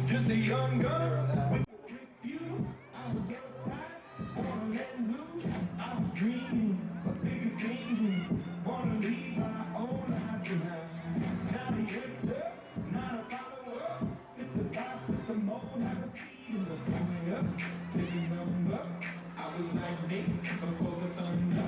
Just a young gun with you. I was uptight, wanna let loose. I was dreaming of bigger things and wanna leave my own life behind. Not a yes sir, not a follower. Fit the box, fit the mold, have a seat in the fire. Take a number, I was like Nick before the thunder.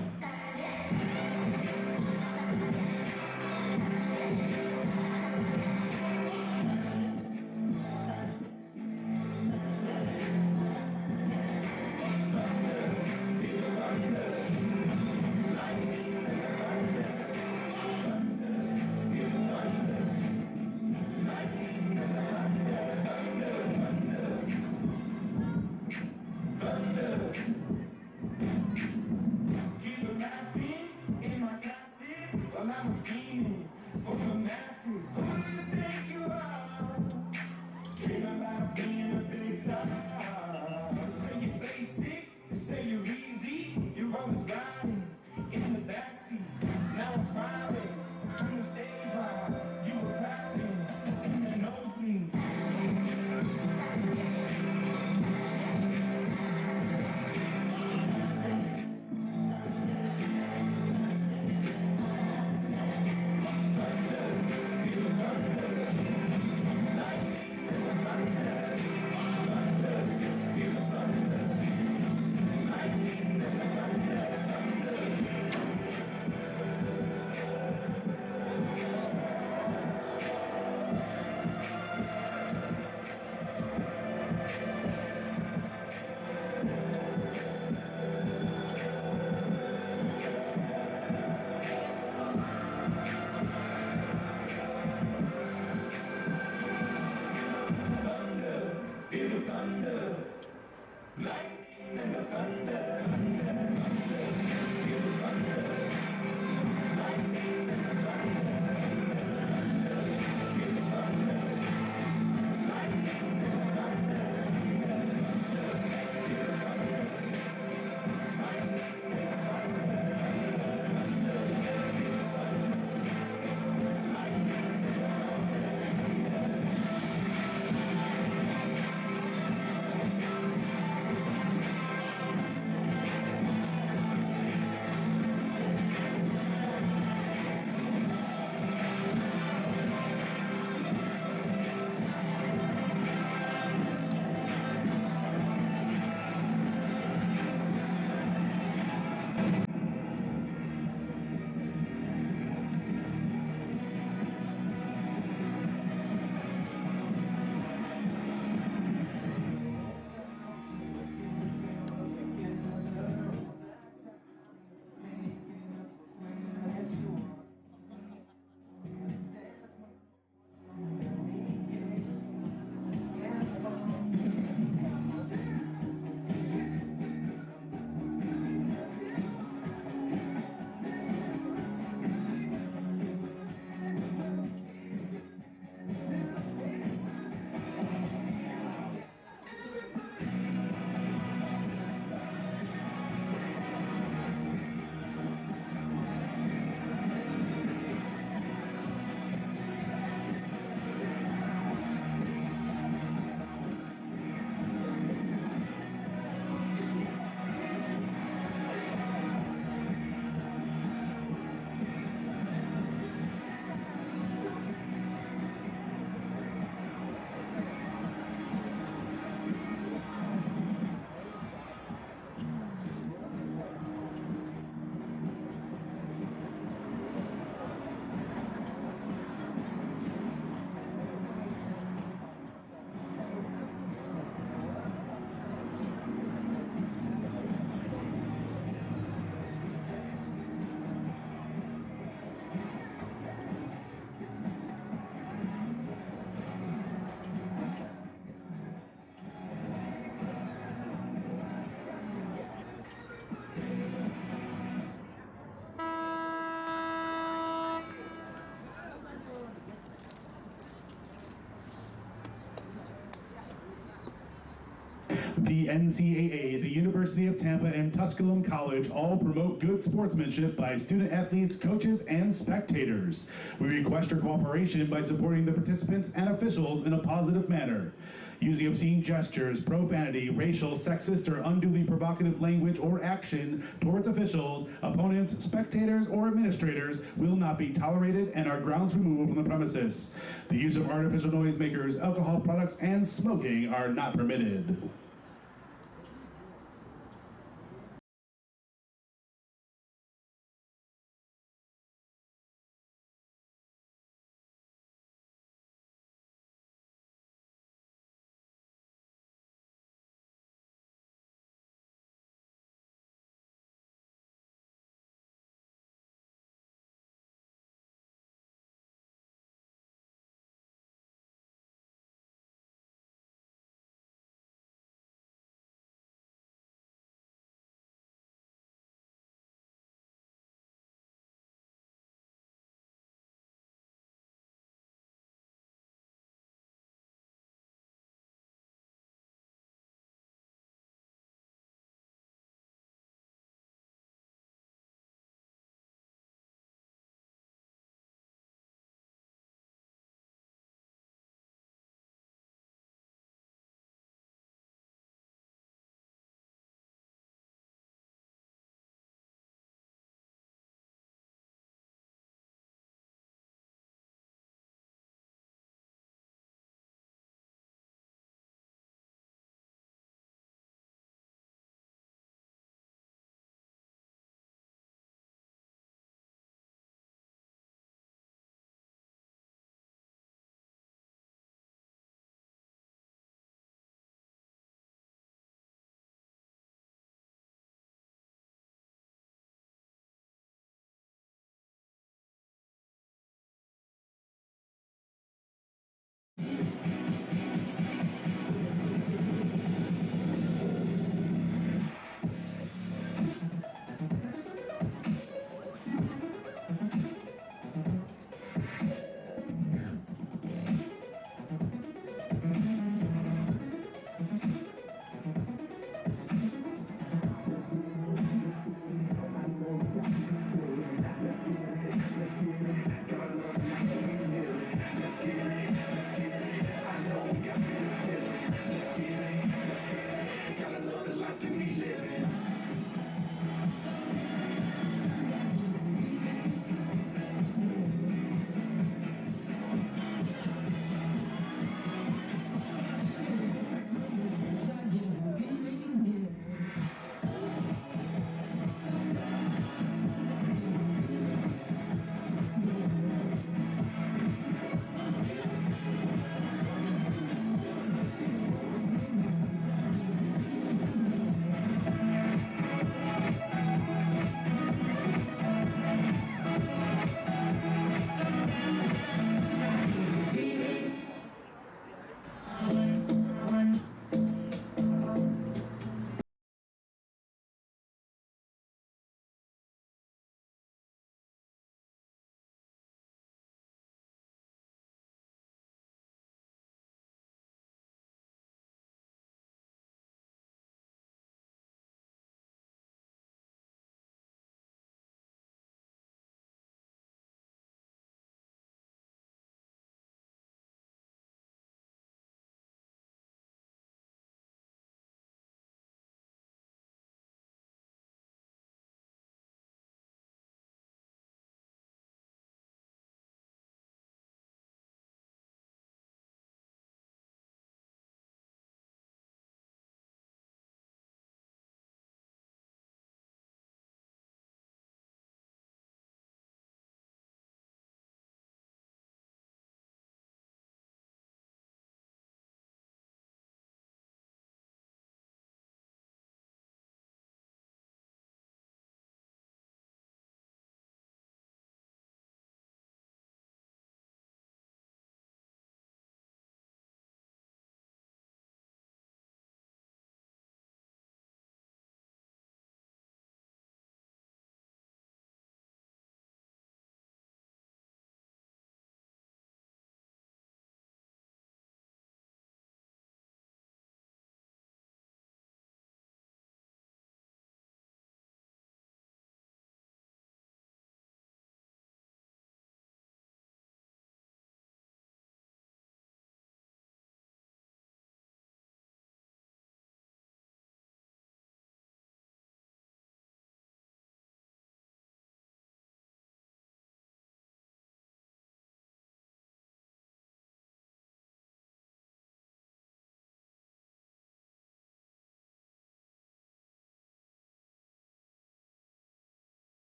The NCAA, the University of Tampa, and Tusculum College all promote good sportsmanship by student athletes, coaches, and spectators. We request your cooperation by supporting the participants and officials in a positive manner. Using obscene gestures, profanity, racial, sexist, or unduly provocative language or action towards officials, opponents, spectators, or administrators will not be tolerated and are grounds removal from the premises. The use of artificial noisemakers, alcohol products, and smoking are not permitted.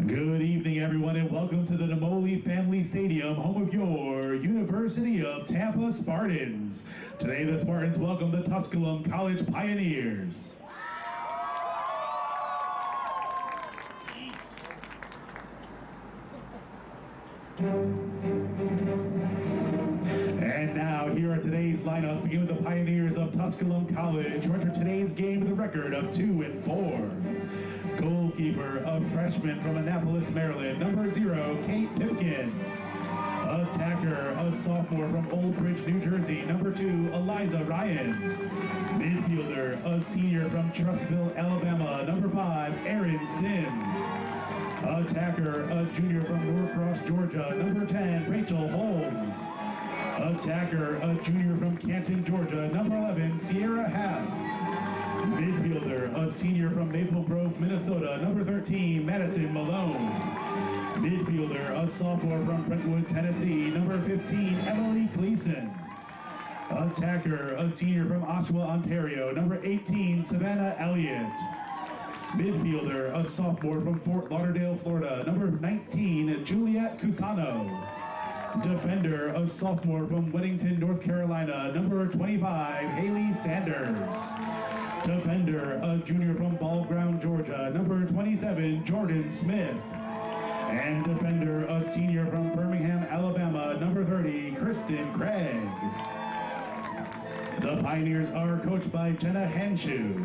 Good evening, everyone, and welcome to the Namoli Family Stadium, home of your University of Tampa Spartans. Today, the Spartans welcome the Tusculum College Pioneers. And now, here are today's lineup. Begin with the Pioneers of Tusculum College, who enter today's game with a record of 2-4. Goalkeeper, a freshman from Annapolis, Maryland, number 0, Kate Pipkin. Attacker, a sophomore from Old Bridge, New Jersey, number 2, Eliza Ryan. Midfielder, a senior from Trussville, Alabama, number 5, Erin Sims. Attacker, a junior from Lacrosse, Georgia, number 10, Rachel Holmes. Attacker, a junior from Canton, Georgia, number 11, Sierra Haas. Midfielder, a senior from Maple Grove, Minnesota, number 13, Madison Malone. Midfielder, a sophomore from Brentwood, Tennessee, number 15, Emily Gleason. Attacker, a senior from Oshawa, Ontario, number 18, Savannah Elliott. Midfielder, a sophomore from Fort Lauderdale, Florida, number 19, Juliet Cusano. Defender, a sophomore from Weddington, North Carolina, number 25, Haley Sanders. Defender, a junior from Ball Ground, Georgia, number 27, Jordan Smith. And defender, a senior from Birmingham, Alabama, number 30, Kristen Craig. The Pioneers are coached by Jenna Henshu.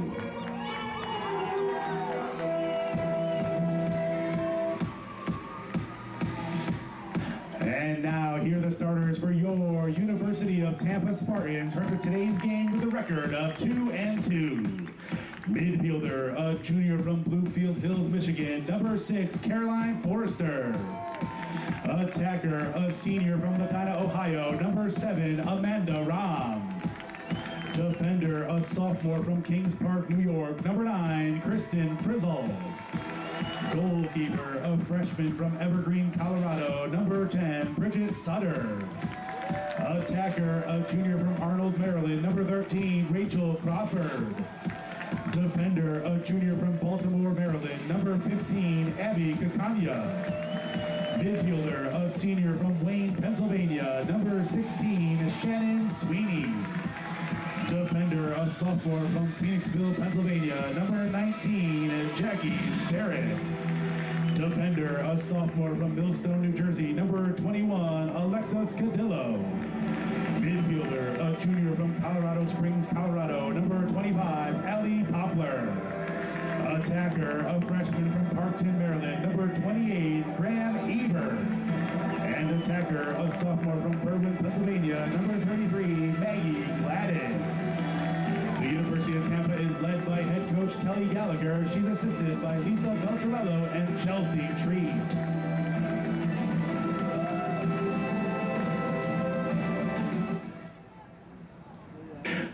And now, here are the starters for your University of Tampa Spartans, who enter today's game with a record of 2-2. Midfielder, a junior from Bluefield Hills, Michigan, number 6, Caroline Forrester. Attacker, a senior from Medina, Ohio, number 7, Amanda Ram. Defender, a sophomore from Kings Park, New York, number 9, Kristen Frizzle. Goalkeeper, a freshman from Evergreen, Colorado, number 10, Bridget Sutter. Attacker, a junior from Arnold, Maryland, number 13, Rachel Crawford. Defender, a junior from Baltimore, Maryland, number 15, Abby Kakanya. Midfielder, a senior from Wayne, Pennsylvania, number 16, Shannon Sweeney. Defender, a sophomore from Phoenixville, Pennsylvania, number 19, Jackie Sterrett. Defender, a sophomore from Millstone, New Jersey, number 21, Alexa Scadillo. Midfielder, a junior from Colorado Springs, Colorado, number 25, Allie Poplar. Attacker, a freshman from Parkton, Maryland, number 28, Graham Eber. And attacker, a sophomore from Berwyn, Pennsylvania, number 33, Maggie Gladden. The University of Tampa is led by head coach Kelly Gallagher. She's assisted by Lisa Beltramello and Chelsea Treat.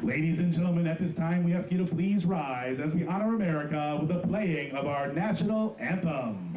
Ladies and gentlemen, at this time, we ask you to please rise as we honor America with the playing of our national anthem.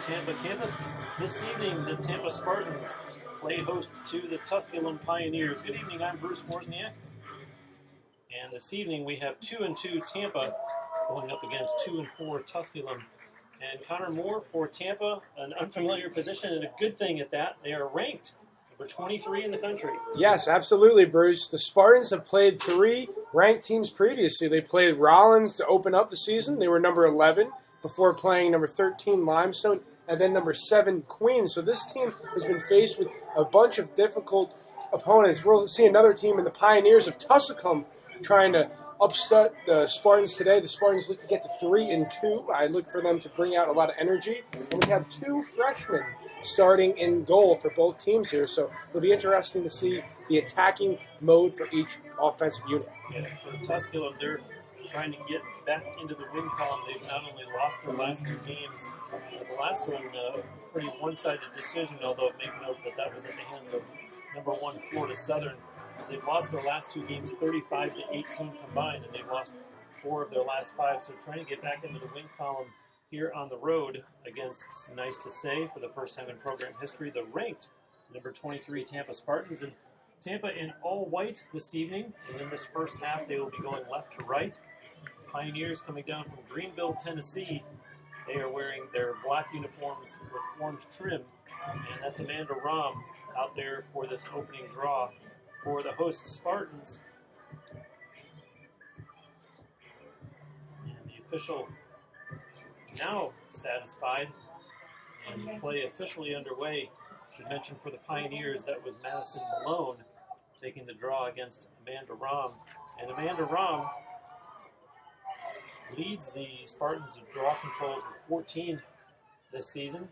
Tampa campus. This evening, the Tampa Spartans play host to the Tusculum Pioneers. Good evening, I'm Bruce Wozniak. And this evening, we have 2-2 Tampa going up against 2-4 Tusculum. And Connor Moore for Tampa, an unfamiliar position and a good thing at that. They are ranked number 23 in the country. Yes, absolutely, Bruce. The Spartans have played 3 ranked teams previously. They played Rollins to open up the season. They were number 11 before playing number 13 Limestone and then number 7 Queens. So this team has been faced with a bunch of difficult opponents. We'll see another team in the Pioneers of Tusculum trying to upset the Spartans today. The Spartans look to get to 3-2. I look for them to bring out a lot of energy. And we have 2 freshmen starting in goal for both teams here. So it'll be interesting to see the attacking mode for each offensive unit. Yeah, for Tusculum, they're trying to get back into the win column. They've not only lost their last 2 games, the last one, pretty one-sided decision, although make note that was at the hands of number 1 Florida Southern. They've lost their last 2 games 35-18 combined, and they've lost 4 of their last 5. So trying to get back into the win column here on the road against, nice to say, for the first time in program history, the ranked number 23 Tampa Spartans. And Tampa in all white this evening, and in this first half they will be going left to right. Pioneers coming down from Greenville, Tennessee. They are wearing their black uniforms with orange trim, and that's Amanda Rahm out there for this opening draw for the host Spartans. And the official now satisfied, and play officially underway. Should mention for the Pioneers that was Madison Malone taking the draw against Amanda Rahm. And Amanda Rahm leads the Spartans of draw controls with 14 this season,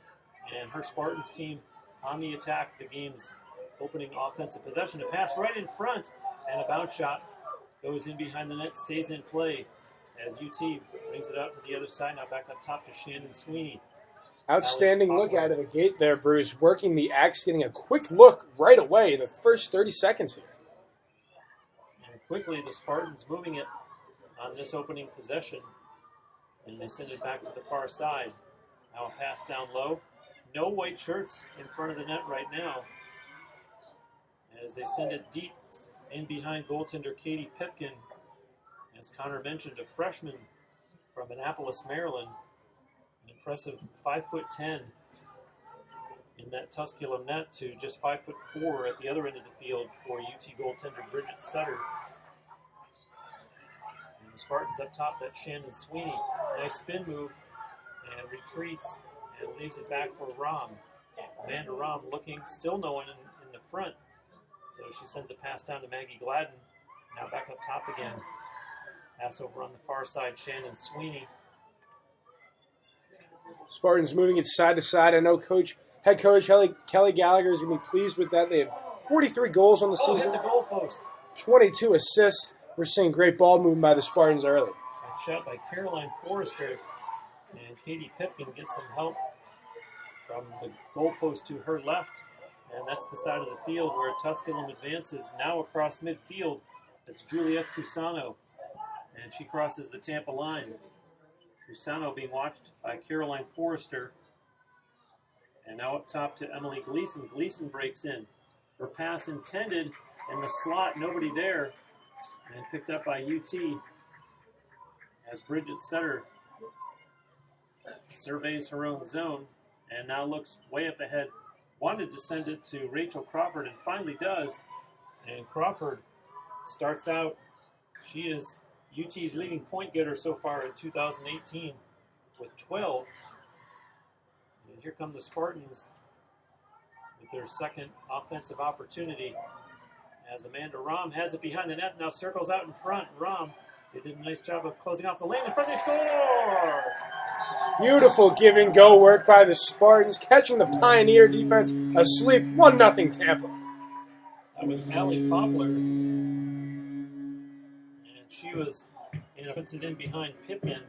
and her Spartans team on the attack, the game's opening offensive possession. A pass right in front, and a bounce shot goes in behind the net, stays in play as UT brings it out to the other side. Now back up top to Shannon Sweeney. Outstanding look out of the gate there, Bruce. Working the X, getting a quick look right away in the first 30 seconds here. And quickly the Spartans moving it on this opening possession, and they send it back to the far side. Now a pass down low. No white shirts in front of the net right now as they send it deep in behind goaltender Katie Pipkin. As Connor mentioned, a freshman from Annapolis, Maryland, an impressive 5'10" in that Tusculum net to just 5'4" at the other end of the field for UT goaltender Bridget Sutter. And the Spartans up top, that's Shannon Sweeney. Nice spin move and retreats and leaves it back for Rahm. Amanda Rahm looking, still no one in the front. So she sends a pass down to Maggie Gladden. Now back up top again. Pass over on the far side, Shannon Sweeney. Spartans moving it side to side. I know head coach Kelly Gallagher is going to be pleased with that. They have 43 goals on the season. Hit the goalpost. 22 assists. We're seeing great ball movement by the Spartans early. And shot by Caroline Forrester. And Katie Pipkin gets some help from the goalpost to her left. And that's the side of the field where Tusculum advances now across midfield. It's Juliette Cusano. And she crosses the Tampa line. Cusano being watched by Caroline Forrester. And now up top to Emily Gleason. Gleason breaks in. Her pass intended in the slot, nobody there. And picked up by UT as Bridget Sutter surveys her own zone and now looks way up ahead. Wanted to send it to Rachel Crawford and finally does. And Crawford starts out. She is UT's leading point getter so far in 2018 with 12. And here come the Spartans with their second offensive opportunity as Amanda Rahm has it behind the net, now circles out in front. Rahm, they did a nice job of closing off the lane. In front, they score! Beautiful give-and-go work by the Spartans, catching the Pioneer defense asleep. 1-0 Tampa. That was Allie Poplar. And she was puts it in behind Pipkin.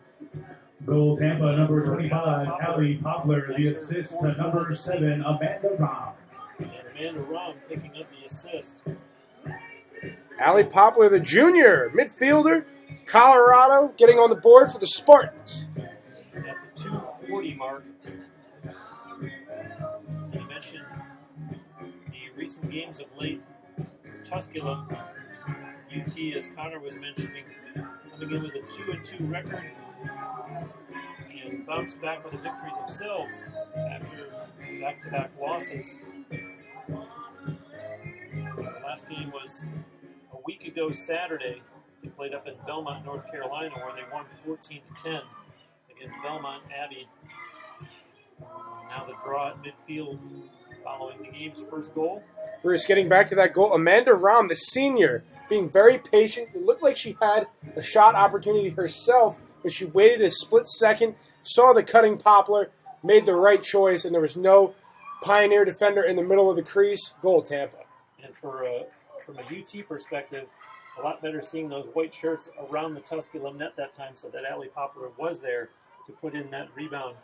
Goal Tampa, number 25, Allie Poplar. The assist to number 7, Amanda Rahm. And Amanda Rahm picking up the assist. Allie Poplar, the junior midfielder, Colorado, getting on the board for the Spartans. At the 2:40 mark, And you mentioned the recent games of late. Tusculum, UT, as Connor was mentioning, coming in with a 2-2 record and bounced back with a victory themselves after back-to-back losses. The last game was a week ago Saturday. They played up in Belmont, North Carolina, where they won 14-10 against Belmont Abbey. Now the draw at midfield following the game's first goal. Bruce, getting back to that goal, Amanda Rahm, the senior, being very patient. It looked like she had a shot opportunity herself, but she waited a split second, saw the cutting poplar, made the right choice, and there was no Pioneer defender in the middle of the crease. Goal, Tampa. And from a UT perspective, a lot better seeing those white shirts around the Tusculum net that time, so that Allie Poplar was there to put in that rebound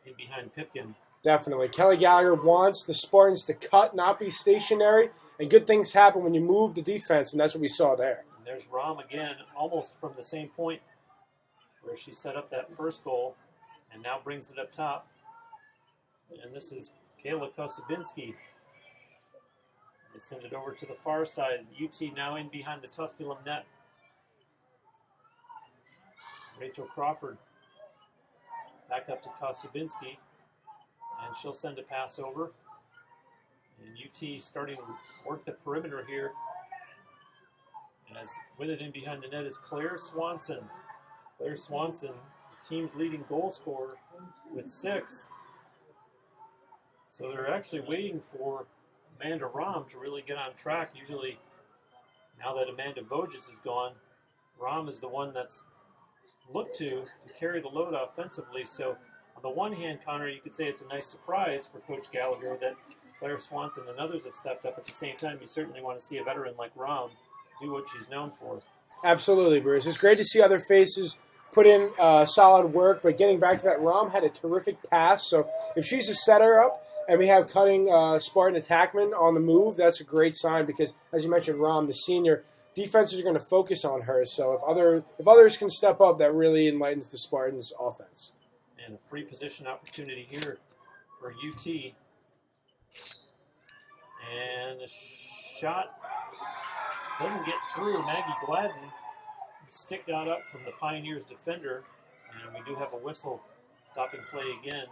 in behind Pipkin. Definitely. Kelly Gallagher wants the Spartans to cut, not be stationary, and good things happen when you move the defense, and that's what we saw there. And there's Rahm again, almost from the same point where she set up that first goal, and now brings it up top. And this is Kayla Kosubinski. They send it over to the far side. UT now in behind the Tusculum net. Rachel Crawford back up to Kosubinski. And she'll send a pass over. And UT starting to work the perimeter here. And as with it in behind the net is Claire Swanson. Claire Swanson, the team's leading goal scorer with 6. So they're actually waiting for Amanda Rahm to really get on track. Usually, now that Amanda Voges is gone, Rahm is the one that's looked to carry the load offensively. So on the one hand, Connor, you could say it's a nice surprise for Coach Gallagher that Claire Swanson and others have stepped up. At the same time, you certainly want to see a veteran like Rahm do what she's known for. Absolutely, Bruce. It's great to see other faces put in solid work, but getting back to that, Rahm had a terrific pass. So if she's a setter up and we have cutting Spartan attackmen on the move, that's a great sign because, as you mentioned, Rahm, the senior, defenses are going to focus on her. So if others can step up, that really enlightens the Spartans' offense. And a free position opportunity here for UT. And the shot doesn't get through. Maggie Gladden. The stick got up from the Pioneers defender. And we do have a whistle stopping play again.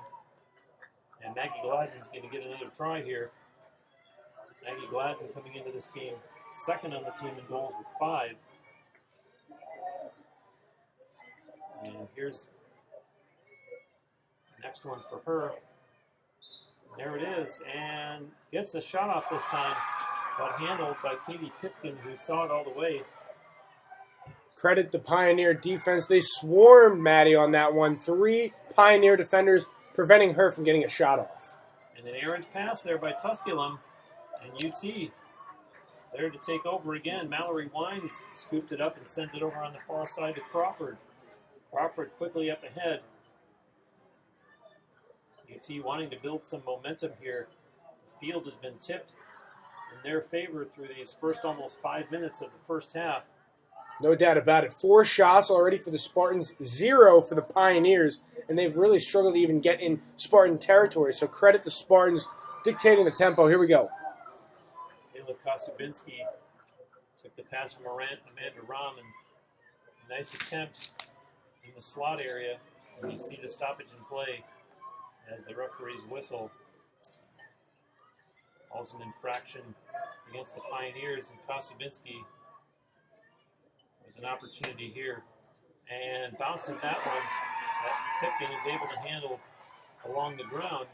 And Maggie Gladden's going to get another try here. Maggie Gladden coming into this game second on the team in goals with 5. And here's next one for her. There it is, and gets a shot off this time, but handled by Katie Pipkin, who saw it all the way. Credit the Pioneer defense. They swarmed Maddie on that one. 3 Pioneer defenders preventing her from getting a shot off. And an errant pass there by Tusculum, and UT there to take over again. Mallory Wines scooped it up and sent it over on the far side to Crawford. Crawford quickly up ahead. UT wanting to build some momentum here. The field has been tipped in their favor through these first almost 5 minutes of the first half. No doubt about it. 4 shots already for the Spartans, 0 for the Pioneers, and they've really struggled to even get in Spartan territory. So credit the Spartans dictating the tempo. Here we go. Kayla Kosubinski took the pass from Amanda Rahm, and a nice attempt in the slot area. And you see the stoppage in play as the referees whistle. Also an infraction against the Pioneers, and Kosubinski with an opportunity here and bounces that one that Pipkin is able to handle along the ground.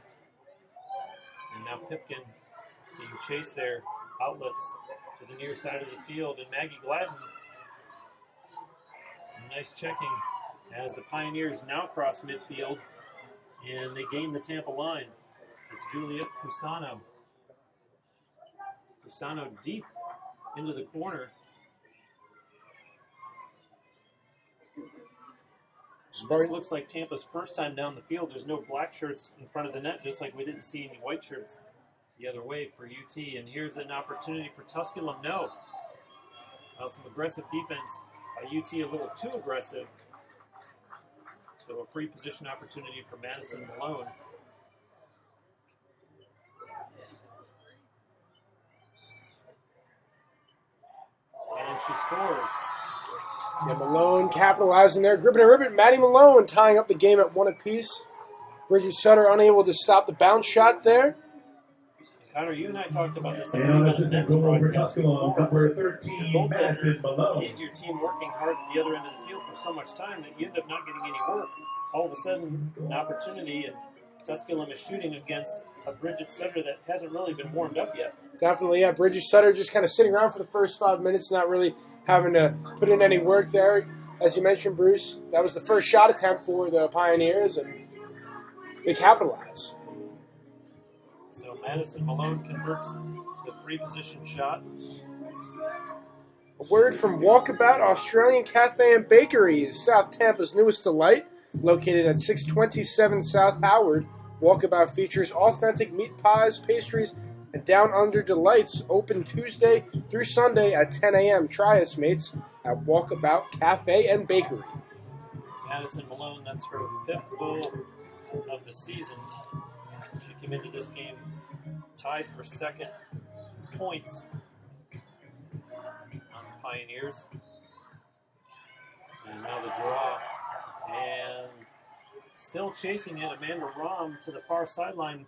And now Pipkin being chased there, outlets to the near side of the field, and Maggie Gladden, some nice checking as the Pioneers now cross midfield and they gain the Tampa line. It's Juliet Cusano. Cusano deep into the corner. This looks like Tampa's first time down the field. There's no black shirts in front of the net, just like we didn't see any white shirts the other way for UT. And here's an opportunity for Tusculum. No. Some aggressive defense by UT, a little too aggressive. So a free position opportunity for Madison Malone. she scores. Yeah, Malone capitalizing there. Gripping and ribbon. Maddie Malone tying up the game at 1 apiece. Bridget Sutter unable to stop the bounce shot there. Connor, you and I talked about this. And on assistant goal for Tusculum, number 13, Madison Malone. Sees your team working hard at the other end of the field for so much time that you end up not getting any work. All of a sudden, an opportunity, and Tusculum is shooting against a Bridget Sutter that hasn't really been warmed up yet. Definitely, yeah. Bridget Sutter just kind of sitting around for the first 5 minutes, not really having to put in any work there. As you mentioned, Bruce, that was the first shot attempt for the Pioneers, and they capitalize. So Madison Malone converts the free position shot. A word from Walkabout Australian Cafe and Bakery is South Tampa's newest delight. Located at 627 South Howard, Walkabout features authentic meat pies, pastries, and down under delights. Open Tuesday through Sunday at 10 a.m. Try us, mates, at Walkabout Cafe and Bakery. Madison Malone, that's her 5th goal of the season. She came into this game tied for 2nd points on the Pioneers. And now the draw. And still chasing it, Amanda Rahm to the far sideline.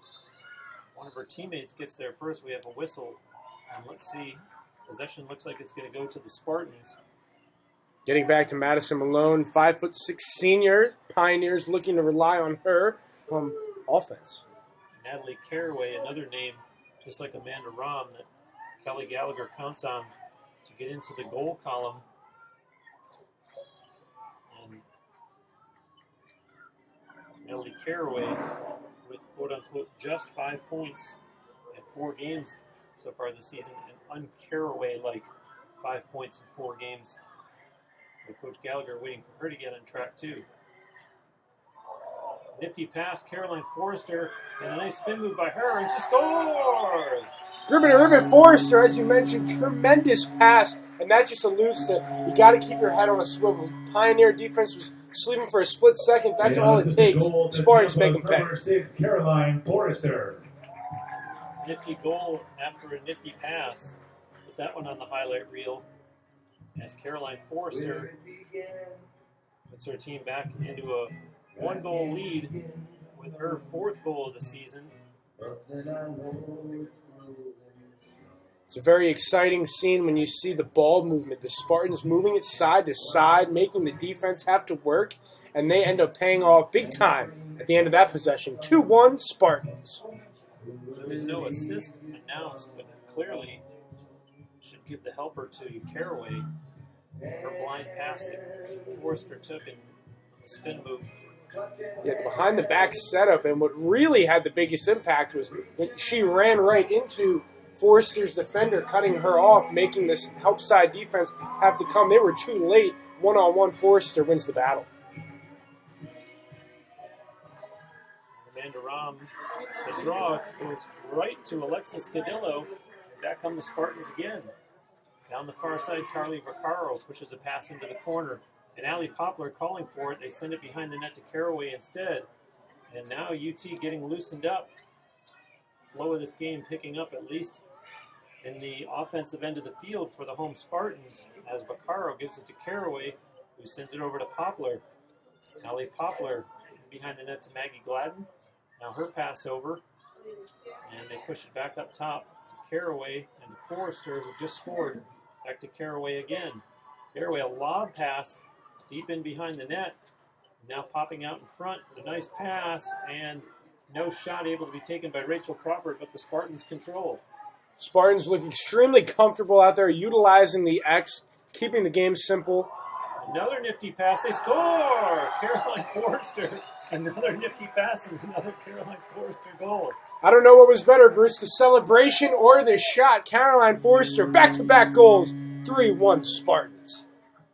One of her teammates gets there first. We have a whistle. And let's see. Possession looks like it's going to go to the Spartans. Getting back to Madison Malone, 5'6" senior. Pioneers looking to rely on her from offense. Natalie Caraway, another name, just like Amanda Rahm, that Kelly Gallagher counts on to get into the goal column. And Natalie Caraway with quote-unquote just 5 points in 4 games so far this season, and un-Caraway-like 5 points in 4 games. With Coach Gallagher waiting for her to get on track too. Nifty pass, Caroline Forrester, and a nice spin move by her, and she scores! Gribbon and Ribbon Forrester, as you mentioned, tremendous pass, and that just alludes to you got to keep your head on a swivel. Pioneer defense was sleeping for a split second. That's all it takes. Spartans make them pay. Number 6, Caroline Forrester. Nifty goal after a nifty pass. Put that one on the highlight reel as Caroline Forrester puts her team back into a 1-goal lead with her 4th goal of the season. It's a very exciting scene when you see the ball movement. The Spartans moving it side to side, making the defense have to work, and they end up paying off big time at the end of that possession. 2-1 Spartans. There was no assist announced, but clearly should give the helper to Caraway. Her blind pass that Forrester took in a spin move. Yeah, the behind the back setup, and what really had the biggest impact was when she ran right into Forrester's defender, cutting her off, making this help side defense have to come. They were too late. 1-on-1, Forrester wins the battle. Amanda Rahm, the draw goes right to Alexis Cadillo. Back come the Spartans again. Down the far side, Carly Vaccaro pushes a pass into the corner. And Allie Poplar calling for it. They send it behind the net to Caraway instead. And now UT getting loosened up. Flow of this game picking up at least in the offensive end of the field for the home Spartans as Vaccaro gives it to Caraway, who sends it over to Poplar. Allie Poplar behind the net to Maggie Gladden. Now her pass over. And they push it back up top to Caraway and Forrester, who just scored. Back to Caraway again. Caraway, a lob pass deep in behind the net. Now popping out in front with a nice pass, and no shot able to be taken by Rachel Crawford, but the Spartans control. Spartans look extremely comfortable out there, utilizing the X, keeping the game simple. Another nifty pass. They score! Caroline Forrester. Another nifty pass and another Caroline Forrester goal. I don't know what was better, Bruce, the celebration or the shot. Caroline Forrester, back-to-back goals, 3-1 Spartans.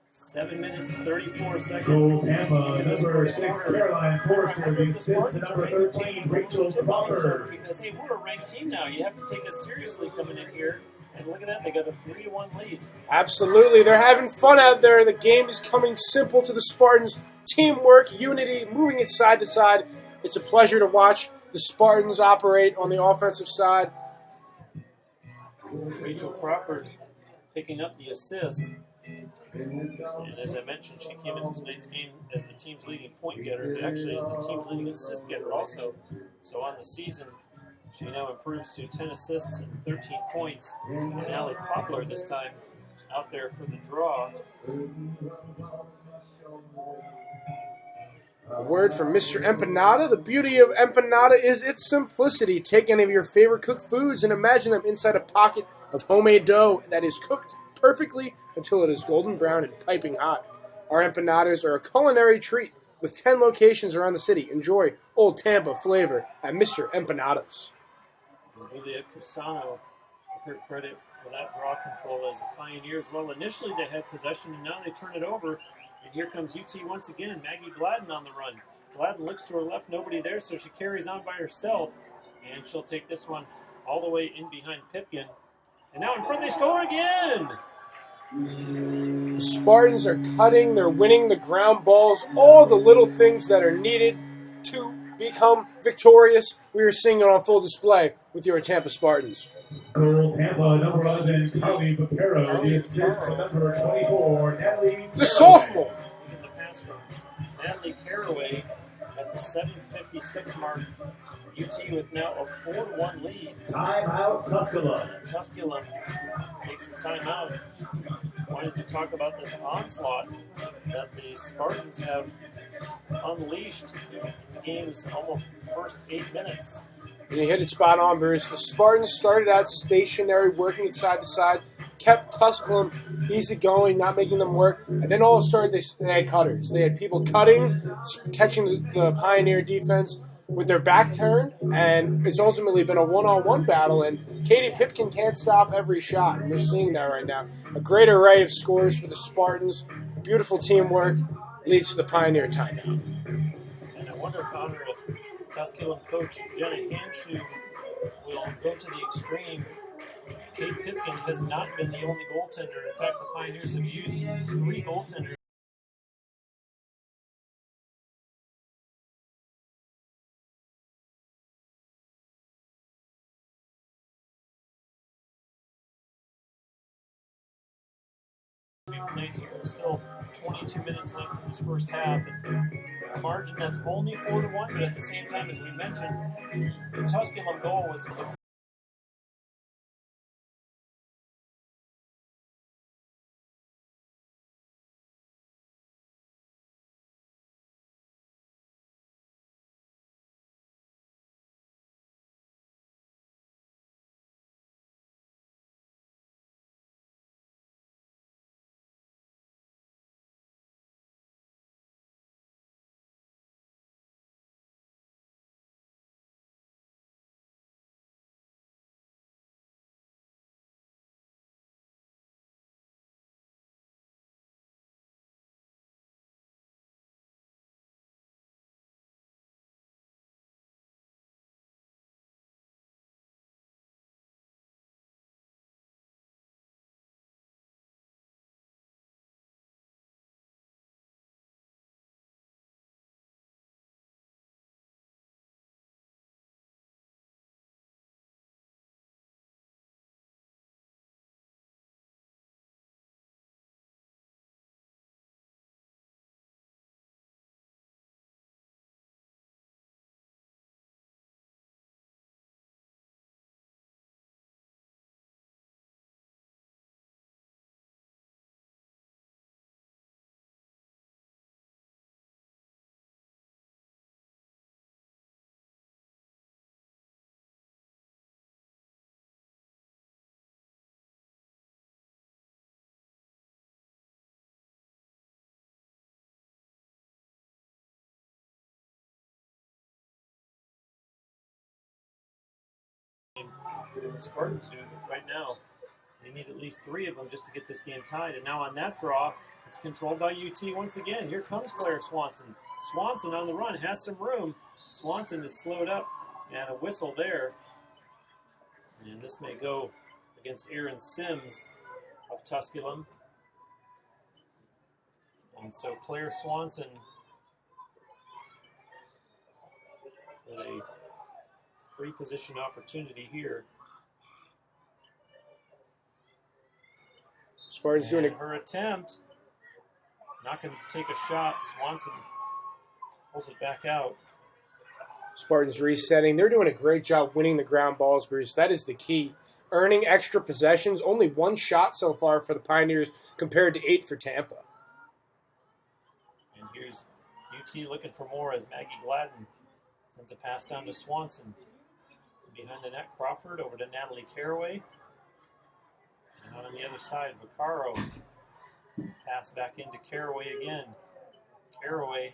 7 minutes, 34 seconds. Goal Tampa, number 6, Caroline Forrester, the assist to number 13, Rachel Crawford. Because, hey, we're a ranked team now. You have to take us seriously coming in here. And look at that, they got a 3-1 lead. Absolutely, they're having fun out there. The game is coming simple to the Spartans. Teamwork, unity, moving it side to side. It's a pleasure to watch the Spartans operate on the offensive side. Rachel Crawford picking up the assist. And as I mentioned, she came into tonight's game as the team's leading point getter, and actually as the team's leading assist getter also. So on the season, she now improves to 10 assists and 13 points. And Allie Poplar this time out there for the draw. A word from Mr. Empanada. The beauty of empanada is its simplicity. Take any of your favorite cooked foods and imagine them inside a pocket of homemade dough that is cooked perfectly until it is golden brown and piping hot. Our empanadas are a culinary treat with 10 locations around the city. Enjoy old Tampa flavor at Mr. Empanadas. And Julia Cusano, with her credit for that draw control as the Pioneers. Well, initially they had possession, and now they turn it over. And here comes UT once again. Maggie Gladden on the run. Gladden looks to her left, nobody there, so she carries on by herself. And she'll take this one all the way in behind Pipkin. And now in front, they score again! The Spartans are cutting, they're winning the ground balls, all the little things that are needed to become victorious. We are seeing it on full display with your Tampa Spartans. Goal Tampa, number 11, Carly Vaquero. The assist to number 24, Natalie. The sophomore. Even the pass from Natalie Caraway at the 7:56 mark. UT with now a 4-1 lead. Timeout, Tusculum. Tusculum takes the timeout. Wanted to talk about this onslaught that the Spartans have unleashed in the game's almost first 8 minutes. And you hit it spot on, Bruce. The Spartans started out stationary, working it side to side, kept Tusculum easy going, not making them work. And then all of a sudden, they had cutters. They had people cutting, catching the Pioneer defense with their back turned, and it's ultimately been a one-on-one battle, and Katie Pipkin can't stop every shot, and we're seeing that right now. A great array of scores for the Spartans. Beautiful teamwork leads to the Pioneer timeout. And I wonder, Connor, if Tusculum coach Jenna Hanshu will go to the extreme. Kate Pipkin has not been the only goaltender. In fact, the Pioneers have used 3 goaltenders. Still 22 minutes left in this first half, and a margin that's only 4-1, but at the same time, as we mentioned, the Tusculum goal was the Spartans do right now. They need at least 3 of them just to get this game tied. And now on that draw, it's controlled by UT once again. Here comes Claire Swanson. Swanson on the run, has some room. Swanson is slowed up, and a whistle there. And this may go against Erin Sims of Tusculum. And so Claire Swanson with a free position opportunity here. Spartans doing And it. her attempt, not going to take a shot. Swanson pulls it back out. Spartans resetting. They're doing a great job winning the ground balls, Bruce. That is the key. Earning extra possessions. Only 1 shot so far for the Pioneers compared to 8 for Tampa. And here's UT looking for more as Maggie Gladden sends a pass down to Swanson. Behind the net, Crawford over to Natalie Caraway. And on the other side, Vaccaro. Pass back into Caraway again. Caraway,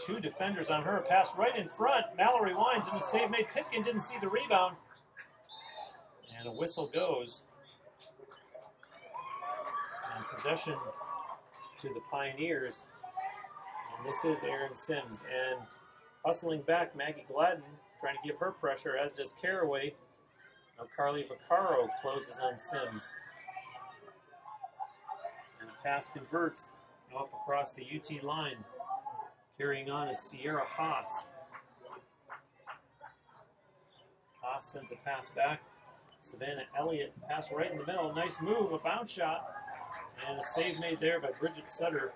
2 defenders on her. Pass right in front. Mallory Wines and the save made. Pitkin didn't see the rebound. And a whistle goes. And possession to the Pioneers. And this is Erin Sims. And hustling back, Maggie Gladden trying to give her pressure, as does Caraway. Now Carly Vaccaro closes on Sims. And the pass converts up across the UT line. Carrying on is Sierra Haas. Haas sends a pass back. Savannah Elliott, pass right in the middle. Nice move, a bounce shot. And a save made there by Bridget Sutter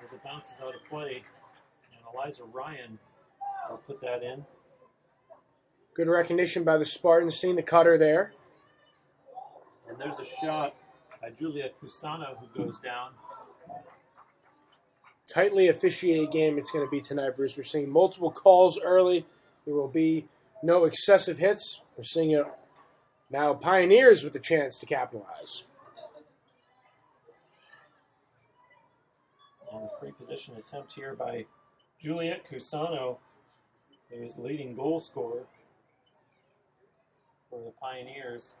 as it bounces out of play. And Eliza Ryan will put that in. Good recognition by the Spartans, seeing the cutter there. And there's a shot by Julia Cusano who goes down. Tightly officiated game it's going to be tonight, Bruce. We're seeing multiple calls early. There will be no excessive hits. We're seeing it now. Pioneers with the chance to capitalize. And a free position attempt here by Juliet Cusano, who is leading goal scorer for the Pioneers.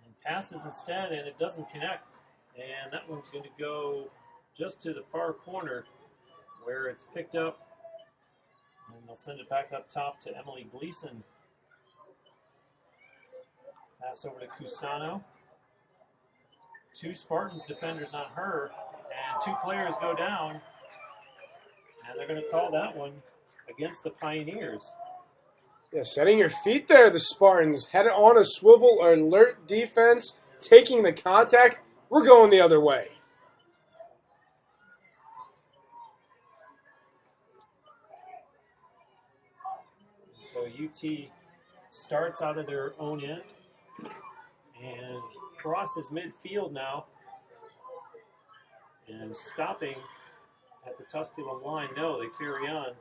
And passes instead, and it doesn't connect. And that one's going to go just to the far corner where it's picked up. And they'll send it back up top to Emily Gleason. Pass over to Cusano. 2 Spartans defenders on her, and 2 players go down. And they're going to call that one against the Pioneers. Yeah, setting your feet there, the Spartans. Head on a swivel, alert defense, taking the contact. We're going the other way. So UT starts out of their own end and crosses midfield now. And stopping at the Tusculum line. No, they carry on.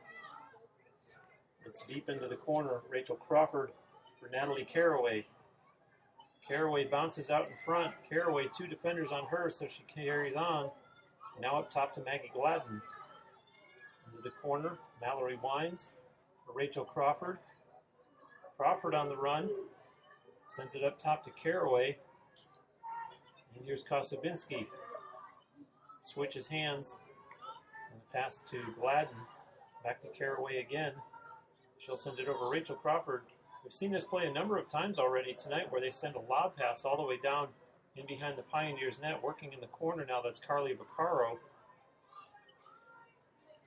It's deep into the corner. Rachel Crawford for Natalie Caraway. Caraway bounces out in front. Caraway, 2 defenders on her, so she carries on. Now up top to Maggie Gladden. Into the corner, Mallory Wines for Rachel Crawford. Crawford on the run. Sends it up top to Caraway. And here's Kosubinski. Switches hands. And pass to Gladden. Back to Caraway again. She'll send it over Rachel Crawford. We've seen this play a number of times already tonight where they send a lob pass all the way down in behind the Pioneers net. Working in the corner now, that's Carly Vaccaro.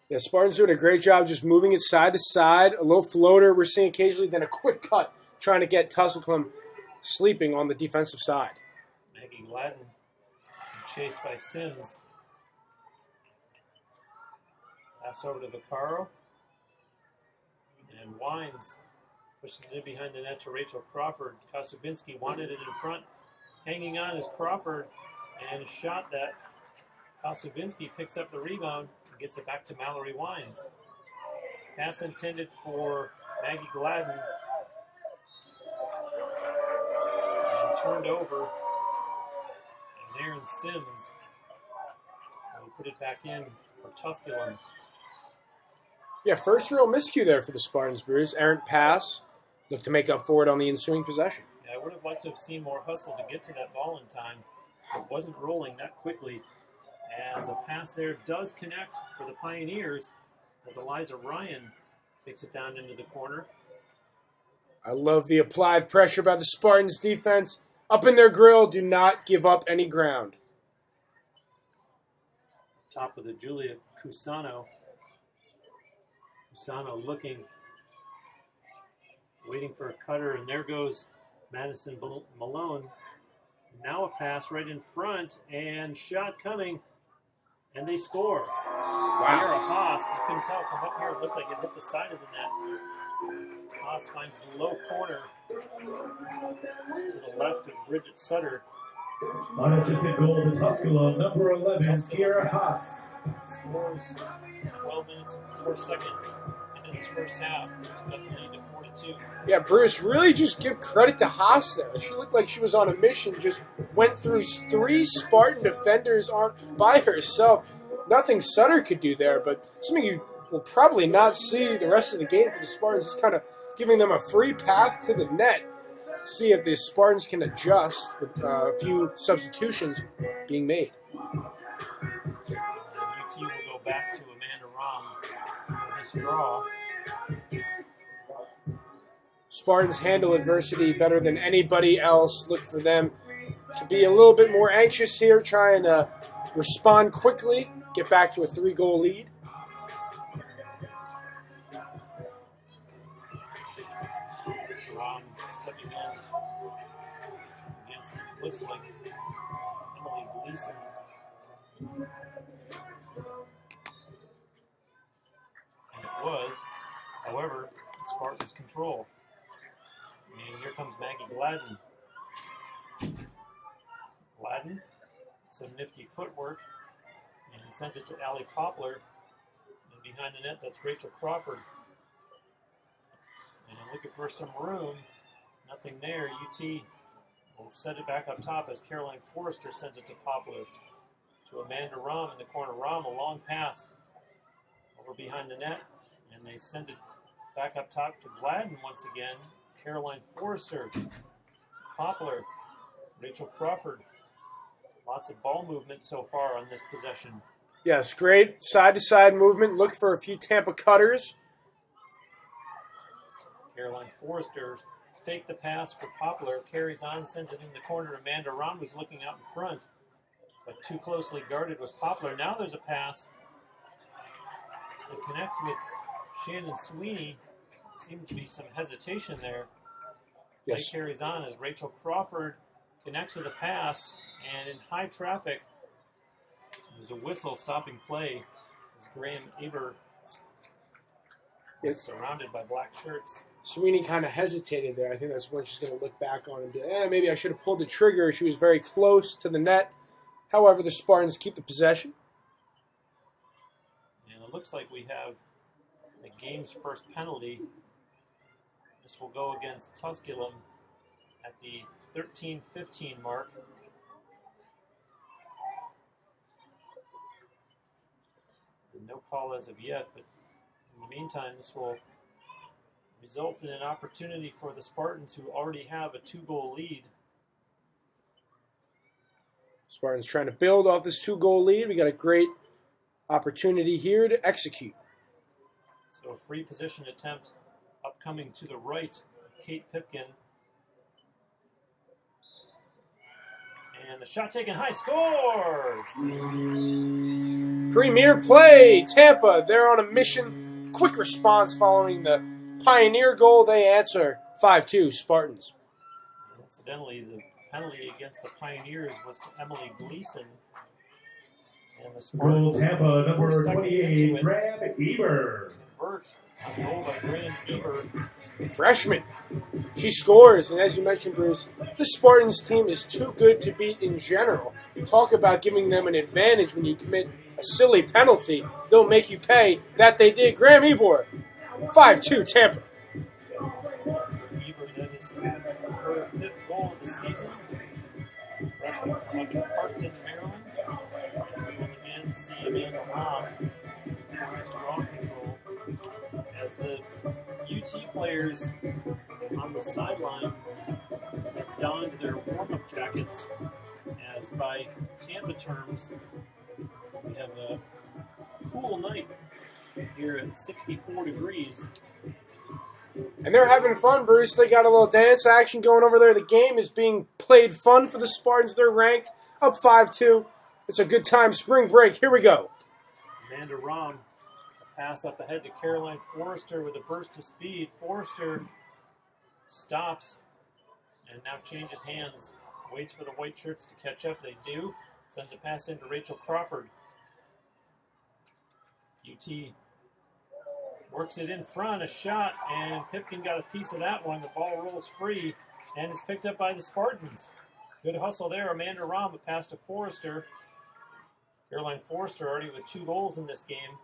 Yeah, Spartans doing a great job just moving it side to side. A little floater we're seeing occasionally, then a quick cut trying to get Tusculum sleeping on the defensive side. Maggie Gladden chased by Sims. Pass over to Vaccaro. And Wines pushes it in behind the net to Rachel Crawford. Kosubinski wanted it in front. Hanging on is Crawford. And a shot that Kosubinski picks up the rebound and gets it back to Mallory Wines. Pass intended for Maggie Gladden. And turned over as Erin Sims will put it back in for Tusculum. Yeah, first real miscue there for the Spartans, Bruce. Errant pass. Look to make up for it on the ensuing possession. Yeah, I would have liked to have seen more hustle to get to that ball in time. It wasn't rolling that quickly. As a pass there does connect for the Pioneers as Eliza Ryan takes it down into the corner. I love the applied pressure by the Spartans defense. Up in their grill, do not give up any ground. Top of the Julia Cusano. Cusano looking waiting for a cutter, and there goes Madison Malone. Now a pass right in front, and shot coming, and they score. Sierra Haas, you couldn't tell from up here, it looked like it hit the side of the net. Haas finds the low corner to the left of Bridget Sutter. Unassisted goal to Tusculum, number 11, Sierra Haas. Scores 12 minutes and 4 seconds into this first half. Got the lead to 4-2. Yeah, Bruce, really just give credit to Haas there. She looked like she was on a mission, just went through 3 Spartan defenders by herself. Nothing Sutter could do there, but something you will probably not see the rest of the game for the Spartans, just kind of giving them a free path to the net. See if the Spartans can adjust with a few substitutions being made. UT will go back to Amanda Rom for this draw. Spartans handle adversity better than anybody else. Look for them to be a little bit more anxious here, trying to respond quickly, get back to a 3-goal lead. Rom stepping in against, looks like Emily Gleason. And it was, however, Spartans control. And here comes Maggie Gladden. Gladden, some nifty footwork, and he sends it to Allie Poplar. And behind the net, that's Rachel Crawford. And I'm looking for some room. Nothing there. UT will set it back up top as Caroline Forrester sends it to Poplar. To Amanda Rom in the corner. Rom, a long pass over behind the net. And they send it back up top to Gladden once again. Caroline Forrester to Poplar. Rachel Crawford. Lots of ball movement so far on this possession. Yes, great side-to-side movement. Look for a few Tampa cutters. Caroline Forrester faked the pass for Poplar. Carries on, sends it in the corner. Amanda Rom was looking out in front, but too closely guarded was Poplar. Now there's a pass that connects with Shannon Sweeney. Seemed to be some hesitation there. Yes. Play carries on as Rachel Crawford connects with a pass, and in high traffic, there's a whistle stopping play as Graham Aber is surrounded by black shirts. Sweeney kind of hesitated there. I think that's what she's going to look back on and be like, maybe I should have pulled the trigger. She was very close to the net. However, the Spartans keep the possession. And it looks like we have the game's first penalty. This will go against Tusculum at the 13-15 mark. No call as of yet, but in the meantime, this will result in an opportunity for the Spartans, who already have a 2-goal lead. Spartans trying to build off this 2-goal lead. We got a great opportunity here to execute. So a free position attempt upcoming to the right, Kate Pipkin. And the shot taken high, scores! Premier play, Tampa. They're on a mission. Quick response following the Pioneer goal. They answer 5-2 Spartans. Incidentally, the penalty against the Pioneers was to Emily Gleason. And the Goal Spartans, Tampa, number 4 seconds into 28, it, Graham Eber. convert a goal by Graham Eber. Freshman. She scores, and as you mentioned, Bruce, the Spartans team is too good to beat in general. Talk about giving them an advantage when you commit a silly penalty. They'll make you pay. That they did. Graham Ebor, 5-2 Tampa. Eber, that is her 5th goal of the season. Freshman from up in Parkton, Maryland. And we will again see Amanda Rom draw control as the UT players on the sideline have donned their warm-up jackets, as by Tampa terms, we have a cool night here at 64 degrees. And they're having fun, Bruce. They got a little dance action going over there. The game is being played fun for the Spartans. They're ranked up 5-2. It's a good time. Spring break. Here we go. Amanda Rom, a pass up ahead to Caroline Forrester with a burst of speed. Forrester stops and now changes hands. Waits for the white shirts to catch up. They do. Sends a pass in to Rachel Crawford. UT works it in front, a shot, and Pipkin got a piece of that one. The ball rolls free and is picked up by the Spartans. Good hustle there. Amanda Rahm, a pass to Forrester. Caroline Forrester already with 2 goals in this game.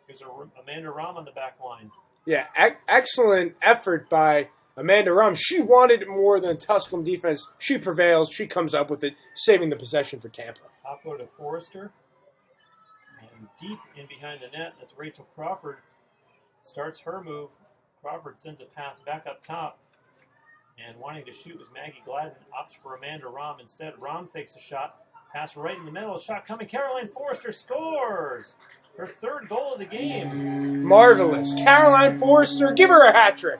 Here's Amanda Rahm on the back line. Yeah, excellent effort by Amanda Rahm. She wanted more than Tusculum defense. She prevails. She comes up with it, saving the possession for Tampa. Top to Forrester. And deep in behind the net, that's Rachel Crawford. Starts her move. Crawford sends a pass back up top. And wanting to shoot was Maggie Gladden. Opts for Amanda Rahm instead. Rahm fakes a shot. Pass right in the middle. Shot coming. Caroline Forrester scores. Her 3rd goal of the game. Marvelous. Caroline Forrester, give her a hat trick.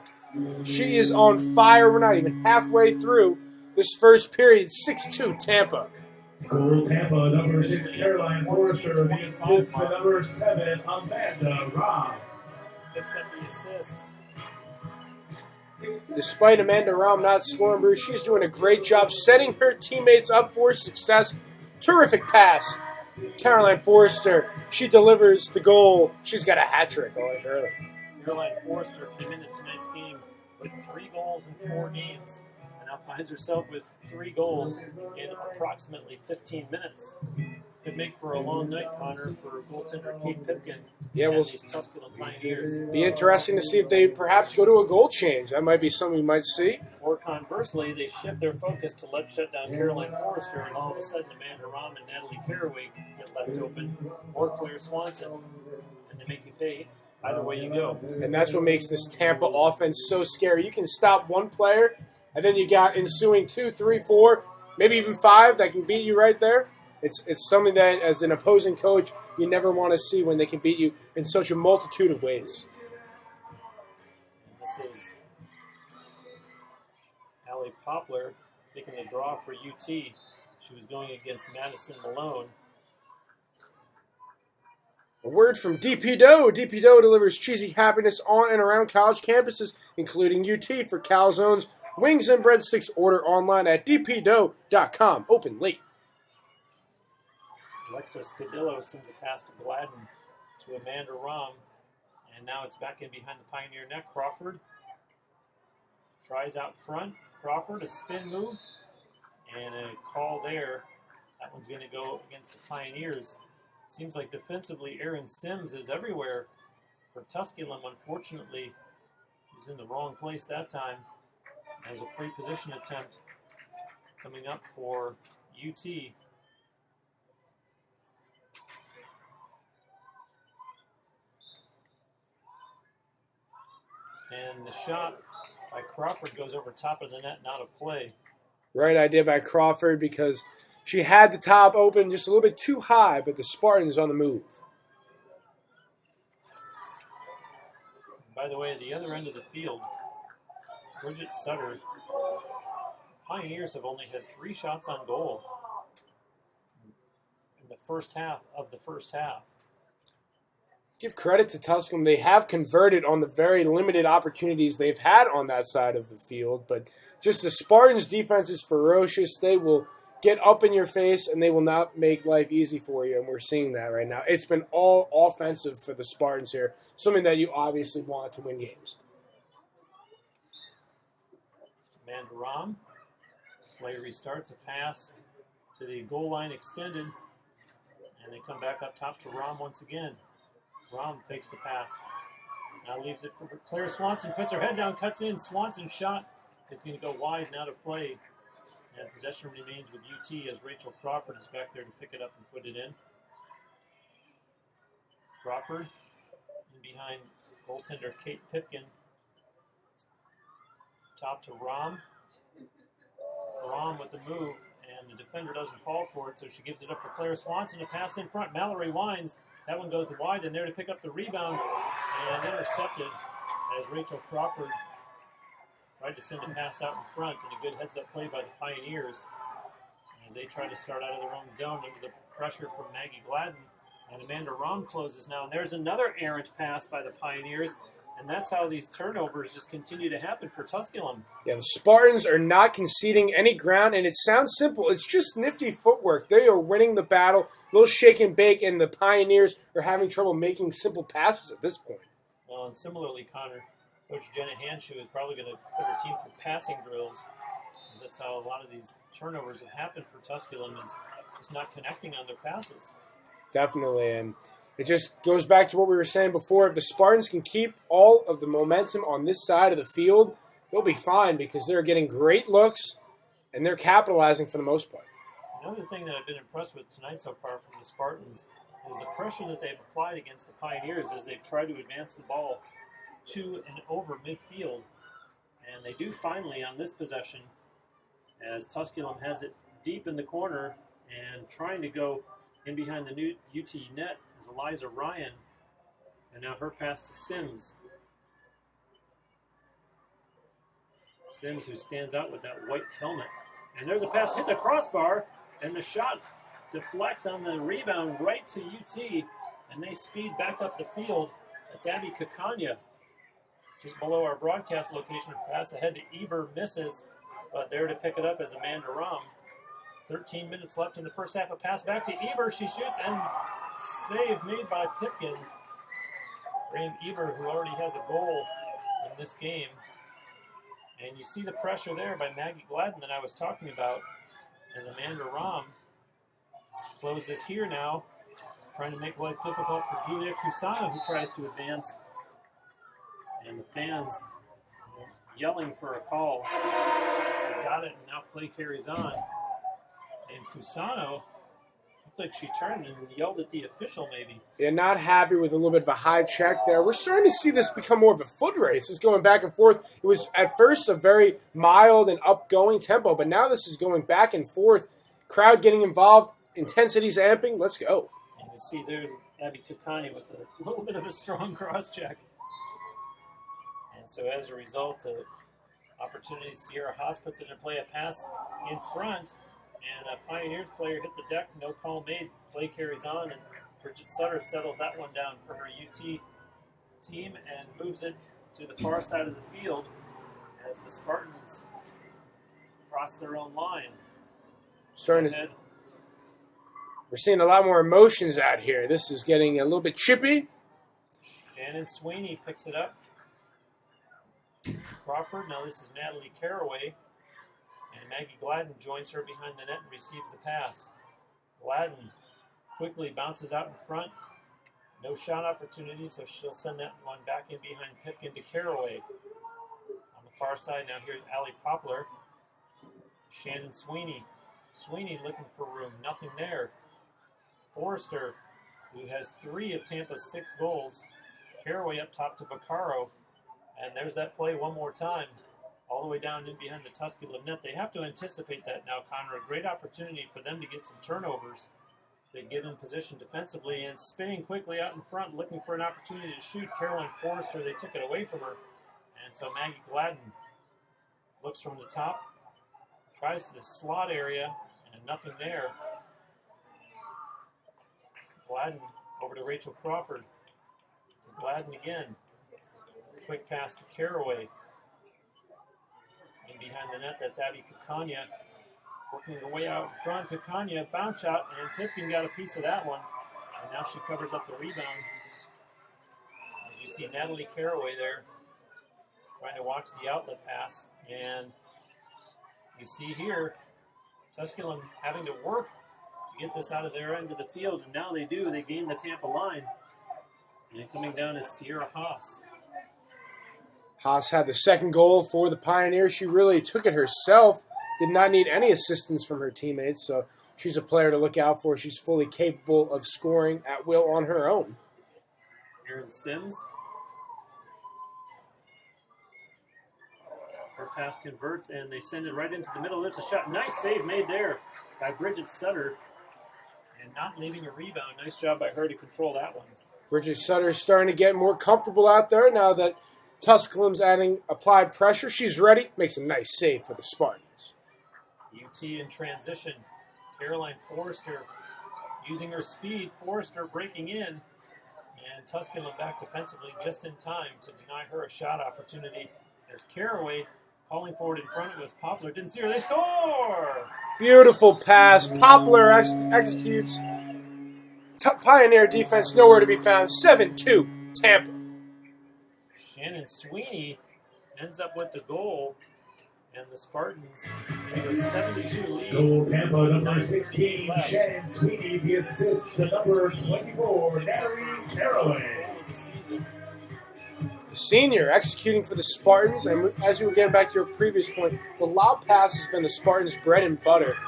She is on fire. We're not even halfway through this first period. 6-2 Tampa. Goal Tampa, number 6, Caroline Forrester. The assist to number 7, Amanda Rahm. Picks up the assist. Despite Amanda Rahm not scoring, Bruce, she's doing a great job setting her teammates up for success. Terrific pass. Caroline Forrester, she delivers the goal. She's got a hat trick early. Caroline Forrester came into tonight's game with 3 goals in 4 games and now finds herself with 3 goals in approximately 15 minutes. Could make for a long night, Connor, for goaltender Kate Pipkin and these Tusculum Pioneers. Be interesting to see if they perhaps go to a goal change. That might be something we might see. Or conversely, they shift their focus to let's shut down Caroline Forrester, and all of a sudden Amanda Rahm and Natalie Caraway get left open, or Claire Swanson, and they make you pay. Either way you go. And that's what makes this Tampa offense so scary. You can stop one player, and then you got ensuing 2, 3, 4, maybe even 5 that can beat you right there. It's something that, as an opposing coach, you never want to see when they can beat you in such a multitude of ways. This is Allie Poplar taking the draw for UT. She was going against Madison Malone. A word from DP Dough. DP Dough delivers cheesy happiness on and around college campuses, including UT, for calzones, wings, and breadsticks. Order online at dpdough.com. Open late. Alexis Cadillo sends a pass to Gladden to Amanda Rahm. And now it's back in behind the Pioneer net. Crawford tries out front. Crawford, a spin move. And a call there. That one's going to go against the Pioneers. Seems like defensively, Aaron Sims is everywhere for Tusculum. Unfortunately, he's in the wrong place that time. As a free position attempt coming up for UT. And the shot by Crawford goes over top of the net, not a play. Right idea by Crawford because she had the top open just a little bit too high, but the Spartans on the move. By the way, at the other end of the field, Bridget Sutter, Pioneers have only had 3 shots on goal in the first half of the first half. Give credit to Tusculum. They have converted on the very limited opportunities they've had on that side of the field, but just the Spartans' defense is ferocious. They will get up in your face, and they will not make life easy for you, and we're seeing that right now. It's been all offensive for the Spartans here, something that you obviously want to win games. Amanda Rahm. Play restarts, a pass to the goal line extended, and they come back up top to Rahm once again. Rahm fakes the pass. Now leaves it for Claire Swanson, puts her head down, cuts in. Swanson's shot is going to go wide and out of play. And possession remains with UT as Rachel Crawford is back there to pick it up and put it in. Crawford in behind goaltender Kate Pipkin. Top to Rahm. Rahm with the move, and the defender doesn't fall for it, so she gives it up for Claire Swanson. A pass in front. Mallory Wines. That one goes wide, and there to pick up the rebound, and intercepted as Rachel Crawford tried to send a pass out in front, and a good heads-up play by the Pioneers as they try to start out of their own zone under the pressure from Maggie Gladden. And Amanda Rahm closes now, and there's another errant pass by the Pioneers. And that's how these turnovers just continue to happen for Tusculum. Yeah, the Spartans are not conceding any ground, and it sounds simple. It's just nifty footwork. They are winning the battle. A little shake and bake, and the Pioneers are having trouble making simple passes at this point. Well, and similarly, Connor, Coach Jenna Hanshoe is probably going to put her team through passing drills. That's how a lot of these turnovers have happened for Tusculum, is just not connecting on their passes. Definitely, and it just goes back to what we were saying before. If the Spartans can keep all of the momentum on this side of the field, they'll be fine because they're getting great looks and they're capitalizing for the most part. Another thing that I've been impressed with tonight so far from the Spartans is the pressure that they've applied against the Pioneers as they've tried to advance the ball to and over midfield. And they do finally on this possession, as Tusculum has it deep in the corner and trying to go in behind the new UT net is Eliza Ryan. And now her pass to Sims. Sims, who stands out with that white helmet. And there's a pass, hit the crossbar, and the shot deflects on the rebound right to UT, and they speed back up the field. It's Abby Kakanya, just below our broadcast location. Pass ahead to Eber, misses, but there to pick it up is Amanda Rom. 13 minutes left in the first half. A pass back to Eber. She shoots, and save made by Pipkin. Graham Eber, who already has a goal in this game. And you see the pressure there by Maggie Gladden that I was talking about as Amanda Rom closes here now, trying to make life difficult for Julia Cusano, who tries to advance. And the fans yelling for a call. They got it, and now play carries on. And Cusano looked like she turned and yelled at the official maybe. They're not happy with a little bit of a high check there. We're starting to see this become more of a foot race. It's going back and forth. It was at first a very mild and upgoing tempo, but now this is going back and forth. Crowd getting involved. Intensity's amping. Let's go. And you see there Abby Kakani with a little bit of a strong cross check. And so as a result, opportunity, Sierra Haas puts it in play, a pass in front. And a Pioneers player hit the deck, no call made. Play carries on, and Bridget Sutter settles that one down for her UT team and moves it to the far side of the field as the Spartans cross their own line. We're seeing a lot more emotions out here. This is getting a little bit chippy. Shannon Sweeney picks it up. Crawford, now this is Natalie Caraway. And Maggie Gladden joins her behind the net and receives the pass. Gladden quickly bounces out in front. No shot opportunity, so she'll send that one back in behind Pipkin to Caraway. On the far side, now here's Allie Poplar. Shannon Sweeney. Sweeney looking for room, nothing there. Forrester, who has 3 of Tampa's 6 goals. Caraway up top to Vaccaro. And there's that play one more time. All the way down in behind the Tusculum net. They have to anticipate that now, Connor. A great opportunity for them to get some turnovers. They get in position defensively and spinning quickly out in front, looking for an opportunity to shoot. Caroline Forrester, they took it away from her. And so Maggie Gladden looks from the top, tries the slot area, and nothing there. Gladden over to Rachel Crawford. Gladden again. Quick pass to Caraway. In behind the net, that's Abby Kakanya. Working her way out in front. Kakanya, bounce shot, and Pipkin got a piece of that one. And now she covers up the rebound. As you see Natalie Caraway there, trying to watch the outlet pass. And you see here, Tusculum having to work to get this out of their end of the field. And now they do. They gain the Tampa line. And coming down is Sierra Haas. Haas had the second goal for the Pioneers. She really took it herself. Did not need any assistance from her teammates, so she's a player to look out for. She's fully capable of scoring at will on her own. Erin Sims. Her pass converts, and they send it right into the middle. There's a shot. Nice save made there by Bridget Sutter. And not leaving a rebound. Nice job by her to control that one. Bridget Sutter is starting to get more comfortable out there now that Tusculum's adding applied pressure. She's ready. Makes a nice save for the Spartans. UT in transition. Caroline Forrester using her speed. Forrester breaking in. And Tusculum back defensively just in time to deny her a shot opportunity as Caraway calling forward in front. It was Poplar. Didn't see her. They score! Beautiful pass. Poplar executes. Pioneer defense nowhere to be found. 7-2 Tampa. Shannon Sweeney ends up with the goal. And the Spartans into a 7-2 lead. Goal Tampa, number 16, Shannon Sweeney, the assist to number 24, Natalie Caraway. The senior executing for the Spartans, and as we were getting back to your previous point, the lob pass has been the Spartans' bread and butter.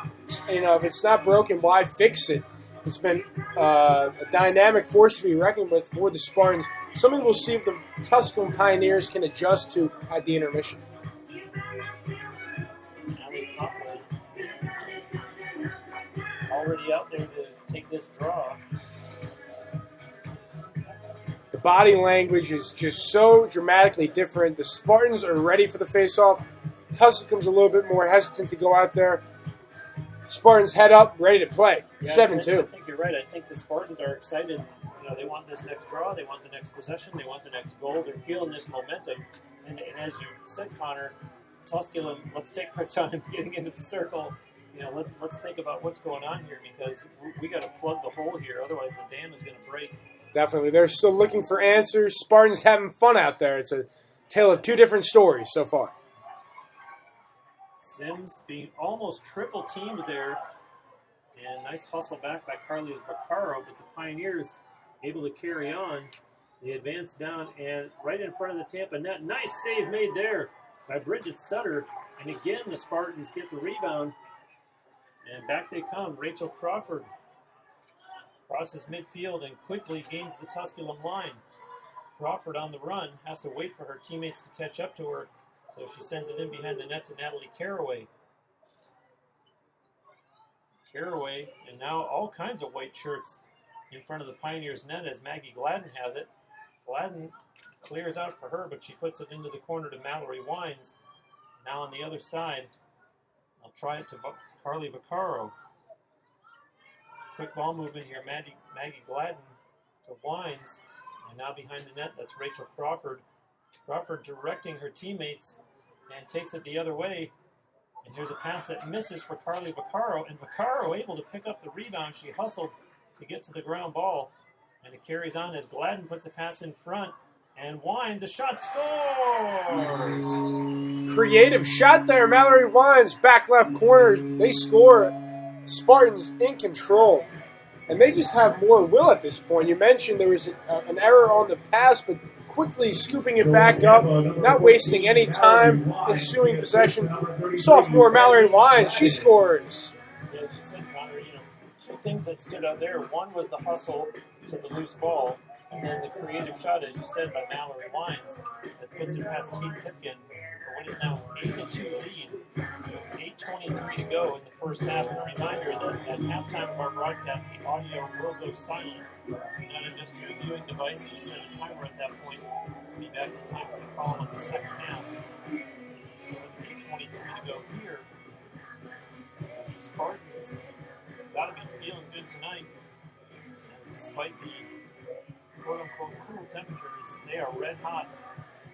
You know, if it's not broken, why fix it? It's been a dynamic force to be reckoned with for the Spartans. Something we'll see if the Tusculum Pioneers can adjust to at the intermission. Already out there to take this draw. The body language is just so dramatically different. The Spartans are ready for the face-off. Tusculum's a little bit more hesitant to go out there. Spartans head up, ready to play. 7-2. I think you're right. I think the Spartans are excited. You know, they want this next draw. They want the next possession. They want the next goal. They're feeling this momentum. And as you said, Connor, Tusculum, let's take our time getting into the circle. You know, let's think about what's going on here because we got to plug the hole here. Otherwise, the dam is going to break. Definitely. They're still looking for answers. Spartans having fun out there. It's a tale of two different stories so far. Sims being almost triple teamed there. And nice hustle back by Carly Vaccaro, but the Pioneers able to carry on. They advance down and right in front of the Tampa net. Nice save made there by Bridget Sutter. And again, the Spartans get the rebound. And back they come. Rachel Crawford crosses midfield and quickly gains the Tusculum line. Crawford on the run has to wait for her teammates to catch up to her. So she sends it in behind the net to Natalie Caraway. Caraway, and now all kinds of white shirts in front of the Pioneers' net as Maggie Gladden has it. Gladden clears out for her, but she puts it into the corner to Mallory Wines. Now on the other side, I'll try it to Carly Vaccaro. Quick ball movement here, Maggie Gladden to Wines. And now behind the net, that's Rachel Crawford. Crawford directing her teammates and takes it the other way. And here's a pass that misses for Carly Vaccaro. And Vaccaro able to pick up the rebound. She hustled to get to the ground ball. And it carries on as Gladden puts a pass in front. And Wines, a shot, scores! Creative shot there. Mallory Wines, back left corner. They score. Spartans in control. And they just have more will at this point. You mentioned there was an error on the pass, but quickly scooping it back up, not wasting any time, ensuing possession. Sophomore Mallory Wines, she scores. Yeah, as you said, Connor, two things that stood out there. One was the hustle to the loose ball, and then the creative shot, as you said, by Mallory Wines that puts it past Kate Pipkin for what is now 8-2 lead. 8:23 to go in the first half. And a reminder that at halftime of our broadcast, the audio will go silent. Not adjust your viewing device. You set a timer at that point. We'll be back in time for the call of the second half. So with 8:23 to go here, the Spartans got to be feeling good tonight. As despite the quote-unquote cool temperatures, they are red hot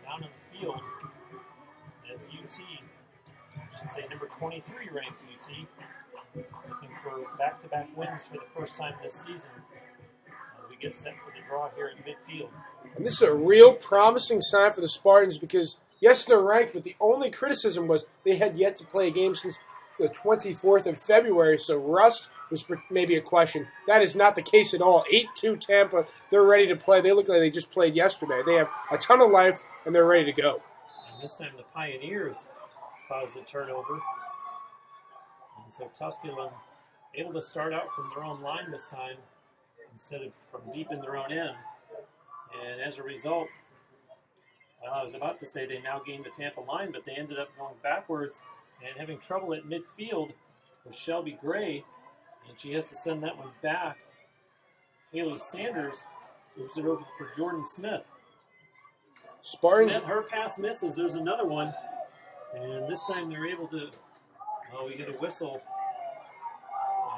down in the field as UT, I should say number 23 ranked UT, looking for back-to-back wins for the first time this season as we get set for the draw here at midfield. And this is a real promising sign for the Spartans because, yes, they're ranked, but the only criticism was they had yet to play a game since the 24th of February, so rust was maybe a question. That is not the case at all. 8-2 Tampa, they're ready to play. They look like they just played yesterday. They have a ton of life, and they're ready to go. And this time the Pioneers caused the turnover. And so Tusculum able to start out from their own line this time instead of from deep in their own end. And as a result, well, I was about to say they now gained the Tampa line, but they ended up going backwards and having trouble at midfield with Shelby Gray. And she has to send that one back. Haley Sanders moves it over for Jordan Smith. Spartans, Smith, her pass misses. There's another one. And this time they're able to, we get a whistle.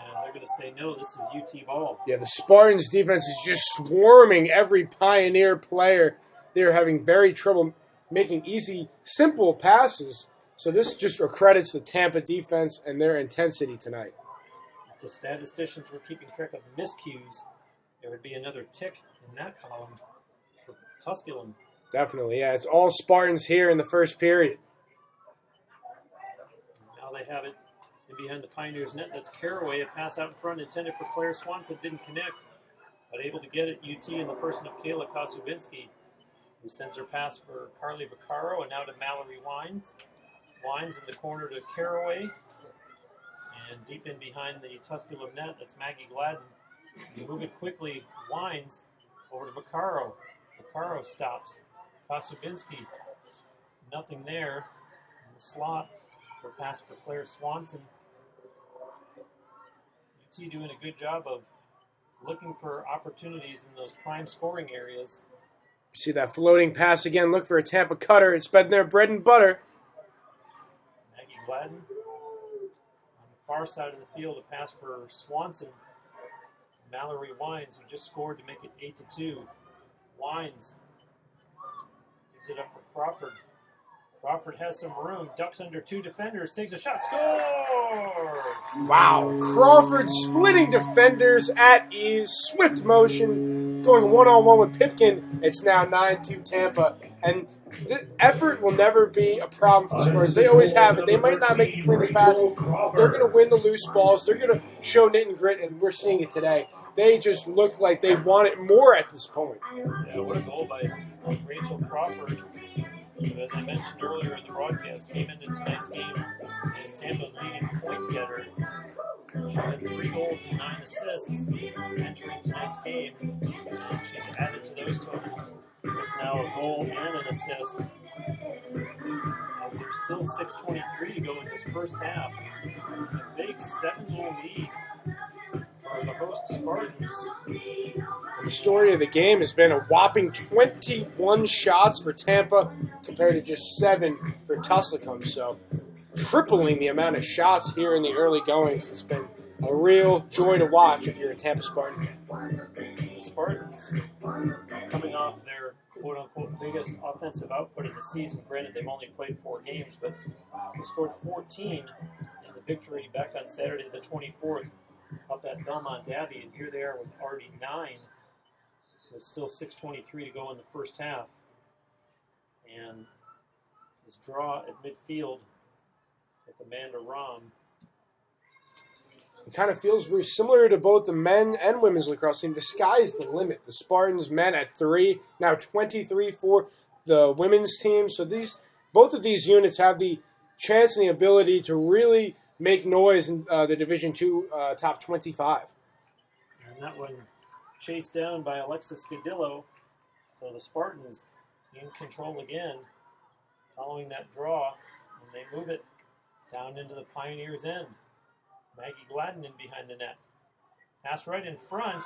And they're They're going to say, no, this is UT ball. Yeah, the Spartans defense is just swarming every Pioneer player. They're having very trouble making easy, simple passes. So this just accredits the Tampa defense and their intensity tonight. If the statisticians were keeping track of miscues, there would be another tick in that column for Tusculum. Definitely, yeah. It's all Spartans here in the first period. Now they have it in behind the Pioneers' net. That's Caraway, a pass out in front intended for Claire Swanson. Didn't connect, but able to get it. UT in the person of Kayla Kosubinski, who sends her pass for Carly Vaccaro, and now to Mallory Wines. Wines in the corner to Caraway. And deep in behind the Tusculum net, that's Maggie Gladden. You move it quickly. Wines over to Vaccaro. Vaccaro stops. Kosubinski, nothing there. In the slot, for pass for Claire Swanson. UT doing a good job of looking for opportunities in those prime scoring areas. You see that floating pass again. Look for a Tampa cutter. It's been their bread and butter. Maggie Gladden on the far side of the field, a pass for Swanson. Mallory Wines, who just scored to make it 8-2. Wines gives it up for Crawford. Crawford has some room, ducks under two defenders, takes a shot, scores! Wow. Crawford splitting defenders at ease, swift motion, going one-on-one with Pipkin. It's now 9-2 Tampa. And the effort will never be a problem for the Spurs. They always have it. They might not make the cleanest passes. They're going to win the loose balls. They're going to show knit and grit, and we're seeing it today. They just look like they want it more at this point. Yeah, what a goal by Rachel Crawford, who, as I mentioned earlier in the broadcast, came into tonight's game as Tampa's leading point getter. She had 3 goals and 9 assists entering tonight's game, and she's added to those totals with now a goal and an assist. As there's still 6:23 to go in this first half. A big 7-goal lead for the host Spartans. The story of the game has been a whopping 21 shots for Tampa compared to just 7 for Tusculum. So tripling the amount of shots here in the early goings. It's been a real joy to watch if you're a Tampa Spartan fan. The Spartans coming off their quote-unquote biggest offensive output of the season. Granted, they've only played 4 games, but they scored 14 in the victory back on Saturday the 24th up at Belmont Abbey, and here they are with already 9. With still 6:23 to go in the first half. And his draw at midfield with Amanda Rom. It kind of feels we're similar to both the men and women's lacrosse team. The sky's the limit. The Spartans men at 3, now 23 for the women's team. So both of these units have the chance and the ability to really make noise in the Division II top 25. And that one chased down by Alexis Scadillo. So the Spartans in control again, following that draw, and they move it down into the Pioneers' end. Maggie Gladden in behind the net. Pass right in front,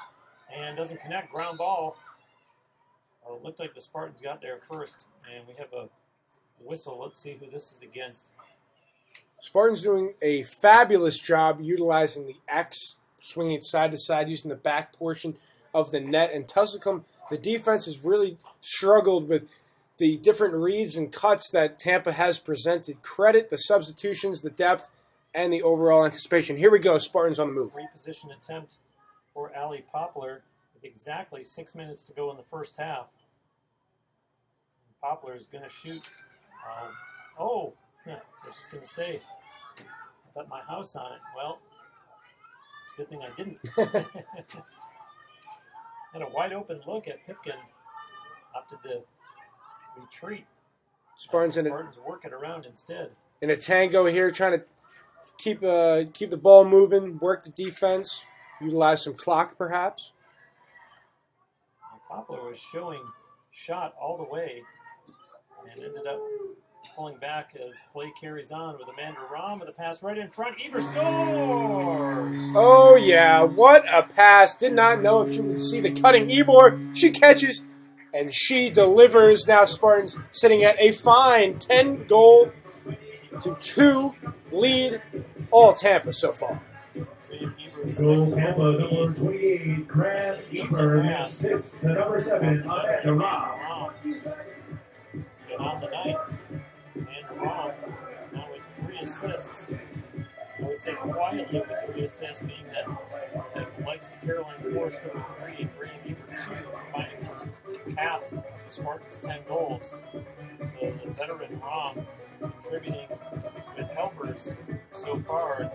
and doesn't connect. Ground ball. Well, it looked like the Spartans got there first, and we have a whistle. Let's see who this is against. Spartans doing a fabulous job utilizing the X, swinging it side to side, using the back portion of the net. And Tusculum, the defense has really struggled with the different reads and cuts that Tampa has presented. Credit the substitutions, the depth, and the overall anticipation. Here we go, Spartans on the move. Reposition attempt for Allie Poplar with exactly 6 minutes to go in the first half. And Poplar is going to shoot. I was just going to say, I bet my house on it. Well, it's a good thing I didn't. Had a wide open look at Pipkin. Opted to retreat. Spartans work it around instead. In a tango here, trying to keep the ball moving, work the defense, utilize some clock perhaps. And Poplar was showing shot all the way and ended up pulling back as play carries on with Amanda Rom with a pass right in front. Eber scores! Oh yeah, what a pass. Did not know if she would see the cutting Ebor. She catches and she delivers. Now Spartans sitting at a fine 10-goal to 2 lead, all Tampa so far. Eber Goal Tampa, number 28, Grant Eber, assist to number 7, Amanda Robb. And on the night, Amanda Robb now with 3 assists. I would say quietly with 3 assists, being that the likes of Caroline Forrester with 3 and Grant Eber 2, combining for half of the Spartans' 10 goals. So the veteran Robb contributing with helpers so far.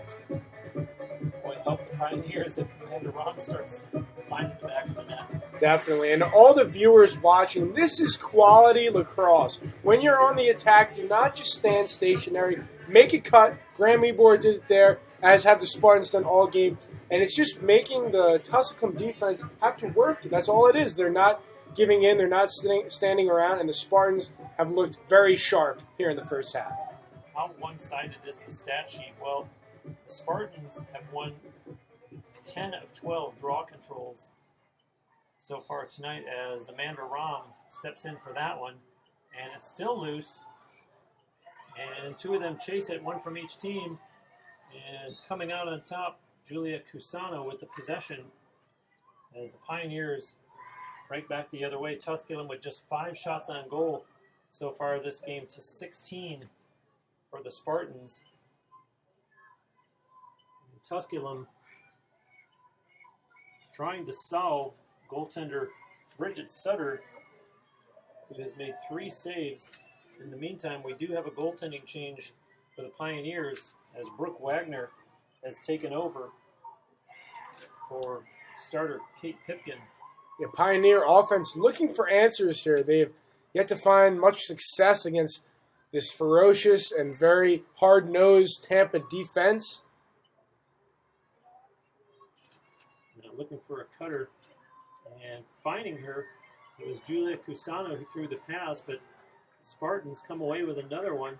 Boy, help the Pioneers if Amanda Robb starts finding the back of the net. Definitely. And all the viewers watching, this is quality lacrosse. When you're on the attack, do not just stand stationary. Make a cut. Graham Ebor did it there, as have the Spartans done all game. And it's just making the Tusculum defense have to work. That's all it is. They're not giving in. They're not standing around. And the Spartans have looked very sharp here in the first half. How one-sided is the stat sheet? Well, the Spartans have won 10 of 12 draw controls so far tonight, as Amanda Robb steps in for that one. And it's still loose. And 2 of them chase it, 1 from each team. And coming out on top, Julia Cusano with the possession, as the Pioneers right back the other way. Tusculum with just 5 shots on goal so far this game to 16 for the Spartans. And Tusculum trying to solve goaltender Bridget Sutter, who has made 3 saves. In the meantime, we do have a goaltending change for the Pioneers, as Brooke Wagner has taken over for starter Kate Pipkin. The Pioneer offense looking for answers here. They have yet to find much success against this ferocious and very hard-nosed Tampa defense. Now looking for a cutter and finding her. It was Julia Cusano who threw the pass, but the Spartans come away with another one.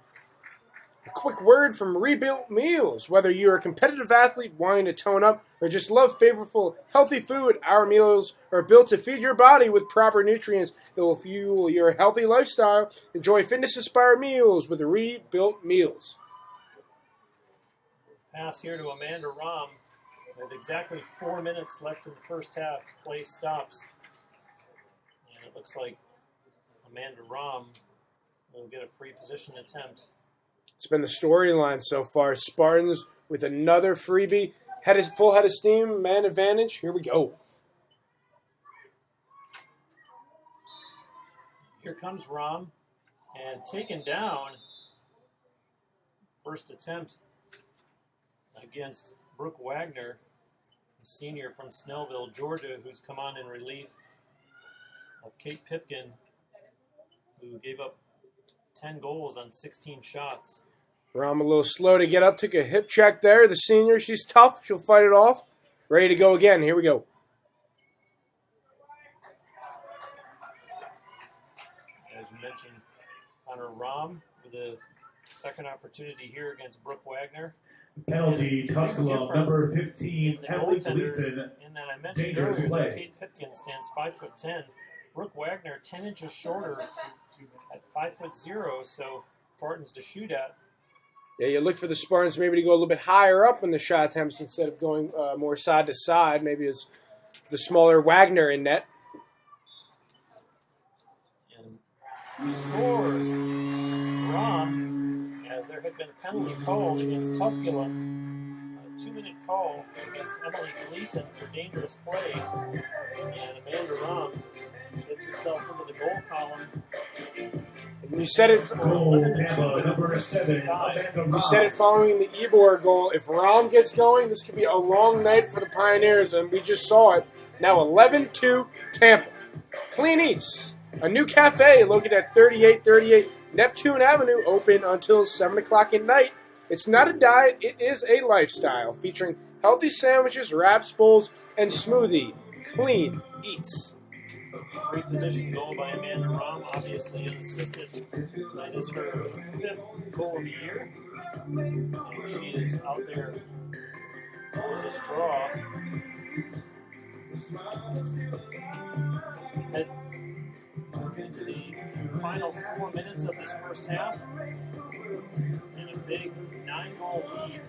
A quick word from Rebuilt Meals. Whether you're a competitive athlete wanting to tone up or just love flavorful, healthy food, our meals are built to feed your body with proper nutrients that will fuel your healthy lifestyle. Enjoy fitness-inspired meals with Rebuilt Meals. Pass here to Amanda Robb. With exactly 4 minutes left in the first half, play stops. And it looks like Amanda Robb will get a free position attempt. It's been the storyline so far. Spartans with another freebie. Full head of steam, man advantage. Here we go. Here comes Robb, and taken down. First attempt against Brooke Wagner, a senior from Snellville, Georgia, who's come on in relief of Kate Pipkin, who gave up 10 goals on 16 shots. Rom a little slow to get up. Took a hip check there. The senior, she's tough. She'll fight it off. Ready to go again. Here we go. As you mentioned, Connor Robb with a second opportunity here against Brooke Wagner. Penalty, Tusculum, number 15, Emily Gleason. In that I mentioned earlier that Kate Pipkin stands 5'10". Brooke Wagner 10 inches shorter at 5'0", so Spartans to shoot at. Yeah, you look for the Spartans maybe to go a little bit higher up in the shot attempts instead of going more side to side. Maybe it's the smaller Wagner in net. And scores Robb, as there had been a penalty called against Tusculum. A 2-minute call against Emily Gleason for dangerous play. And Amanda Robb gets herself into the goal column. You said it. Number 7, You said it following the Ebor goal. If Rom gets going, this could be a long night for the Pioneers, and we just saw it. Now 11-2 Tampa. Clean Eats, a new cafe located at 3838 Neptune Avenue, open until 7 o'clock at night. It's not a diet, it is a lifestyle, featuring healthy sandwiches, wraps, bowls, and smoothie. Clean Eats. Great position goal by Amanda Robb, obviously unassisted. That is her 5th goal of the year. And she is out there for this draw. Head into the final 4 minutes of this first half. And a big 9-goal lead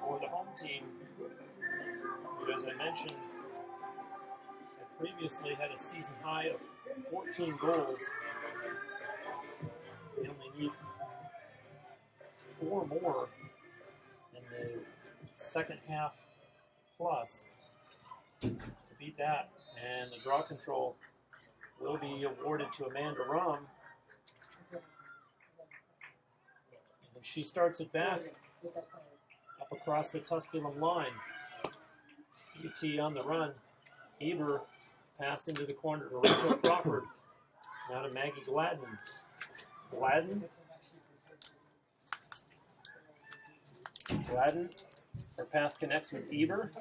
for the home team. who, as I mentioned, had previously had a season high of 14 goals. They only need 4 more in the second half plus to beat that. And the draw control will be awarded to Amanda Rom. And she starts it back up across the Tusculum line. UT on the run. Eber pass into the corner to Rachel Crawford. Now to Maggie Gladden. Gladden. Her pass connects with Eber.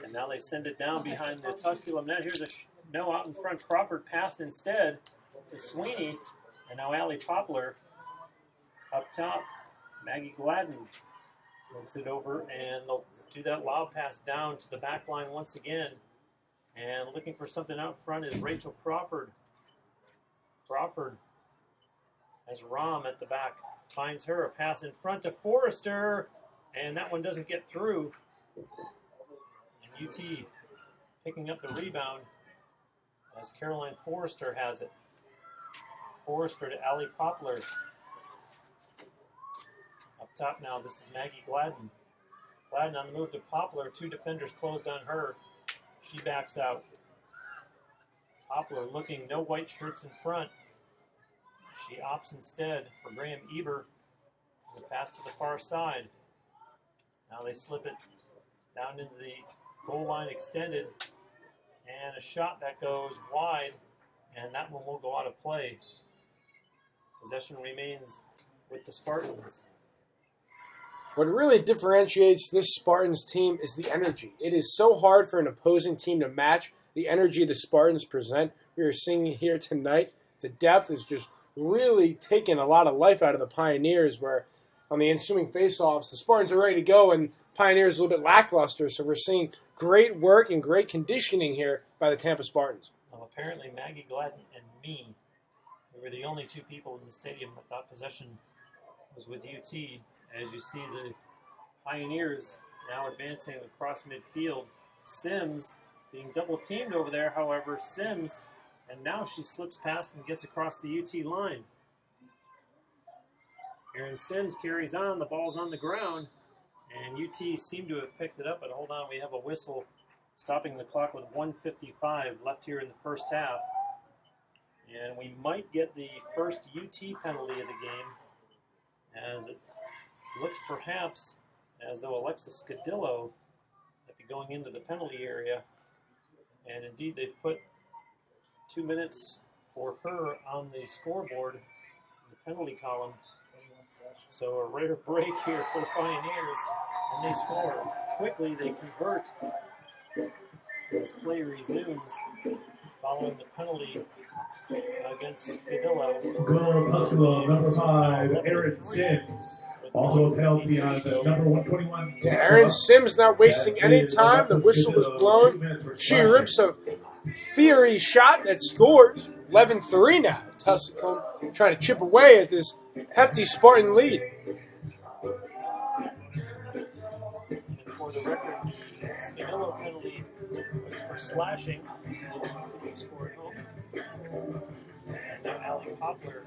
And now they send it down behind the Tusculum net. Here's a no out in front. Crawford passed instead to Sweeney. And now Allie Poplar up top. Maggie Gladden moves it over, and they'll do that lob pass down to the back line once again. And looking for something out front is Rachel Crawford. Crawford has Rom at the back. Finds her. A pass in front to Forrester. And that one doesn't get through. And UT picking up the rebound as Caroline Forrester has it. Forrester to Allie Poplar. Up top now, this is Maggie Gladden. Gladden on the move to Poplar. 2 defenders closed on her. She backs out. Poplar looking, no white shirts in front. She opts instead for Graham Eber. The pass to the far side. Now they slip it down into the goal line extended. And a shot that goes wide. And that one will go out of play. Possession remains with the Spartans. What really differentiates this Spartans team is the energy. It is so hard for an opposing team to match the energy the Spartans present. We are seeing here tonight. The depth is just really taking a lot of life out of the Pioneers, where on the ensuing faceoffs, the Spartans are ready to go and Pioneers a little bit lackluster. So we're seeing great work and great conditioning here by the Tampa Spartans. Well, apparently Maggie Gladden and me, we were the only 2 people in the stadium that thought possession was with UT. As you see the Pioneers now advancing across midfield. Sims being double teamed over there, however, Sims, and now she slips past and gets across the UT line. Aaron Sims carries on, the ball's on the ground, and UT seem to have picked it up, but hold on, we have a whistle stopping the clock with 1:55 left here in the first half. And we might get the first UT penalty of the game, as it looks perhaps as though Alexis Scadillo might be going into the penalty area. And indeed, they've put 2 minutes for her on the scoreboard in the penalty column. So a rare break here for the Pioneers, and they score. Quickly, they convert as play resumes following the penalty against Scadillo. Goal, Tusculum, number 5, Aaron Sims. Also a penalty on the number 121. Aaron Sims not wasting any time. The whistle was blown. She rips a fiery shot that scores. 11-3 now. Tusculum trying to chip away at this hefty Spartan lead. And for the record, the Scadillo penalty was for slashing. Who scored home. And now Allie Poplar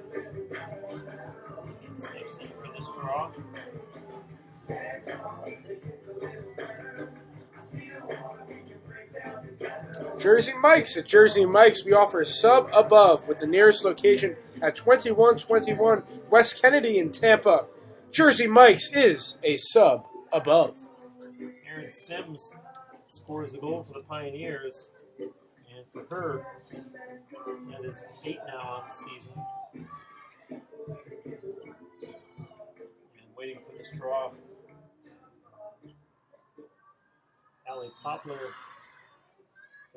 steps in for this draw. Jersey Mike's. At Jersey Mike's, we offer a sub above with the nearest location at 2121 West Kennedy in Tampa. Jersey Mike's is a sub above. Aaron Sims scores the goal for the Pioneers. And for her, that is 8 now on the season. And waiting for this draw. Allie Poplar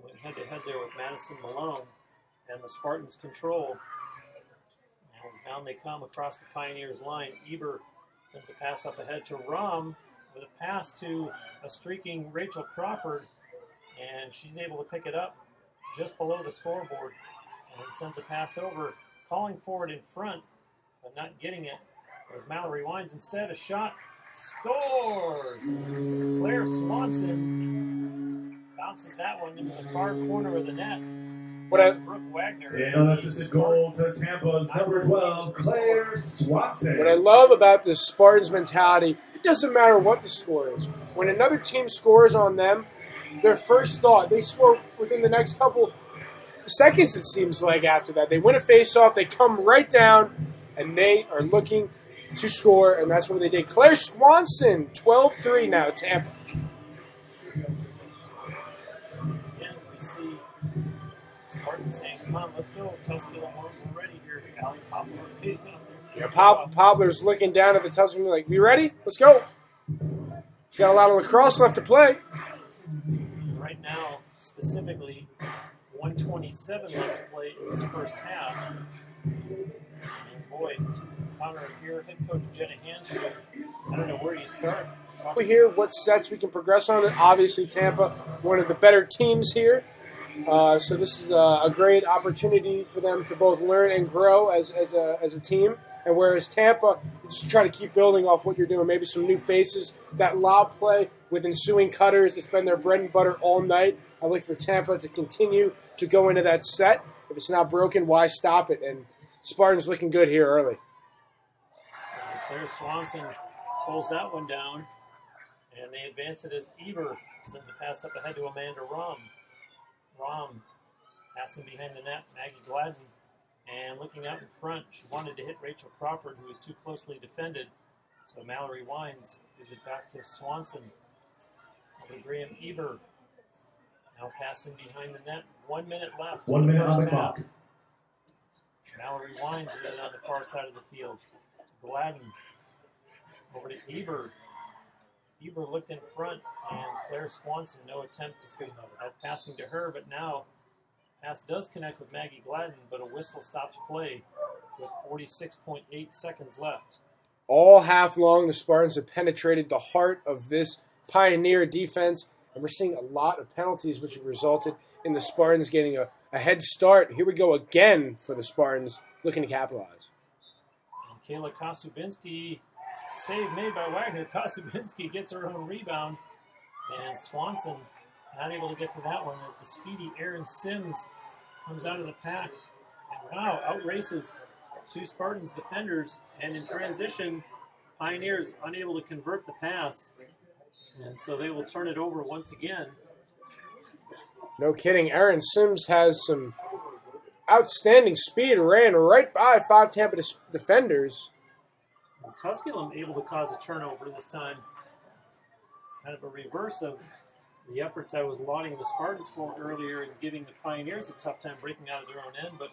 going head-to-head there with Madison Malone. And the Spartans control. As down they come across the Pioneers line. Eber sends a pass up ahead to Rom with a pass to a streaking Rachel Crawford. And she's able to pick it up just below the scoreboard, and then sends a pass over, calling for it in front, but not getting it. As Mallory Wines instead, a shot Scores! Claire Swanson bounces that one into the far corner of the net. Brooke Wagner. And an assisted goal to Tampa's number 12, Claire Swanson. What I love about this Spartans mentality, it doesn't matter what the score is. When another team scores on them, their first thought, they score within the next couple seconds, it seems like, after that. They win a face-off, they come right down, and they are looking to score, and that's what they did. Claire Swanson, 12-3 now, Tampa. Again, we see Spartans saying, come on, let's go. Tusculum, we're ready here. Allie Poplar. Yeah, Poplar's looking down at the Tusculum like, we ready? Let's go. Got a lot of lacrosse left to play. Right now, specifically, 127 left to play in this first half. And boy, Connor here, head coach Jenna Hanshaw. I don't know where you start. We hear what sets we can progress on. Obviously, Tampa, one of the better teams here. So this is a great opportunity for them to both learn and grow as a team. And whereas Tampa, just try to keep building off what you're doing, maybe some new faces. That lob play with ensuing cutters, it's been their bread and butter all night. I look for Tampa to continue to go into that set. If it's not broken, why stop it? And Spartans looking good here early. Claire Swanson pulls that one down, and they advance it as Eber sends a pass up ahead to Amanda Rom. Rom passing behind the net, Maggie Gladden. And looking out in front, she wanted to hit Rachel Crawford, who was too closely defended. So Mallory Wines gives it back to Swanson. Over Graham Eber. Now passing behind the net. 1 minute left. 1 minute on the clock. Mallory Wines with it on the far side of the field. Gladden. Over to Eber. Eber looked in front, and Claire Swanson, no attempt at passing to her, but now pass does connect with Maggie Gladden, but a whistle stops play with 46.8 seconds left. All half long, the Spartans have penetrated the heart of this Pioneer defense, and we're seeing a lot of penalties, which have resulted in the Spartans getting a head start. Here we go again for the Spartans, looking to capitalize. And Kayla Kosubinski, save made by Wagner. Kosubinski gets her own rebound, and Swanson not able to get to that one as the speedy Aaron Sims comes out of the pack. And wow, outraces two Spartans defenders. And in transition, Pioneers unable to convert the pass. And so they will turn it over once again. No kidding. Aaron Sims has some outstanding speed, ran right by 5 Tampa defenders. And Tusculum able to cause a turnover this time. Kind of a reverse of the efforts I was lauding the Spartans for earlier and giving the Pioneers a tough time breaking out of their own end, but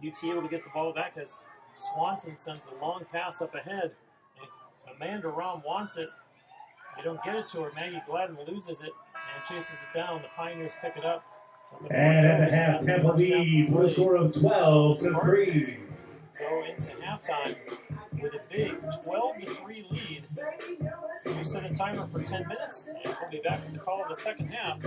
UT able to get the ball back as Swanson sends a long pass up ahead, and Amanda Rom wants it. They don't get it to her. Maggie Gladden loses it and chases it down. The Pioneers pick it up. And at the half, Tampa leads with a score of 12-3. Go into halftime with a big 12-3 lead. We'll set a timer for 10 minutes, and we'll be back with the call of the second half.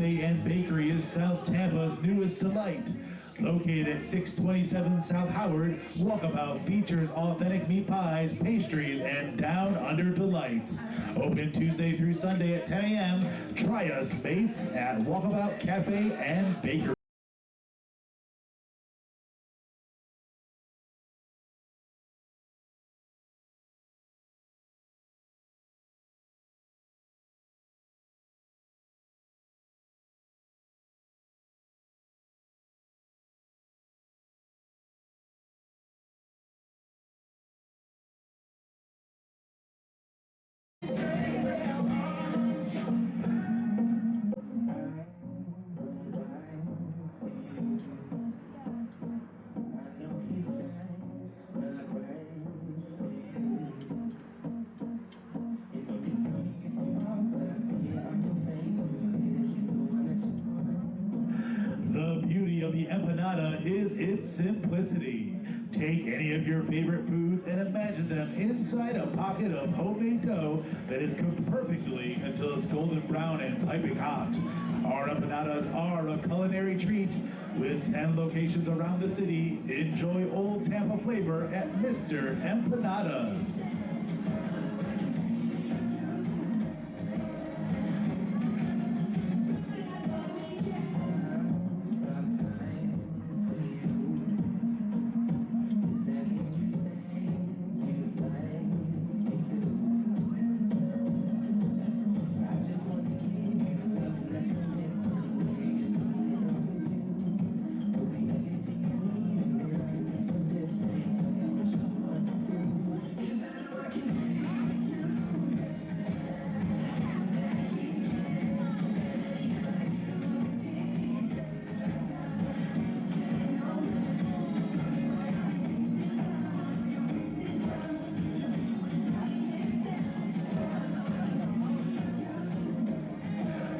Cafe and Bakery is South Tampa's newest delight. Located at 627 South Howard, Walkabout features authentic meat pies, pastries, and down under delights. Open Tuesday through Sunday at 10 a.m. Try us, mates, at Walkabout Cafe and Bakery. The beauty of the empanada is its simplicity. Take any of your favorite foods and imagine them inside a pocket of homemade dough that is cooked perfectly until it's golden brown and piping hot. Our empanadas are a culinary treat. With 10 locations around the city, enjoy Old Tampa flavor at Mr. Empanadas.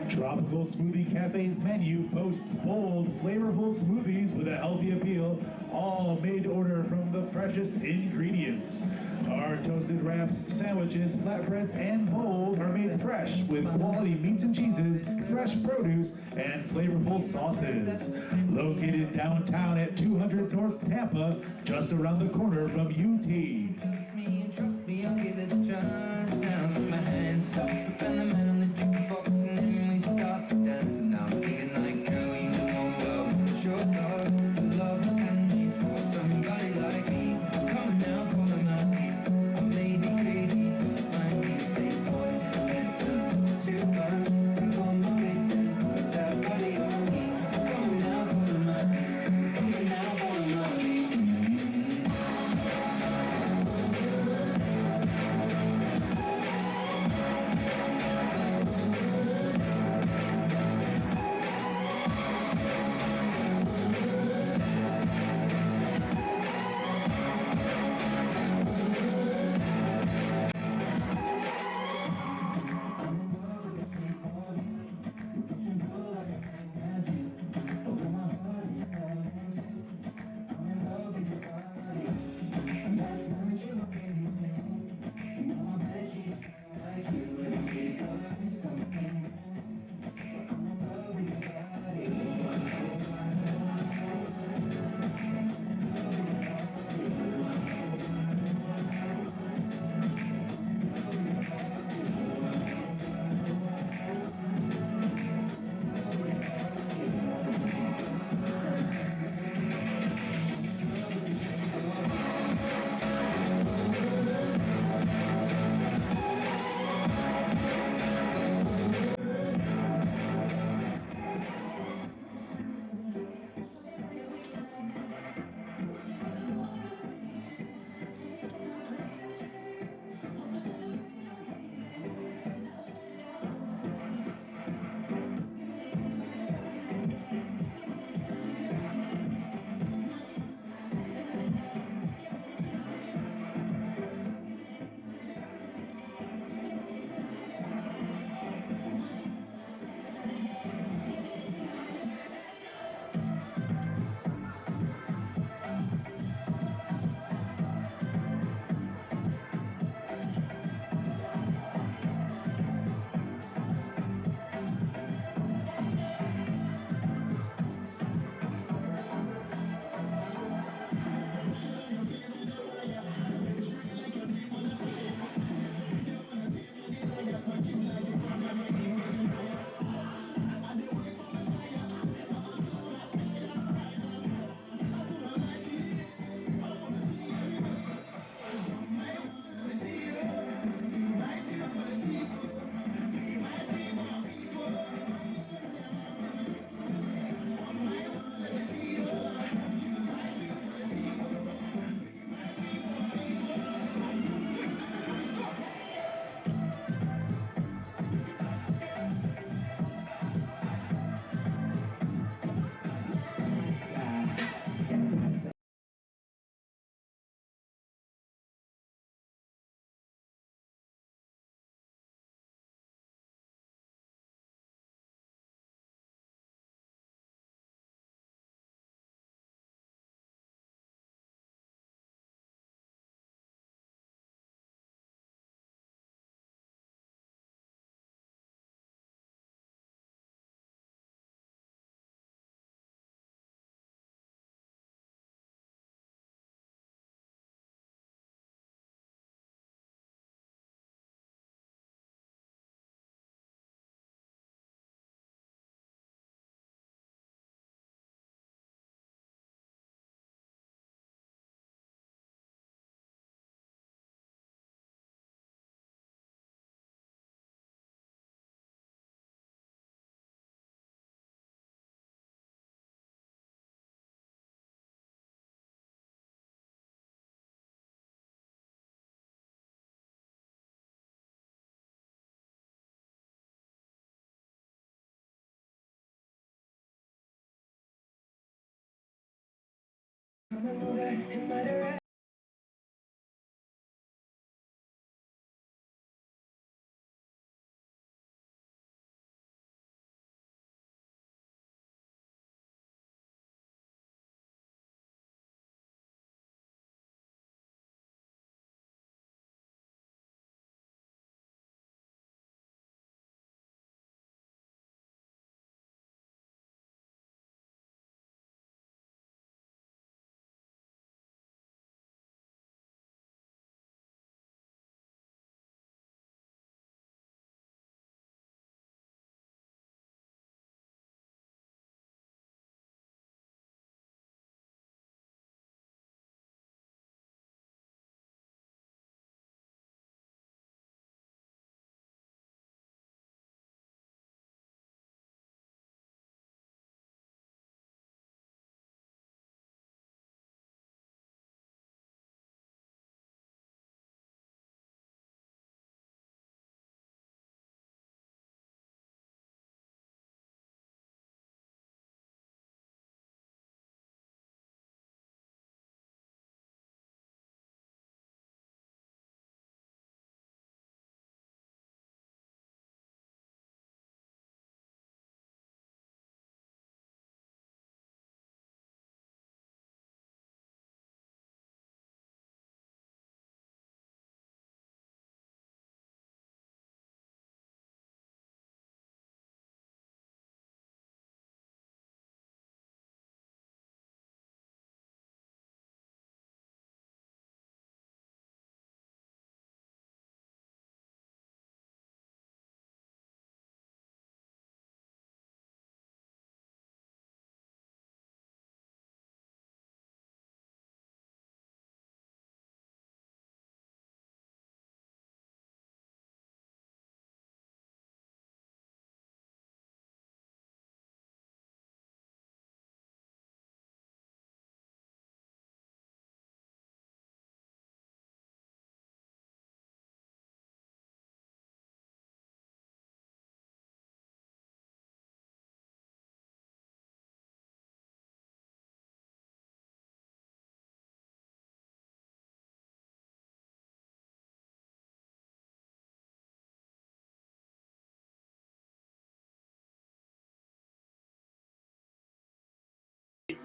Tropical Smoothie Cafe's menu boasts bold, flavorful smoothies with a healthy appeal, all made to order from the freshest ingredients. Our toasted wraps, sandwiches, flatbreads, and bowls are made fresh with quality meats and cheeses, fresh produce, and flavorful sauces. Located downtown at 200 North Tampa, just around the corner from UT. Trust me, I'll give it a chance. Now put my hands up, and the man on the jukebox, and then we start to dance. And now I'm singing like, girl, you know well, sure love is handmade for somebody like me. Come now, follow my, I may be crazy, but might be a safe boy. Let's not talk too much. Grab on my waist and put that body on me. Come now, follow my, come now, follow my lead.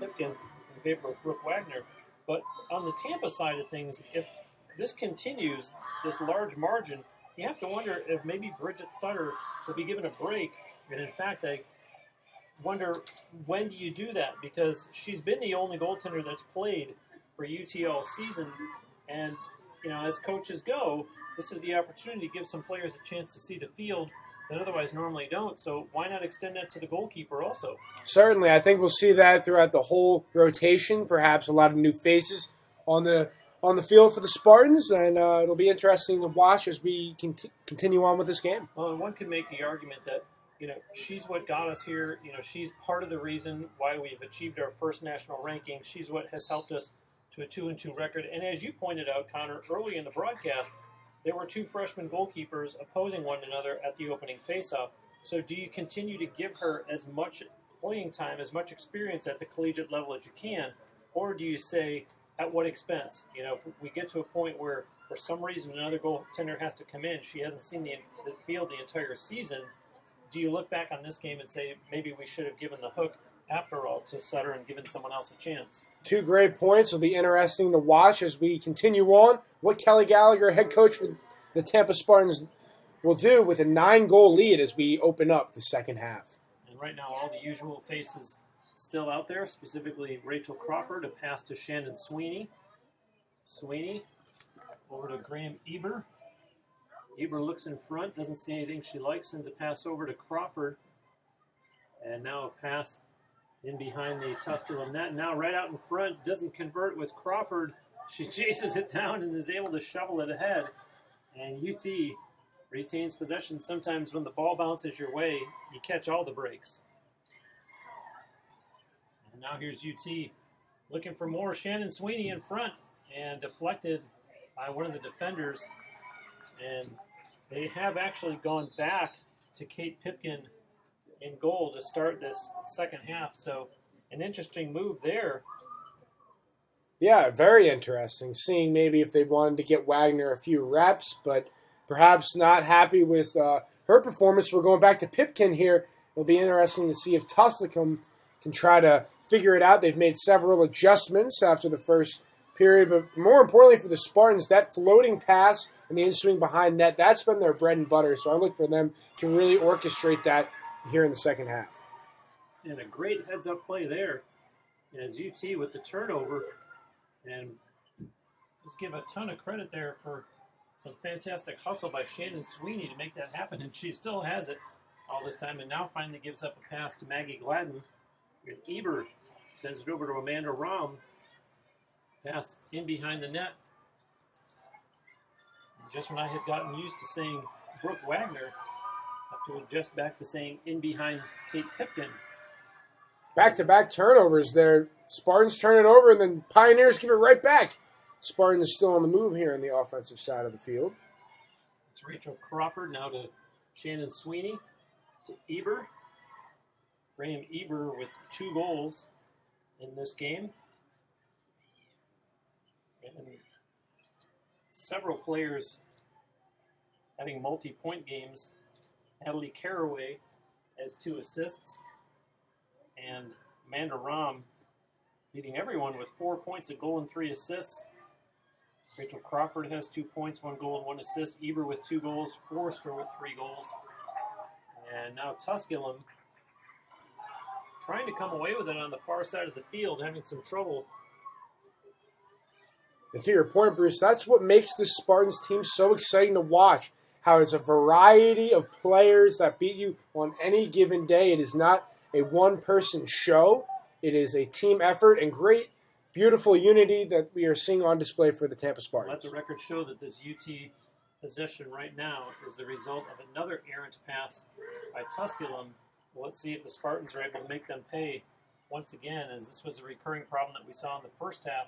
Pipkin in favor of Brooke Wagner. But on the Tampa side of things, if this continues, this large margin, you have to wonder if maybe Bridget Sutter will be given a break. And in fact, I wonder, when do you do that? Because she's been the only goaltender that's played for UT all season. And, as coaches go, this is the opportunity to give some players a chance to see the field that otherwise normally don't. So why not extend that to the goalkeeper also? Certainly, I think we'll see that throughout the whole rotation. Perhaps a lot of new faces on the field for the Spartans, and it'll be interesting to watch as we continue on with this game. Well, and one could make the argument that she's what got us here. She's part of the reason why we've achieved our first national ranking. She's what has helped us to a 2-2 record. And as you pointed out, Connor, early in the broadcast, there were two freshman goalkeepers opposing one another at the opening faceoff. So do you continue to give her as much playing time, as much experience at the collegiate level as you can, or do you say, at what expense? If we get to a point where for some reason another goaltender has to come in, she hasn't seen the field the entire season, do you look back on this game and say maybe we should have given the hook after all to Sutter and given someone else a chance? Two great points. It'll be interesting to watch as we continue on what Kelly Gallagher, head coach for the Tampa Spartans, will do with a 9-goal lead as we open up the second half. And right now all the usual faces still out there, specifically Rachel Crawford, a pass to Shannon Sweeney. Sweeney over to Graham Eber. Eber looks in front, doesn't see anything she likes, sends a pass over to Crawford. And now a pass in behind the Tusculum net. Now right out in front, doesn't convert with Crawford. She chases it down and is able to shovel it ahead. And UT retains possession. Sometimes when the ball bounces your way, you catch all the breaks. And now here's UT looking for more. Shannon Sweeney in front and deflected by one of the defenders. And they have actually gone back to Kate Pipkin in goal to start this second half. So an interesting move there. Yeah, very interesting. Seeing maybe if they wanted to get Wagner a few reps, but perhaps not happy with her performance. We're going back to Pipkin here. It'll be interesting to see if Tusculum can try to figure it out. They've made several adjustments after the first period, but more importantly for the Spartans, that floating pass and the in-swing behind net, that's been their bread and butter. So I look for them to really orchestrate that here in the second half. And a great heads-up play there as UT with the turnover. And just give a ton of credit there for some fantastic hustle by Shannon Sweeney to make that happen. And she still has it all this time, and now finally gives up a pass to Maggie Gladden. And Eber sends it over to Amanda Rahm. Pass in behind the net. And just when I had gotten used to saying Brooke Wagner, I have to adjust back to saying in behind Kate Pipkin. Back-to-back turnovers there. Spartans turn it over, and then Pioneers give it right back. Spartans still on the move here on the offensive side of the field. It's Rachel Crawford now to Shannon Sweeney to Eber. Graham Eber with 2 goals in this game. And several players having multi-point games. Natalie Caraway has 2 assists. And Amanda Rahm leading everyone with 4 points, a goal and 3 assists. Rachel Crawford has 2 points, 1 goal and 1 assist. Eber with 2 goals, Forrester with 3 goals. And now Tusculum trying to come away with it on the far side of the field, having some trouble. And to your point, Bruce, that's what makes this Spartans team so exciting to watch. How it's a variety of players that beat you on any given day. It is not a one-person show. It is a team effort and great, beautiful unity that we are seeing on display for the Tampa Spartans. Let the record show that this UT possession right now is the result of another errant pass by Tusculum. Well, let's see if the Spartans are able to make them pay once again, as this was a recurring problem that we saw in the first half.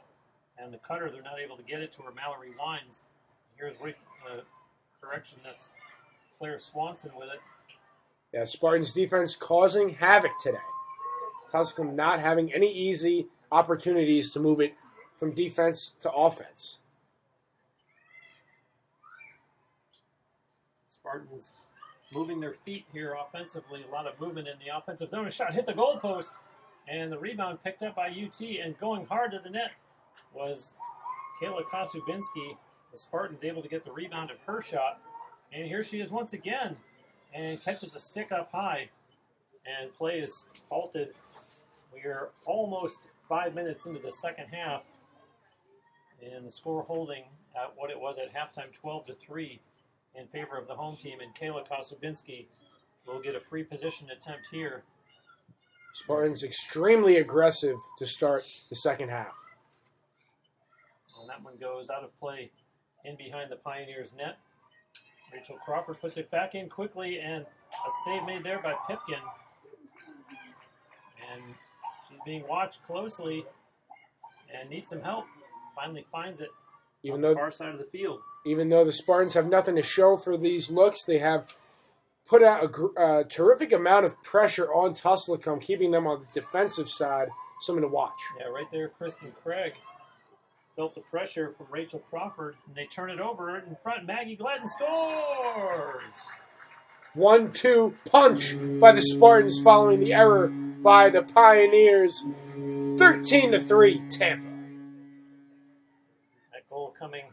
And the cutter, they're not able to get it to where Mallory winds. Here's correction, that's Claire Swanson with it. Yeah, Spartans defense causing havoc today. Tusculum not having any easy opportunities to move it from defense to offense. Spartans moving their feet here offensively. A lot of movement in the offensive zone. A shot hit the goalpost, and the rebound picked up by UT, and going hard to the net was Kayla Kosubinski. The Spartans able to get the rebound of her shot, and here she is once again, and catches a stick up high, and play is halted. We are almost 5 minutes into the second half, and the score holding at what it was at halftime, 12-3 in favor of the home team, and Kayla Kosubinski will get a free position attempt here. Spartans extremely aggressive to start the second half. And that one goes out of play in behind the Pioneers' net. Rachel Crawford puts it back in quickly, and a save made there by Pipkin. And she's being watched closely and needs some help. Finally finds it on the far side of the field. Even though the Spartans have nothing to show for these looks, they have put out a terrific amount of pressure on Tusculum, keeping them on the defensive side. Something to watch. Yeah, right there, Kristen Craig felt the pressure from Rachel Crawford, and they turn it over in front. Maggie Gladden scores! 1-2 punch by the Spartans following the error by the Pioneers. 13-3 Tampa. That goal coming.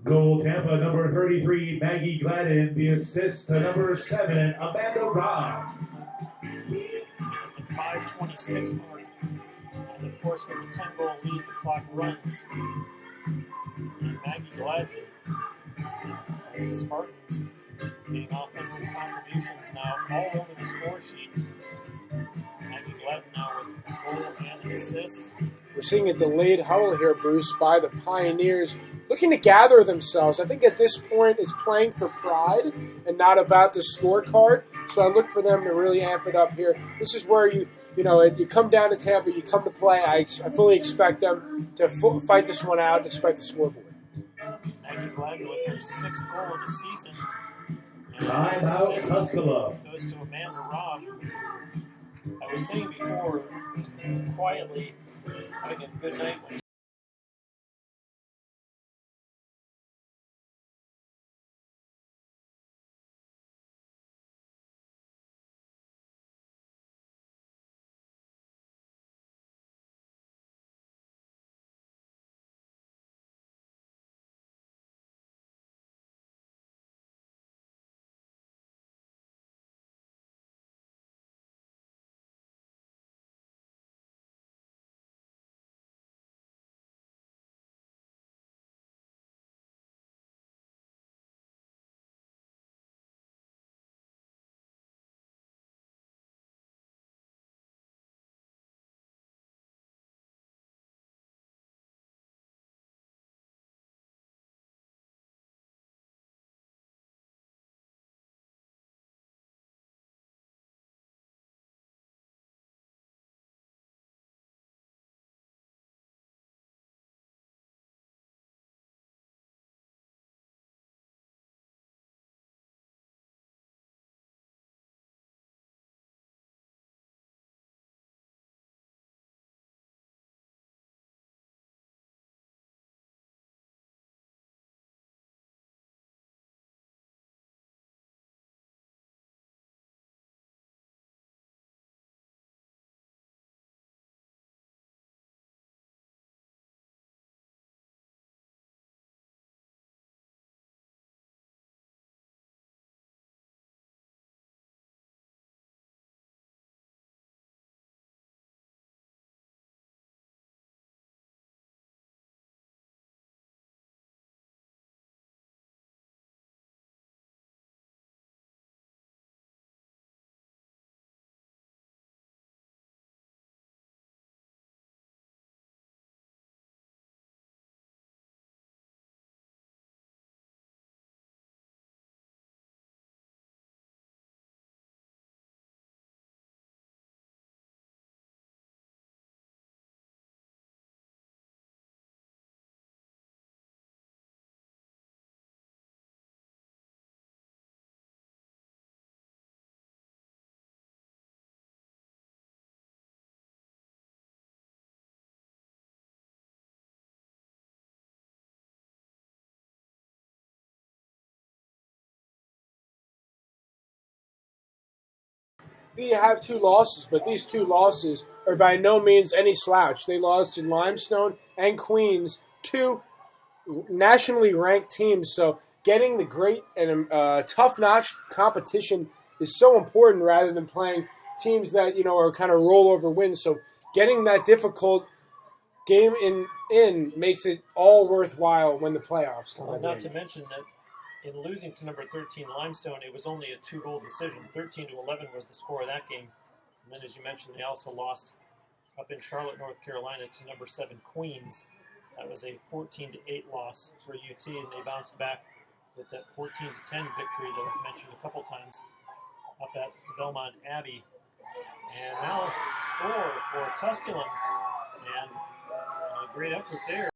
Goal Tampa, number 33, Maggie Gladden. The assist to number 7, Amanda Robb. 5:26 mark. And of course, with a 10-goal lead, the clock runs. And Maggie Gladden, as the Spartans getting offensive contributions now all over the score sheet. Maggie Gladden now with a goal and an assist. We're seeing a delayed huddle here, Bruce, by the Pioneers, looking to gather themselves. I think at this point it's playing for pride and not about the scorecard. So I look for them to really amp it up here. This is where you come down to Tampa, you come to play. I fully expect them to fight this one out despite the scoreboard. Maggie Gladden with her 6th goal of the season. Time out, Tusculum. Goes to Amanda Robb. I was saying before, quietly having a good night when they have 2 losses, but these 2 losses are by no means any slouch. They lost to Limestone and Queens, 2 nationally ranked teams. So getting the great and tough-notch competition is so important rather than playing teams that are kind of rollover wins. So getting that difficult game in makes it all worthwhile when the playoffs come. Well, not to mention that in losing to number 13 Limestone, it was only a 2-goal decision. 13-11 was the score of that game. And then, as you mentioned, they also lost up in Charlotte, North Carolina, to number 7 Queens. That was a 14-8 loss for UT, and they bounced back with that 14-10 victory that I've mentioned a couple times up at Belmont Abbey. And now score for Tusculum, and a great effort there.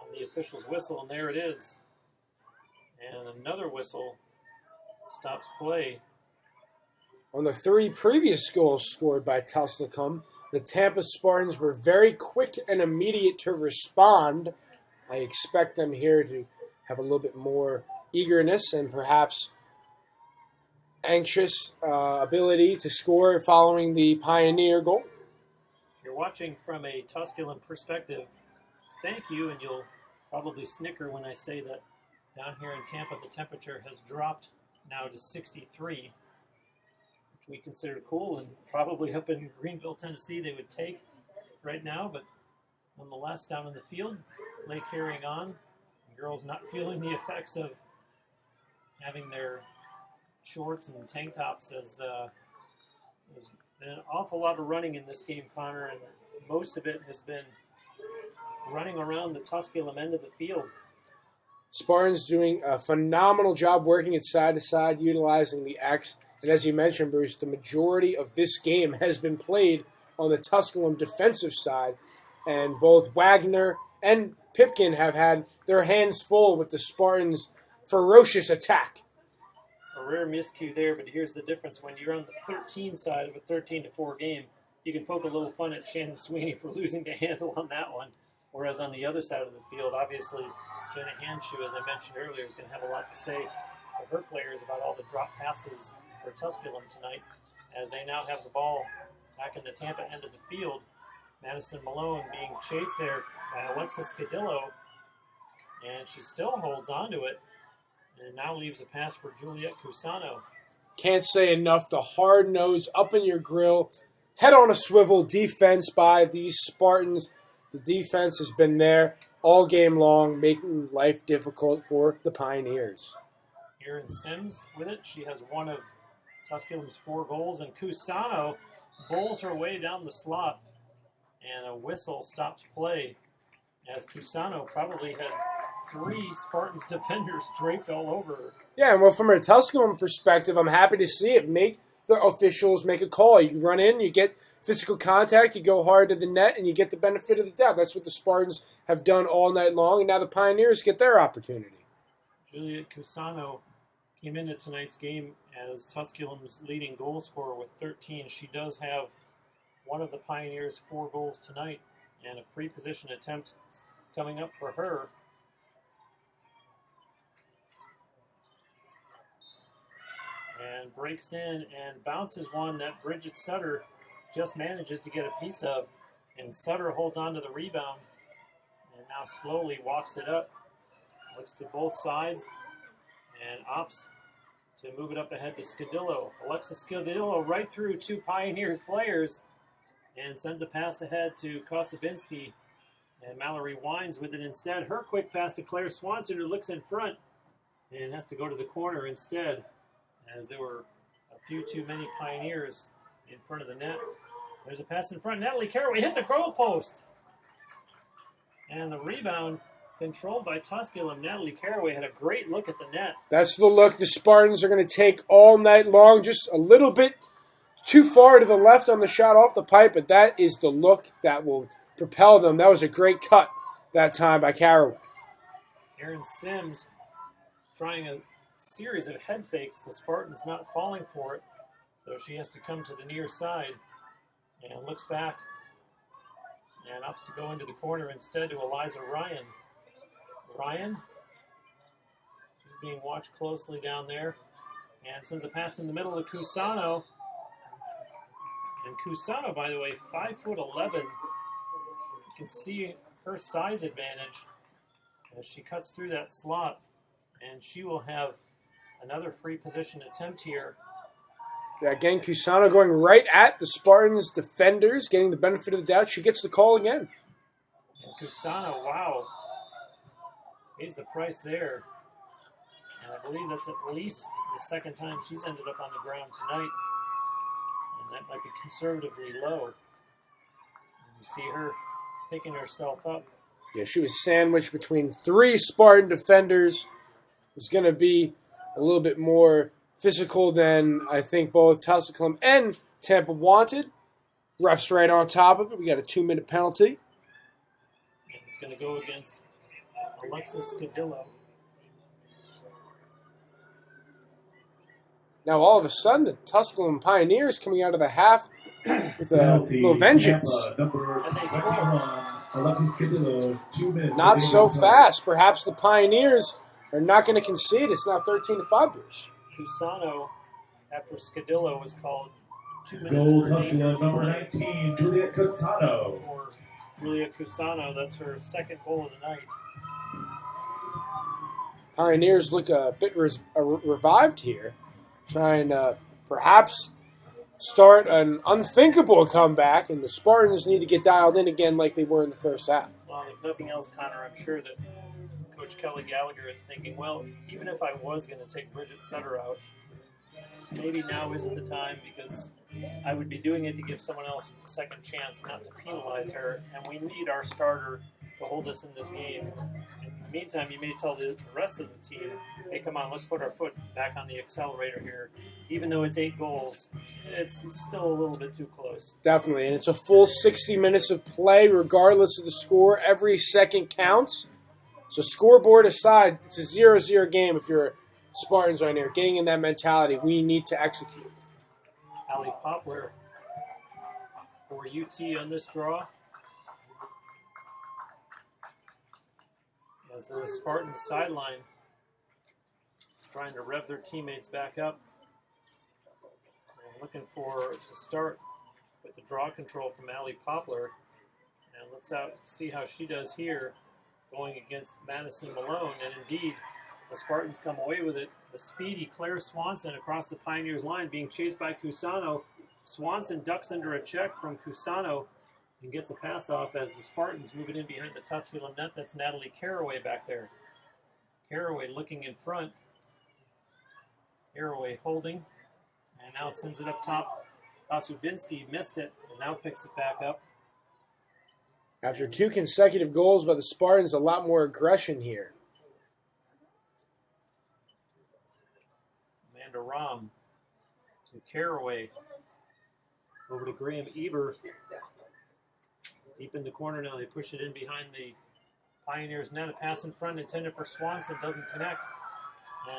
On the official's whistle, and there it is. And another whistle stops play. On the 3 previous goals scored by Tusculum, the Tampa Spartans were very quick and immediate to respond. I expect them here to have a little bit more eagerness and perhaps anxious ability to score following the Pioneer goal. If you're watching from a Tusculum perspective, thank you, and you'll probably snicker when I say that down here in Tampa the temperature has dropped now to 63, which we consider cool, and probably up in Greenville, Tennessee they would take right now, but nonetheless down in the field, play carrying on. The girls not feeling the effects of having their shorts and tank tops, as there's been an awful lot of running in this game, Connor, and most of it has been running around the Tusculum end of the field. Spartans doing a phenomenal job working it side to side, utilizing the X. And as you mentioned, Bruce, the majority of this game has been played on the Tusculum defensive side. And both Wagner and Pipkin have had their hands full with the Spartans' ferocious attack. A rare miscue there, but here's the difference. When you're on the 13 side of a 13-4 game, you can poke a little fun at Shannon Sweeney for losing the handle on that one. Whereas on the other side of the field, obviously, Jenna Hanshu, as I mentioned earlier, is going to have a lot to say to her players about all the drop passes for Tusculum tonight, as they now have the ball back in the Tampa end of the field. Madison Malone being chased there by Alexis Scadillo, and she still holds on to it, and now leaves a pass for Juliet Cusano. Can't say enough. The hard-nosed, up-in-your-grill, head-on-a-swivel defense by these Spartans. The defense has been there all game long, making life difficult for the Pioneers. Erin Sims with it. She has one of Tusculum's 4 goals, and Cusano bowls her way down the slot, and a whistle stops play, as Cusano probably had 3 Spartans defenders draped all over her. Yeah, and well, from a Tusculum perspective, I'm happy to see it. Make the officials make a call. You run in, you get physical contact, you go hard to the net, and you get the benefit of the doubt. That's what the Spartans have done all night long, and now the Pioneers get their opportunity. Juliet Cusano came into tonight's game as Tusculum's leading goal scorer with 13. She does have one of the Pioneers' 4 goals tonight, and a free position attempt coming up for her. and breaks in and bounces one that Bridget Sutter just manages to get a piece of. And Sutter holds on to the rebound and now slowly walks it up. Looks to both sides and opts to move it up ahead to Scadillo. Alexis Scadillo right through two Pioneers players and sends a pass ahead to Kosabinski. And Mallory Wines with it instead. Her quick pass to Claire Swanson, who looks in front and has to go to the corner instead, as there were a few too many Pioneers in front of the net. There's a pass in front. Natalie Caraway hit the goal post. And the rebound controlled by Tusculum. Natalie Caraway had a great look at the net. That's the look the Spartans are going to take all night long. Just a little bit too far to the left on the shot off the pipe, but that is the look that will propel them. That was a great cut that time by Caraway. Aaron Sims trying a series of head fakes. The Spartans not falling for it, so she has to come to the near side and looks back and opts to go into the corner instead to Eliza Ryan. Ryan, she's being watched closely down there and sends a pass in the middle to Cusano. And Cusano, by the way, 5'11". You can see her size advantage as she cuts through that slot, and she will have another free position attempt here. Yeah, again, Cusano going right at the Spartans defenders, getting the benefit of the doubt. She gets the call again. And Cusano, wow, pays the price there. And I believe that's at least the second time she's ended up on the ground tonight. And that might be conservatively low. And you see her picking herself up. Yeah, she was sandwiched between three Spartan defenders. It's going to be a little bit more physical than I think both Tusculum and Tampa wanted. Ref's right on top of it. We got a 2-minute penalty. And it's going to go against Alexis Scadillo. Now all of a sudden, the Tusculum Pioneers coming out of the half with a little vengeance. And they score. Not so fast. Perhaps the Pioneers are not going to concede. It's now 13-5 Bruce. Cusano, after Scadillo was called 2 minutes Goal remaining Tusculum number 19, Juliet Cusano. for Julia Cusano. That's her second goal of the night. Pioneers look a bit revived here, trying to perhaps start an unthinkable comeback, and the Spartans need to get dialed in again like they were in the first half. Well, if nothing else, Connor, I'm sure that Coach Kelly Gallagher is thinking, well, even if I was going to take Bridget Sutter out, maybe now isn't the time, because I would be doing it to give someone else a second chance, not to penalize her, and we need our starter to hold us in this game. In the meantime, you may tell the rest of the team, hey, come on, let's put our foot back on the accelerator here. Even though it's 8 goals, it's still a little bit too close. Definitely, and it's a full 60 minutes of play regardless of the score. Every second counts. So scoreboard aside, it's a 0-0 game if you're Spartans right here. Getting in that mentality, we need to execute. Allie Poplar for UT on this draw. As the Spartans sideline trying to rev their teammates back up. And looking to start with the draw control from Allie Poplar. And let's see how she does here, going against Madison Malone. And indeed, the Spartans come away with it. The speedy Claire Swanson across the Pioneers line being chased by Cusano. Swanson ducks under a check from Cusano and gets a pass off as the Spartans move it in behind the Tusculum net. That's Natalie Caraway back there. Caraway looking in front. Caraway holding. And now sends it up top. Osubinski missed it and now picks it back up. After 2 consecutive goals by the Spartans, a lot more aggression here. Amanda Rahm to Caraway. Over to Graham Eber. Deep in the corner now. They push it in behind the Pioneers net. A pass in front intended for Swanson. Doesn't connect.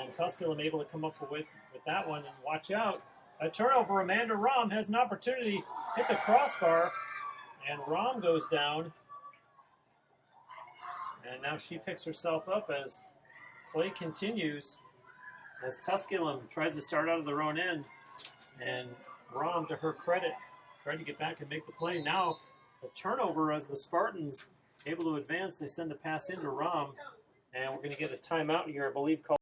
And Tusculum able to come up with that one. And watch out. A turnover. Amanda Rahm has an opportunity. Hit the crossbar. And Rahm goes down. And now she picks herself up as play continues. as Tusculum tries to start out of their own end. And Rom, to her credit, tried to get back and make the play. Now, the turnover as the Spartans able to advance. They send the pass into Rom. And we're going to get a timeout here, I believe, called.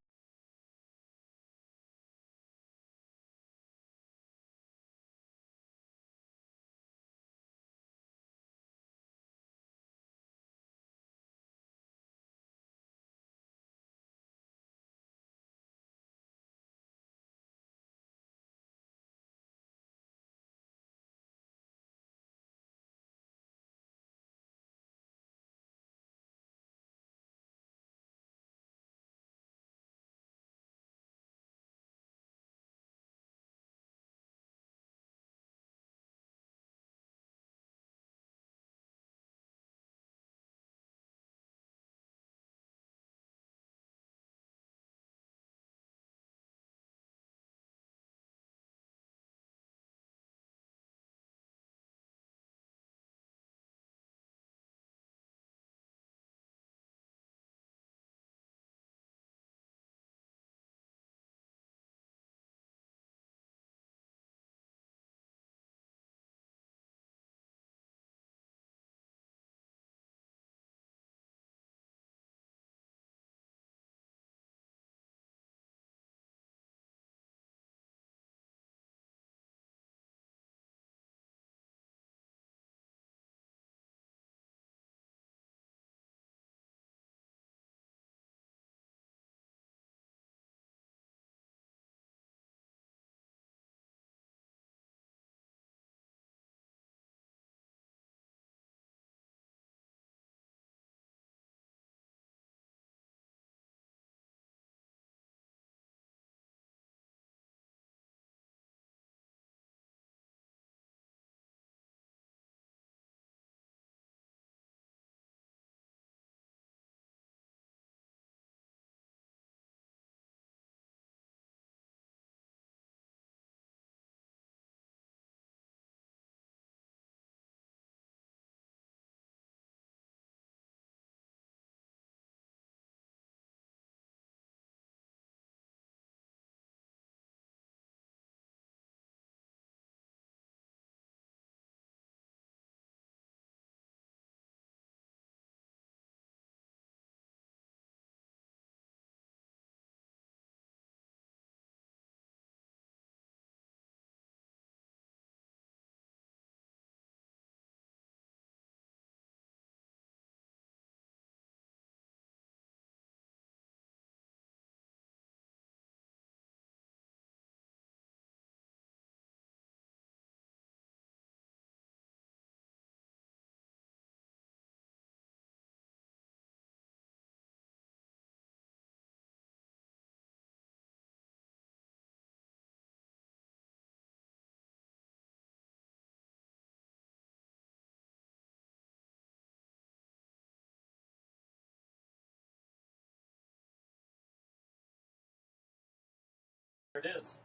There it is.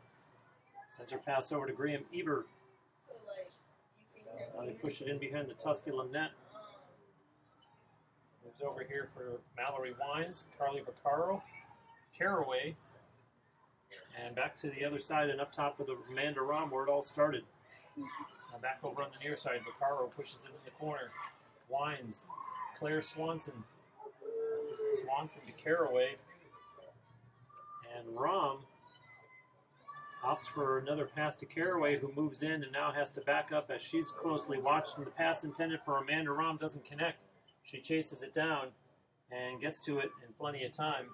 Sends her pass over to Graham Ebert. Now they push it in behind the Tusculum net. Moves over here for Mallory Wines, Carly Vaccaro, Caraway, and back to the other side and up top with Amanda Rom where it all started. Now back over on the near side, Vaccaro pushes it in the corner. Wines, Claire Swanson. Swanson to Caraway. And Rom opts for another pass to Caraway, who moves in and now has to back up as she's closely watched. And the pass intended for Amanda Rom doesn't connect. She chases it down and gets to it in plenty of time.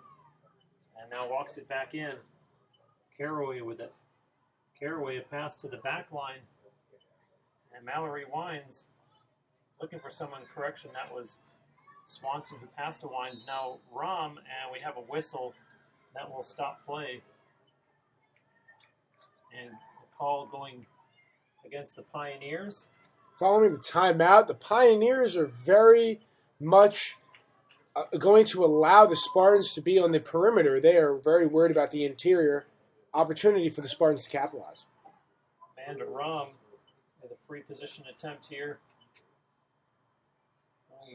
And now walks it back in. Caraway with it. Caraway a pass to the back line. And Mallory Wines looking for someone correction. That was Swanson who passed to Wines. Now Rom, and we have a whistle that will stop play. And the call going against the Pioneers. Following the timeout, the Pioneers are very much going to allow the Spartans to be on the perimeter. They are very worried about the interior opportunity for the Spartans to capitalize. Amanda Rom with a free position attempt here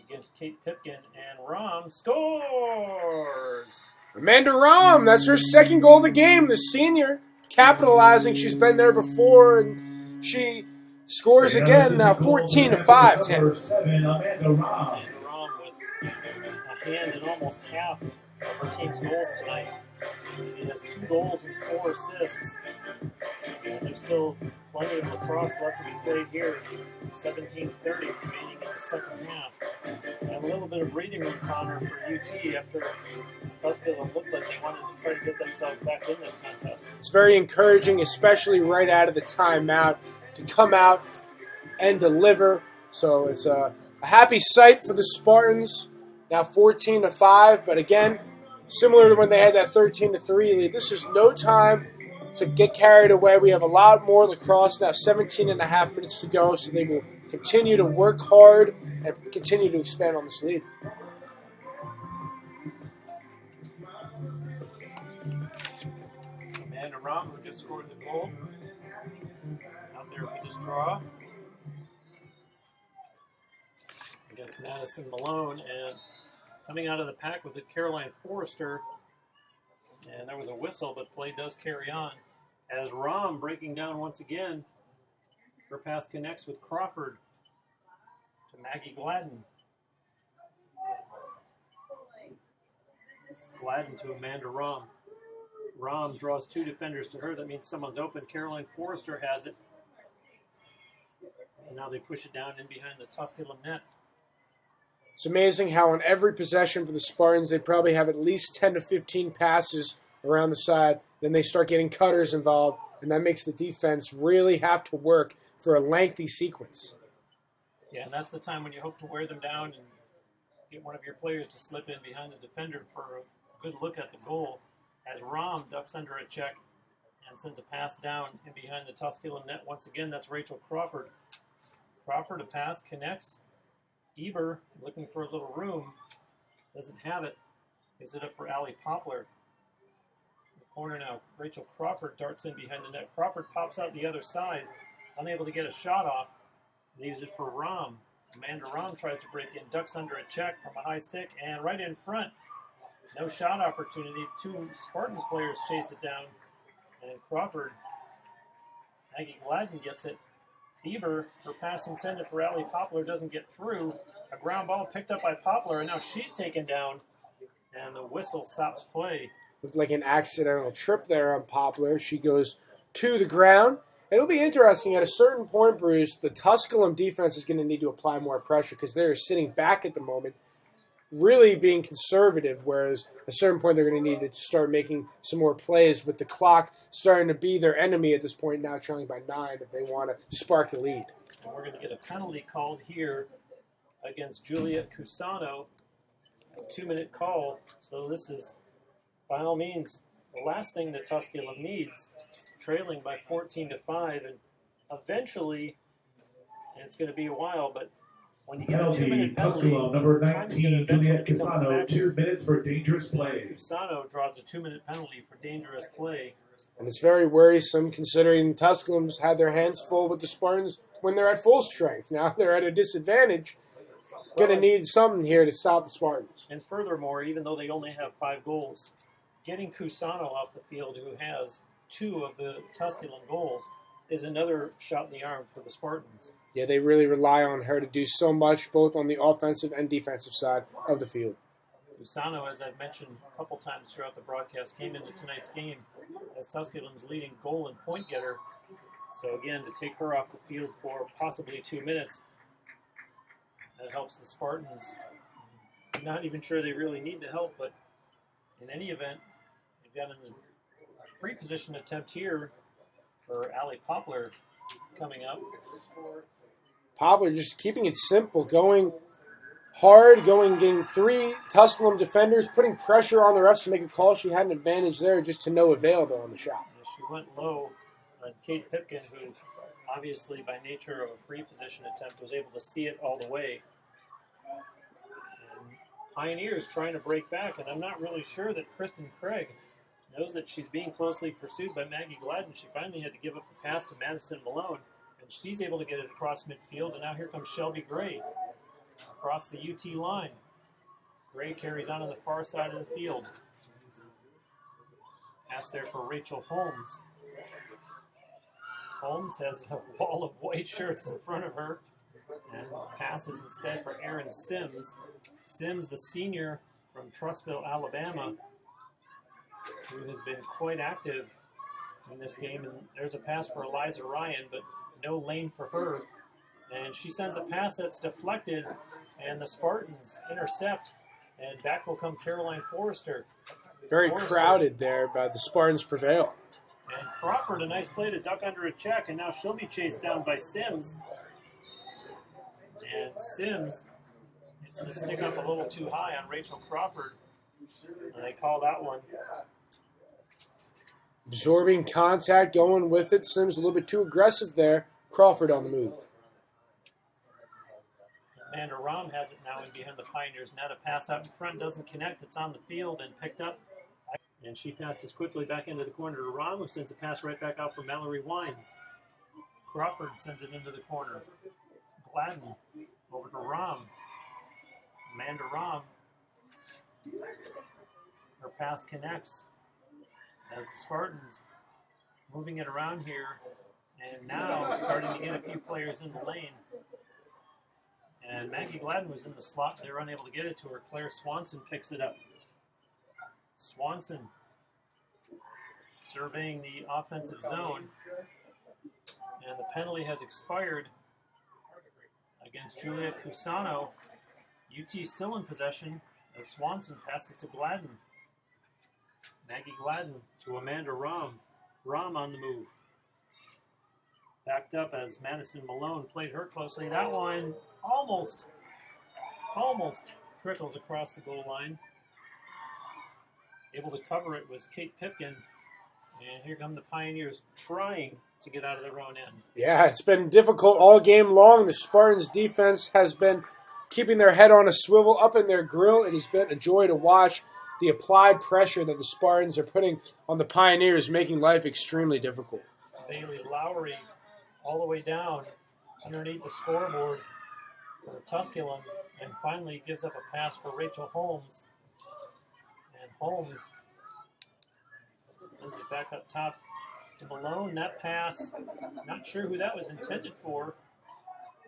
against Kate Pipkin, and Rom scores! Amanda Rahm, that's her second goal of the game. The senior capitalizing. She's been there before, and she scores again. Now 14-5. Number 7, Amanda Rahm. And Rom with a hand in almost half of her team's goals tonight. She has 2 goals and 4 assists. And there's still plenty of lacrosse left to be played here. 17:30 remaining in the second half. And a little bit of breathing room, Connor, for UT after Tusculum looked like they wanted to try to get themselves back in this contest. It's very encouraging, especially right out of the timeout, to come out and deliver. So it's a happy sight for the Spartans. Now 14-5, but again, similar to when they had that 13-3 lead, this is no time to get carried away. We have a lot more lacrosse now, 17.5 minutes to go, so they will continue to work hard and continue to expand on this lead. Amanda Rom, who just scored the goal, out there for this draw against Madison Malone, and coming out of the pack with it, Caroline Forrester. And there was a whistle, but play does carry on. As Rom breaking down once again, her pass connects with Crawford to Maggie Gladden. Gladden to Amanda Rom. Rom draws 2 defenders to her. That means someone's open. Caroline Forrester has it. And now they push it down in behind the Tusculum net. It's amazing how on every possession for the Spartans, they probably have at least 10 to 15 passes around the side. Then they start getting cutters involved, and that makes the defense really have to work for a lengthy sequence. Yeah, and that's the time when you hope to wear them down and get one of your players to slip in behind the defender for a good look at the goal. As Rom ducks under a check and sends a pass down in behind the Tusculum net. Once again, that's Rachel Crawford. Crawford, a pass, connects. Eber, looking for a little room, doesn't have it. Gives it up for Allie Poplar. In the corner now, Rachel Crawford darts in behind the net. Crawford pops out the other side, unable to get a shot off. Leaves it for Rom. Amanda Rom tries to break in, ducks under a check from a high stick, and right in front. No shot opportunity. 2 Spartans players chase it down. And Crawford, Maggie Gladden gets it. Eber, her pass intended for Allie Poplar, doesn't get through. A ground ball picked up by Poplar, and now she's taken down. And the whistle stops play. Looked like an accidental trip there on Poplar. She goes to the ground. It'll be interesting. At a certain point, Bruce, the Tusculum defense is going to need to apply more pressure because they're sitting back at the moment, really being conservative, whereas at a certain point they're going to need to start making some more plays with the clock starting to be their enemy at this point, now trailing by 9 if they want to spark a lead. And we're going to get a penalty called here against Juliet Cusano. A 2-minute call. So this is, by all means, the last thing that Tusculum needs, trailing by 14-5, and eventually, and it's going to be a while, but when you get a 2-minute penalty, Tusculum, number 19, Juliet Cusano, 2 minutes for dangerous play. Cusano draws a 2-minute penalty for dangerous play. And it's very worrisome considering Tusculum's had their hands full with the Spartans when they're at full strength. Now they're at a disadvantage. Going to need something here to stop the Spartans. And furthermore, even though they only have 5 goals, getting Cusano off the field, who has 2 of the Tusculum goals, is another shot in the arm for the Spartans. Yeah, they really rely on her to do so much, both on the offensive and defensive side of the field. Cusano, as I've mentioned a couple times throughout the broadcast, came into tonight's game as Tusculum's leading goal and point getter. So again, to take her off the field for possibly 2 minutes, that helps the Spartans. I'm not even sure they really need the help, but in any event, they've got a free position attempt here for Allie Poplar coming up. Poplar just keeping it simple, going hard, getting 3 Tusculum defenders, putting pressure on the refs to make a call. She had an advantage there, just to no avail, though, on the shot. Yeah, she went low on Kate Pipkin, who obviously by nature of a free position attempt was able to see it all the way. And Pioneers trying to break back, and I'm not really sure that Kristen Craig knows that she's being closely pursued by Maggie Gladden. She finally had to give up the pass to Madison Malone, and she's able to get it across midfield, and now here comes Shelby Gray across the UT line. Gray carries on the far side of the field. Pass there for Rachel Holmes. Holmes has a wall of white shirts in front of her and passes instead for Aaron Sims. Sims, the senior from Trussville, Alabama, who has been quite active in this game. And there's a pass for Eliza Ryan, but no lane for her. And she sends a pass that's deflected, and the Spartans intercept, and back will come Caroline Forrester. Very crowded there, but the Spartans prevail. And Crawford, a nice play to duck under a check, and now she'll be chased down by Sims. And Sims gets the stick up a little too high on Rachel Crawford, and they call that one. Absorbing contact, going with it. Sims a little bit too aggressive there. Crawford on the move. Amanda Rahm has it now in behind the Pioneers. Now to pass out in front, doesn't connect. It's on the field and picked up. And she passes quickly back into the corner to Rahm, who sends a pass right back out for Mallory Wines. Crawford sends it into the corner. Gladden over to Rahm. Amanda Rahm. Her pass connects as the Spartans moving it around here. And now starting to get a few players in the lane. And Maggie Gladden was in the slot. They were unable to get it to her. Claire Swanson picks it up. Swanson surveying the offensive zone. And the penalty has expired against Julia Cusano. UT still in possession as Swanson passes to Gladden. Maggie Gladden to Amanda Rahm. Rahm on the move. Backed up as Madison Malone played her closely. That one almost trickles across the goal line. Able to cover it was Kate Pipkin. And here come the Pioneers trying to get out of their own end. Yeah, it's been difficult all game long. The Spartans defense has been keeping their head on a swivel up in their grill. It has been a joy to watch. The applied pressure that the Spartans are putting on the Pioneers, making life extremely difficult. Bailey Lowry all the way down underneath the scoreboard for Tusculum, and finally gives up a pass for Rachel Holmes. And Holmes sends it back up top to Malone. That pass, not sure who that was intended for.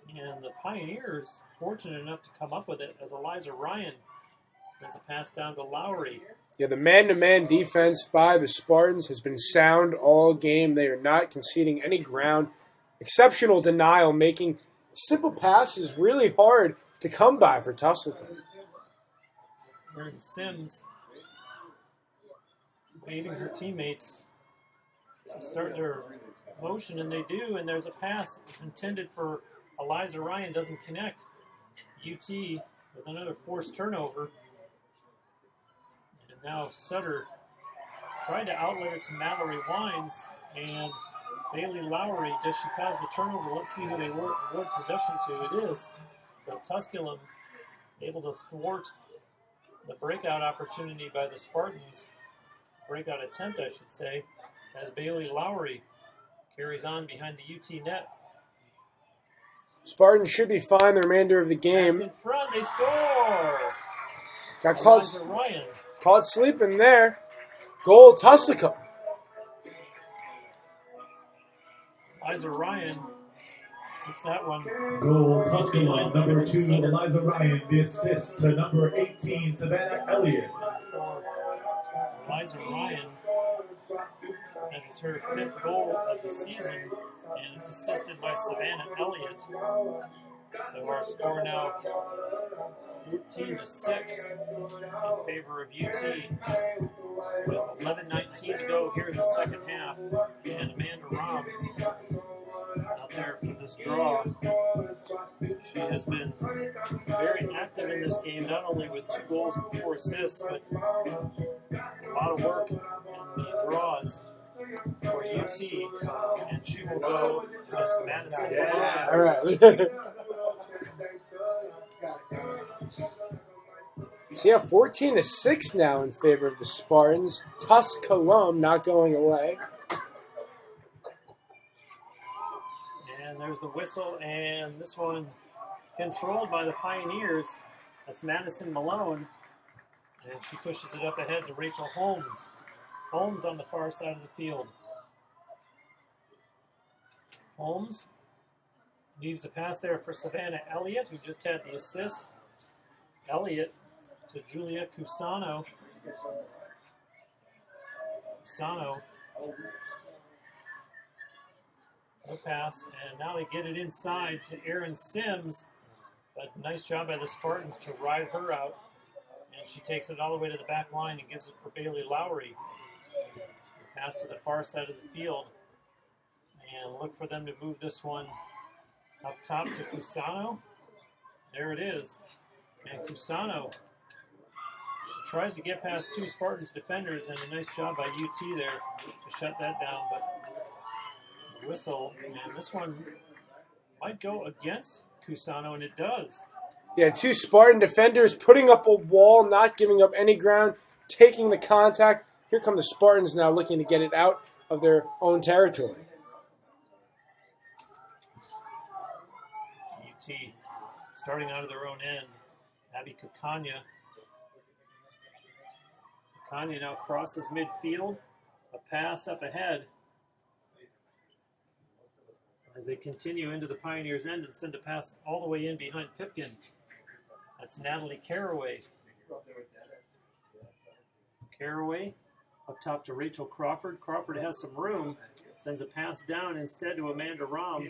And the Pioneers fortunate enough to come up with it as Eliza Ryan sends a pass down to Lowry. Yeah, the man-to-man defense by the Spartans has been sound all game. They are not conceding any ground. Exceptional denial, making simple passes really hard to come by for Tusculum. Erin Sims waving her teammates to start their motion, and they do, and there's a pass. It's intended for Eliza Ryan, doesn't connect. UT with another forced turnover. And now Sutter tried to outlet it to Mallory Wines, and Bailey Lowry, does she cause the turnover? Let's see who they award possession to. It is. So Tusculum able to thwart the breakout opportunity by the Spartans. Breakout attempt, I should say, as Bailey Lowry carries on behind the UT net. Spartans should be fine the remainder of the game. Pass in front, they score! Got Eliza Ryan. caught sleeping there. Goal Tusculum. Eliza Ryan gets that one. Goal Tusculum, number 2, Eliza Ryan. The assist to number 18, Savannah Elliott. Eliza Ryan, that is her 5th goal of the season, and it's assisted by Savannah Elliott. So our score now 14-6 in favor of UT, with 11:19 to go here in the second half, and Amanda Rahm out there for this draw. She has been very active in this game, not only with 2 goals and 4 assists, but a lot of work in the draws for UT, and she will go against Madison. Yeah, all right. So yeah, 14-6 now in favor of the Spartans. Tusculum not going away. And there's the whistle, and this one controlled by the Pioneers. That's Madison Malone, and she pushes it up ahead to Rachel Holmes. Holmes on the far side of the field. Holmes leaves a pass there for Savannah Elliott, who just had the assist. Elliott to Julia Cusano. Cusano. No pass, and now they get it inside to Erin Sims. But nice job by the Spartans to ride her out. And she takes it all the way to the back line and gives it for Bailey Lowry. Pass to the far side of the field. And look for them to move this one up top to Cusano. There it is. And Cusano, she tries to get past two Spartans defenders, and a nice job by UT there to shut that down. But whistle, and this one might go against Cusano, and it does. Yeah, two Spartan defenders putting up a wall, not giving up any ground, taking the contact. Here come the Spartans now looking to get it out of their own territory. UT starting out of their own end. Abby Kukanya. Kukanya now crosses midfield. A pass up ahead. As they continue into the Pioneers' end and send a pass all the way in behind Pipkin. That's Natalie Caraway. Caraway up top to Rachel Crawford. Crawford has some room. Sends a pass down instead to Amanda Rom.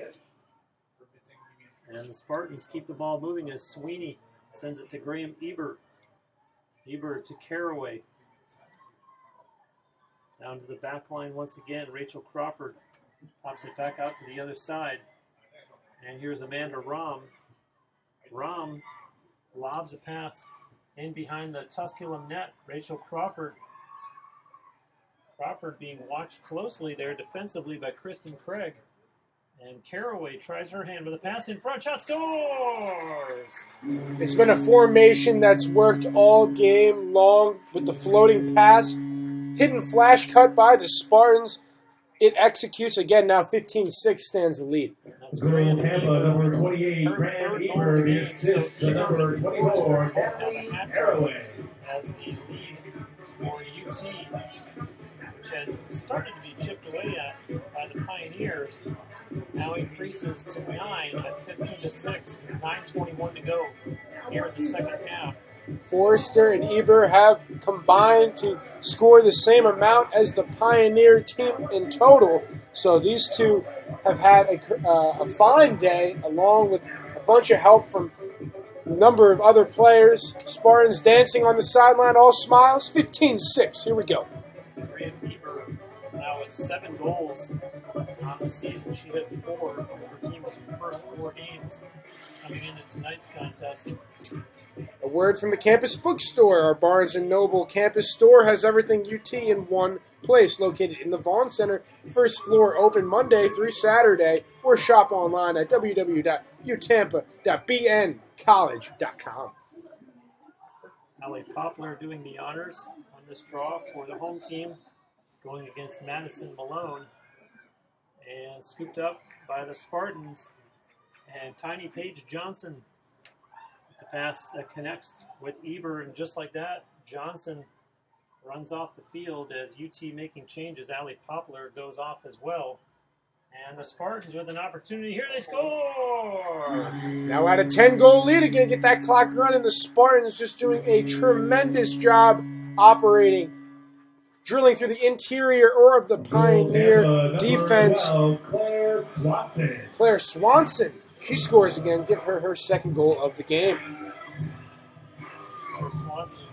And the Spartans keep the ball moving as Sweeney sends it to Graham Eber. Eber to Caraway. Down to the back line once again. Rachel Crawford pops it back out to the other side. And here's Amanda Rom. Rom lobs a pass in behind the Tusculum net. Rachel Crawford. Crawford being watched closely there defensively by Kristen Craig. And Caraway tries her hand with a pass in front. Shot scores! It's been a formation that's worked all game long with the floating pass. Hidden flash cut by the Spartans. It executes again. Now 15-6 stands the lead. Girl Tampa, number 28, Graham Eber, the assist to number 24, Natalie Caraway. As the lead for UT, which had started to be chipped away at by the Pioneers, now increases to 9 at 15-6, 9:21 to go here in the second half. Forrester and Eber have combined to score the same amount as the Pioneer team in total. So these two have had a fine day, along with a bunch of help from a number of other players. Spartans dancing on the sideline, all smiles. 15-6. Here we go. Graham Eber now with 7 goals on the season. She had 4 for her team's first 4 games coming into tonight's contest. A word from the campus bookstore. Our Barnes & Noble campus store has everything UT in one place, located in the Vaughn Center, first floor, open Monday through Saturday, or shop online at www.utampa.bncollege.com. Allie Poplar doing the honors on this draw for the home team, going against Madison Malone, and scooped up by the Spartans, and Tiny Paige Johnson. The pass that connects with Eber, and just like that, Johnson runs off the field as UT making changes. Allie Poplar goes off as well. And the Spartans with an opportunity. Here they score! Now at a 10-goal lead again, get that clock running. The Spartans just doing a tremendous job operating, drilling through the interior or of the Pioneer defense. 12, Claire Swanson. She scores again. Give her her second goal of the game. Swanson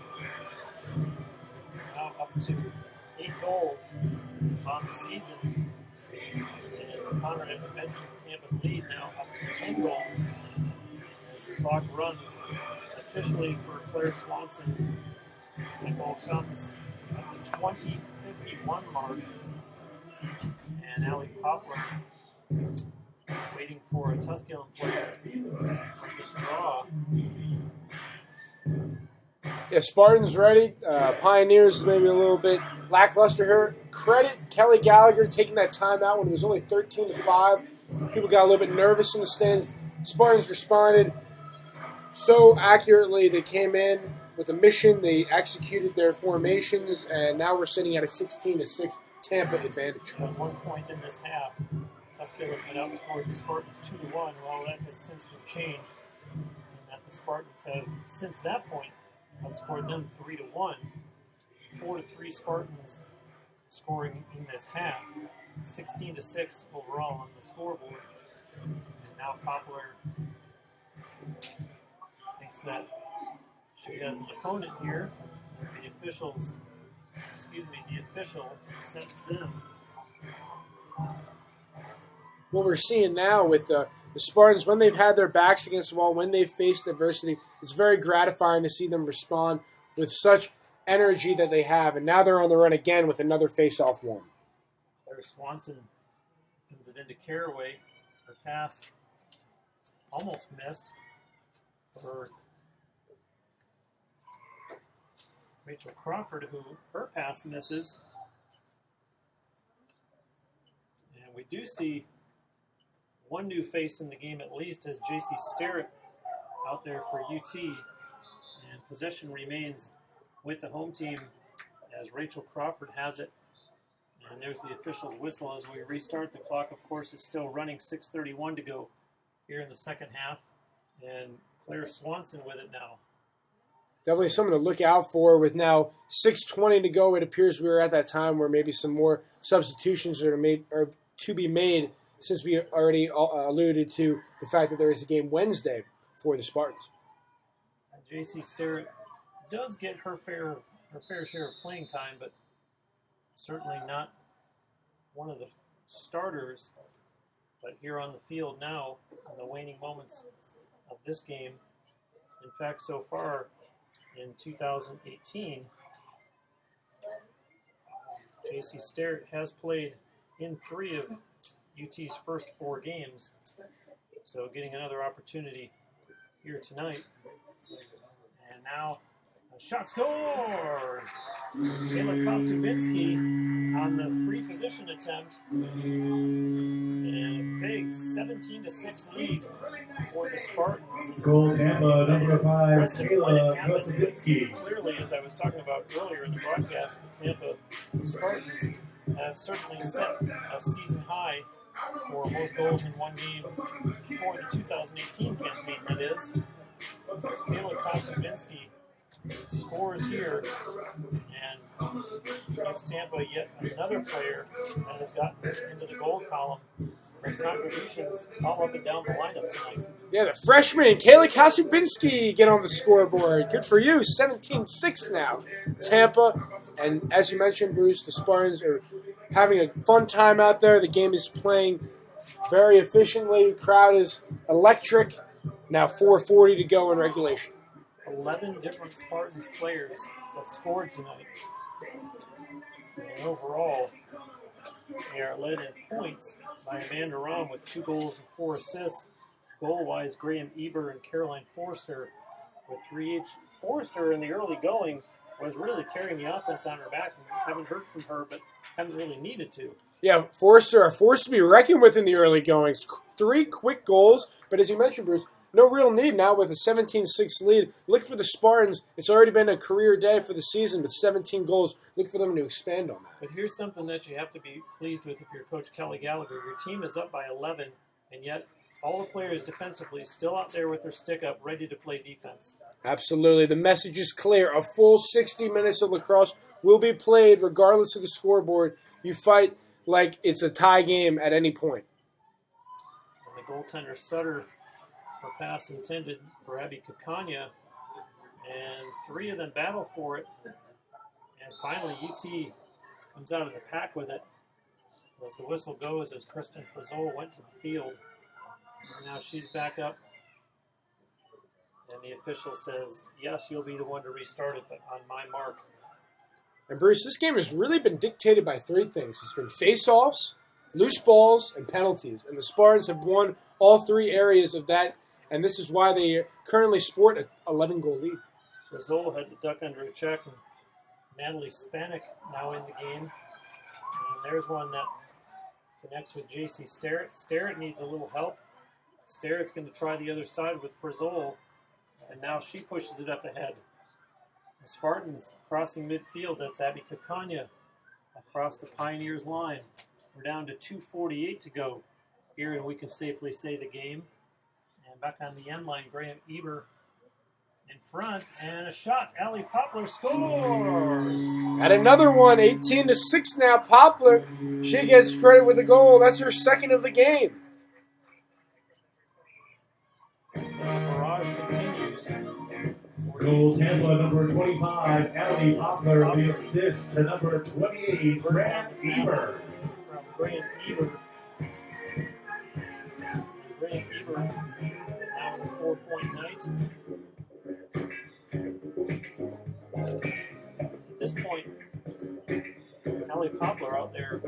now up to 8 goals on the season. And Connor had mentioned Tampa's lead now up to 10 goals. As the clock runs officially for Claire Swanson. That goal comes at the 20:51 mark. And Allie Poplar waiting for a Tusculum player from this draw. Yeah, Spartans ready. Pioneers maybe a little bit lackluster here. Credit Kelly Gallagher taking that timeout when it was only 13-5. People got a little bit nervous in the stands. Spartans responded. So accurately, they came in with a mission, they executed their formations, and now we're sitting at a 16-6 Tampa advantage. At one point in this half, Tusculum had outscored the Spartans 2-1. Well, that has since been changed, and that the Spartans have, since that point, outscored them 3-1. 4-3 Spartans scoring in this half, 16-6 overall on the scoreboard. And now Poplar thinks that she has an opponent here. The official sets them. What we're seeing now with the Spartans, when they've had their backs against the wall, when they've faced adversity, it's very gratifying to see them respond with such energy that they have. And now they're on the run again with another face-off one. Claire Swanson sends it into Caraway. Her pass almost missed for Rachel Crawford, who her pass misses. And we do see one new face in the game at least, as JC Sterrett out there for UT. And possession remains with the home team as Rachel Crawford has it. And there's the official's whistle as we restart. The clock, of course, is still running. 6:31 to go here in the second half. And Claire Swanson with it now. Definitely something to look out for with now 6:20 to go. It appears we are at that time where maybe some more substitutions are to be made, since we already alluded to the fact that there is a game Wednesday for the Spartans. And JC Sterrett does get her fair share of playing time, but certainly not one of the starters. But here on the field now, in the waning moments of this game, in fact, so far in 2018, JC Sterrett has played in 3 of UT's first 4 games, so getting another opportunity here tonight. And now a shot scores! Kayla Kosubinski on the free position attempt, and a big 17-6 lead for the Spartans. Goal Tampa, number 5, Kayla Kosubinski. Clearly, as I was talking about earlier in the broadcast, the Tampa Spartans have certainly set a season high for most goals in one game for the 2018 campaign, that is. Kayla Kosubinski scores here and gives Tampa yet another player that has gotten into the goal column. Their contributions all up and down the lineup tonight. Yeah, the freshman, Kayla Kosubinski, get on the scoreboard. Good for you, 17-6 now. Tampa, and as you mentioned, Bruce, the Spartans are having a fun time out there. The game is playing very efficiently. The crowd is electric. Now 4:40 to go in regulation. 11 different Spartans players that scored tonight. And overall, they are led in points by Amanda Rahm with 2 goals and 4 assists. Goal-wise, Graham Eber and Caroline Forster with 3 each. Forster in the early going was really carrying the offense on her back. And haven't heard from her, but haven't really needed to. Yeah, Forster, a force to be reckoned with in the early goings. 3 quick goals, but as you mentioned, Bruce, no real need now with a 17-6 lead. Look for the Spartans. It's already been a career day for the season with 17 goals. Look for them to expand on that. But here's something that you have to be pleased with if you're Coach Kelly Gallagher. Your team is up by 11, and yet all the players defensively still out there with their stick up, ready to play defense. Absolutely. The message is clear. A full 60 minutes of lacrosse will be played regardless of the scoreboard. You fight like it's a tie game at any point. And the goaltender Sutter, her pass intended for Abby Kukanya, and 3 of them battle for it. And finally, UT comes out of the pack with it as the whistle goes as Kristen Frizzol went to the field. And now she's back up. And the official says, yes, you'll be the one to restart it, but on my mark. And Bruce, this game has really been dictated by 3 things. It's been face-offs, loose balls, and penalties. And the Spartans have won all 3 areas of that. And this is why they currently sport an 11-goal lead. Frizzol had to duck under a check, and Natalie Spanik now in the game. And there's one that connects with JC Sterrett. Sterrett needs a little help. Sterrett's going to try the other side with Frizzol. And now she pushes it up ahead. The Spartans crossing midfield. That's Abby Kakanya across the Pioneers line. We're down to 2:48 to go here, and we can safely say the game. And back on the end line, Graham Eber in front, and a shot. Allie Poplar scores. At another one, 18-6 now. Poplar, she gets credit with a goal. That's her second of the game. The barrage continues. Goal Tampa, number 25, Allie Poplar, the assist to number 28, Graham Eber. From Graham Eber. Graham Eber now in the 4-point night. At this point, Allie Poplar out there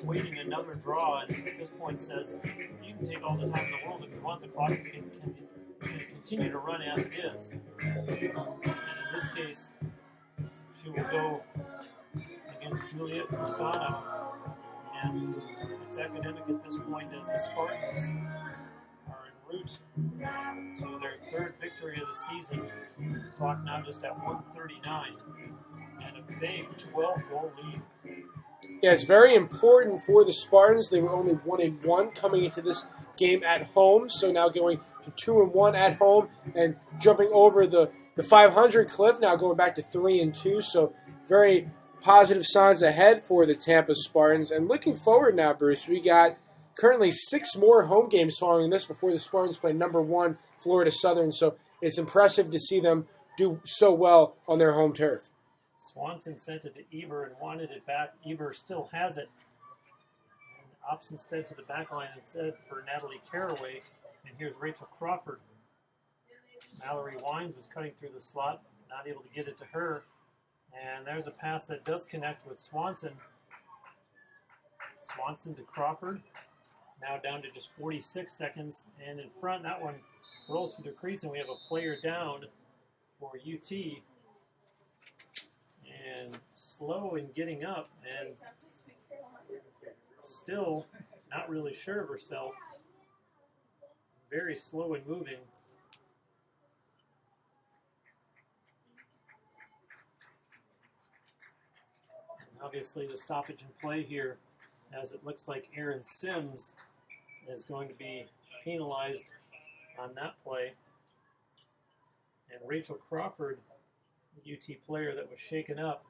waiting another draw, and at this point says, you can take all the time in the world if you want. The clock is going to continue to run as it is. And in this case, she will go against Juliet Cusano. And it's academic at this point as the Spartans are en route to their third victory of the season. Clock now just at 1:39. And a big 12-goal lead. Yeah, it's very important for the Spartans. They were only 1-1 coming into this game at home, so now going to 2-1 at home and jumping over the 500 cliff, now going back to 3-2. So very positive signs ahead for the Tampa Spartans. And looking forward now, Bruce, we got currently 6 more home games following this before the Spartans play number 1 Florida Southern. So it's impressive to see them do so well on their home turf. Swanson sent it to Eber and wanted it back. Eber still has it. And opts instead to the back line instead for Natalie Caraway. And here's Rachel Crawford. Mallory Wines was cutting through the slot, not able to get it to her. And there's a pass that does connect with Swanson. Swanson to Crawford. Now down to just 46 seconds. And in front, that one rolls through the crease, and we have a player down for UT. And slow in getting up, and still not really sure of herself. Very slow in moving. And obviously the stoppage in play here, as it looks like Aaron Sims is going to be penalized on that play. And Rachel Crawford, the UT player that was shaken up,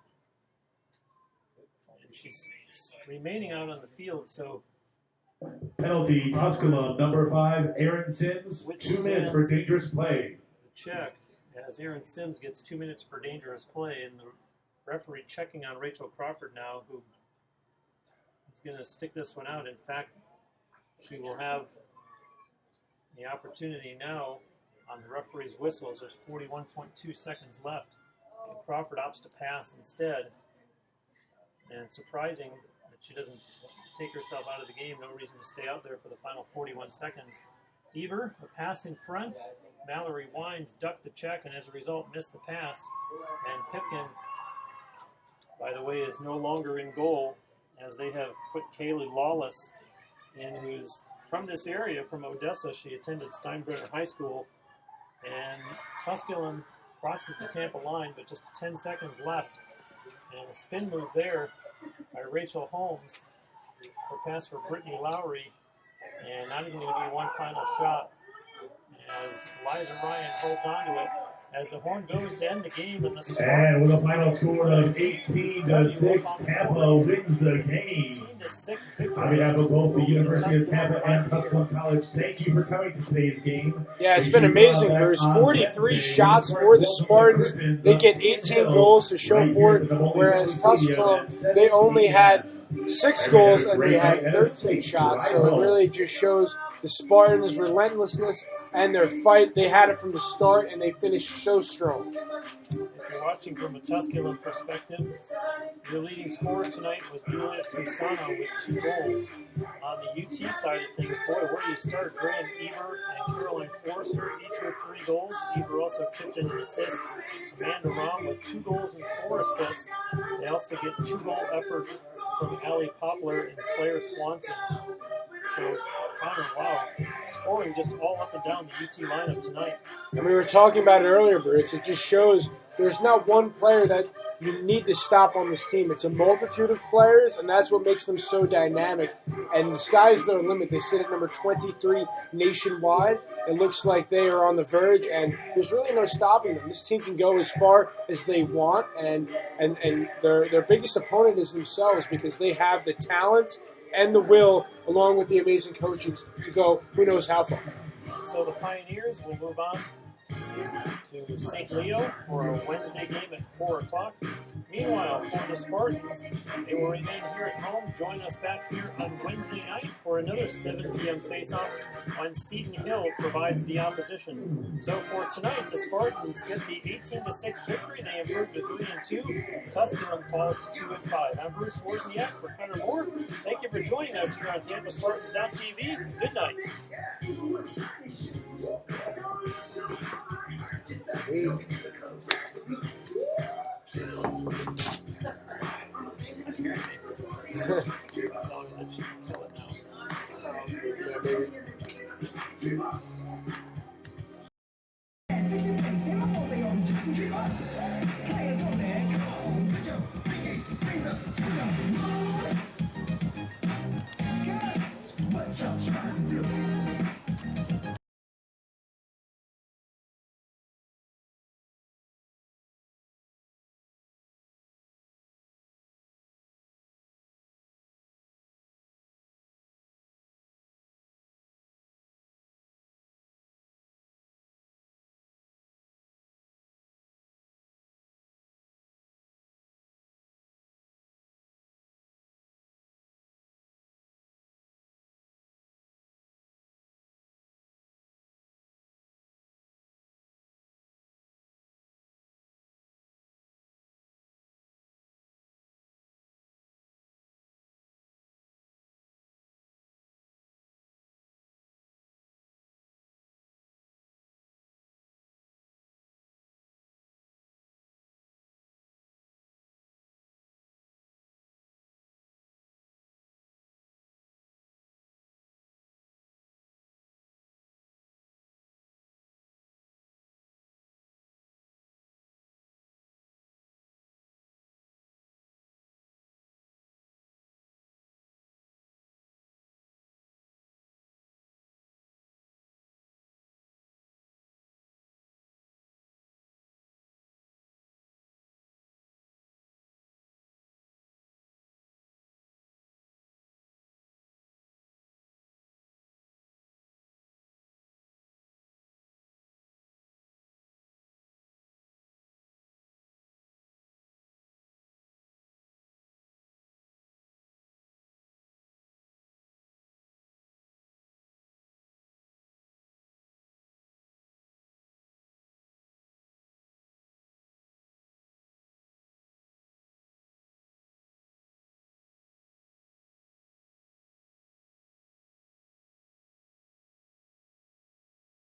and she's remaining out on the field. So Penalty, Tusculum, number 5, Aaron Sims, 2 minutes for dangerous play. the check, as Aaron Sims gets 2 minutes for dangerous play, and the referee checking on Rachel Crawford now, who is going to stick this one out. In fact, she will have the opportunity now on the referee's whistle, as there's 41.2 seconds left. And Crawford opts to pass instead. And it's surprising that she doesn't take herself out of the game. No reason to stay out there for the final 41 seconds. Eber, a pass in front. Mallory Wines ducked the check and as a result missed the pass. And Pipkin, by the way, is no longer in goal, as they have put Kaylee Lawless in, who's from this area, from Odessa. She attended Steinbrenner High School. And Tusculum crosses the Tampa line, but just 10 seconds left. And a spin move there by Rachel Holmes. Her pass for Brittany Lowry. And not even going to be one final shot, as Liza Ryan holds on to it as the horn goes to end the game. And with a final score of 18-6, Tampa wins the game. 18-6 victory. On behalf of both the University of Tampa and Tusculum College, thank you for coming to today's game. Yeah, it's been amazing, Bruce. 43 shots for the Spartans. They get 18 goals to show for it, whereas Tusculum, they only had 6 goals and they had 13 shots. So it really just shows the Spartans' relentlessness and their fight. They had it from the start, and they finished so strong. If you're watching from a Tusculum perspective, your leading scorer tonight was Juliet Cusano with 2 goals. On the UT side of things, boy, where do you start? Graham Eber and Carolyn Forrester, each with 3 goals. Eber also chipped in an assist. Amanda Rahm with 2 goals and 4 assists. They also get 2 goal efforts from Allie Poplar and Claire Swanson. So Connor, wow, scoring just all up and down the UT lineup tonight. And we were talking about it earlier, Bruce. It just shows there's not one player that you need to stop on this team. It's a multitude of players, and that's what makes them so dynamic. And the sky's their limit. They sit at number 23 nationwide. It looks like they are on the verge, and there's really no stopping them. This team can go as far as they want, and their biggest opponent is themselves because they have the talent and the will, along with the amazing coaches, to go who knows how far. So the Pioneers will move on to St. Leo for a Wednesday game at 4 o'clock. Meanwhile, for the Spartans, they will remain here at home. Join us back here on Wednesday night for another 7 p.m. face-off when Seton Hill provides the opposition. So for tonight, the Spartans get the 18-6 victory. They improve to 3-2. Tusculum falls to 2-5. I'm Bruce Wozniak for Connor Moore. Thank you for joining us here on TampaSpartans.tv. Good night. Hey.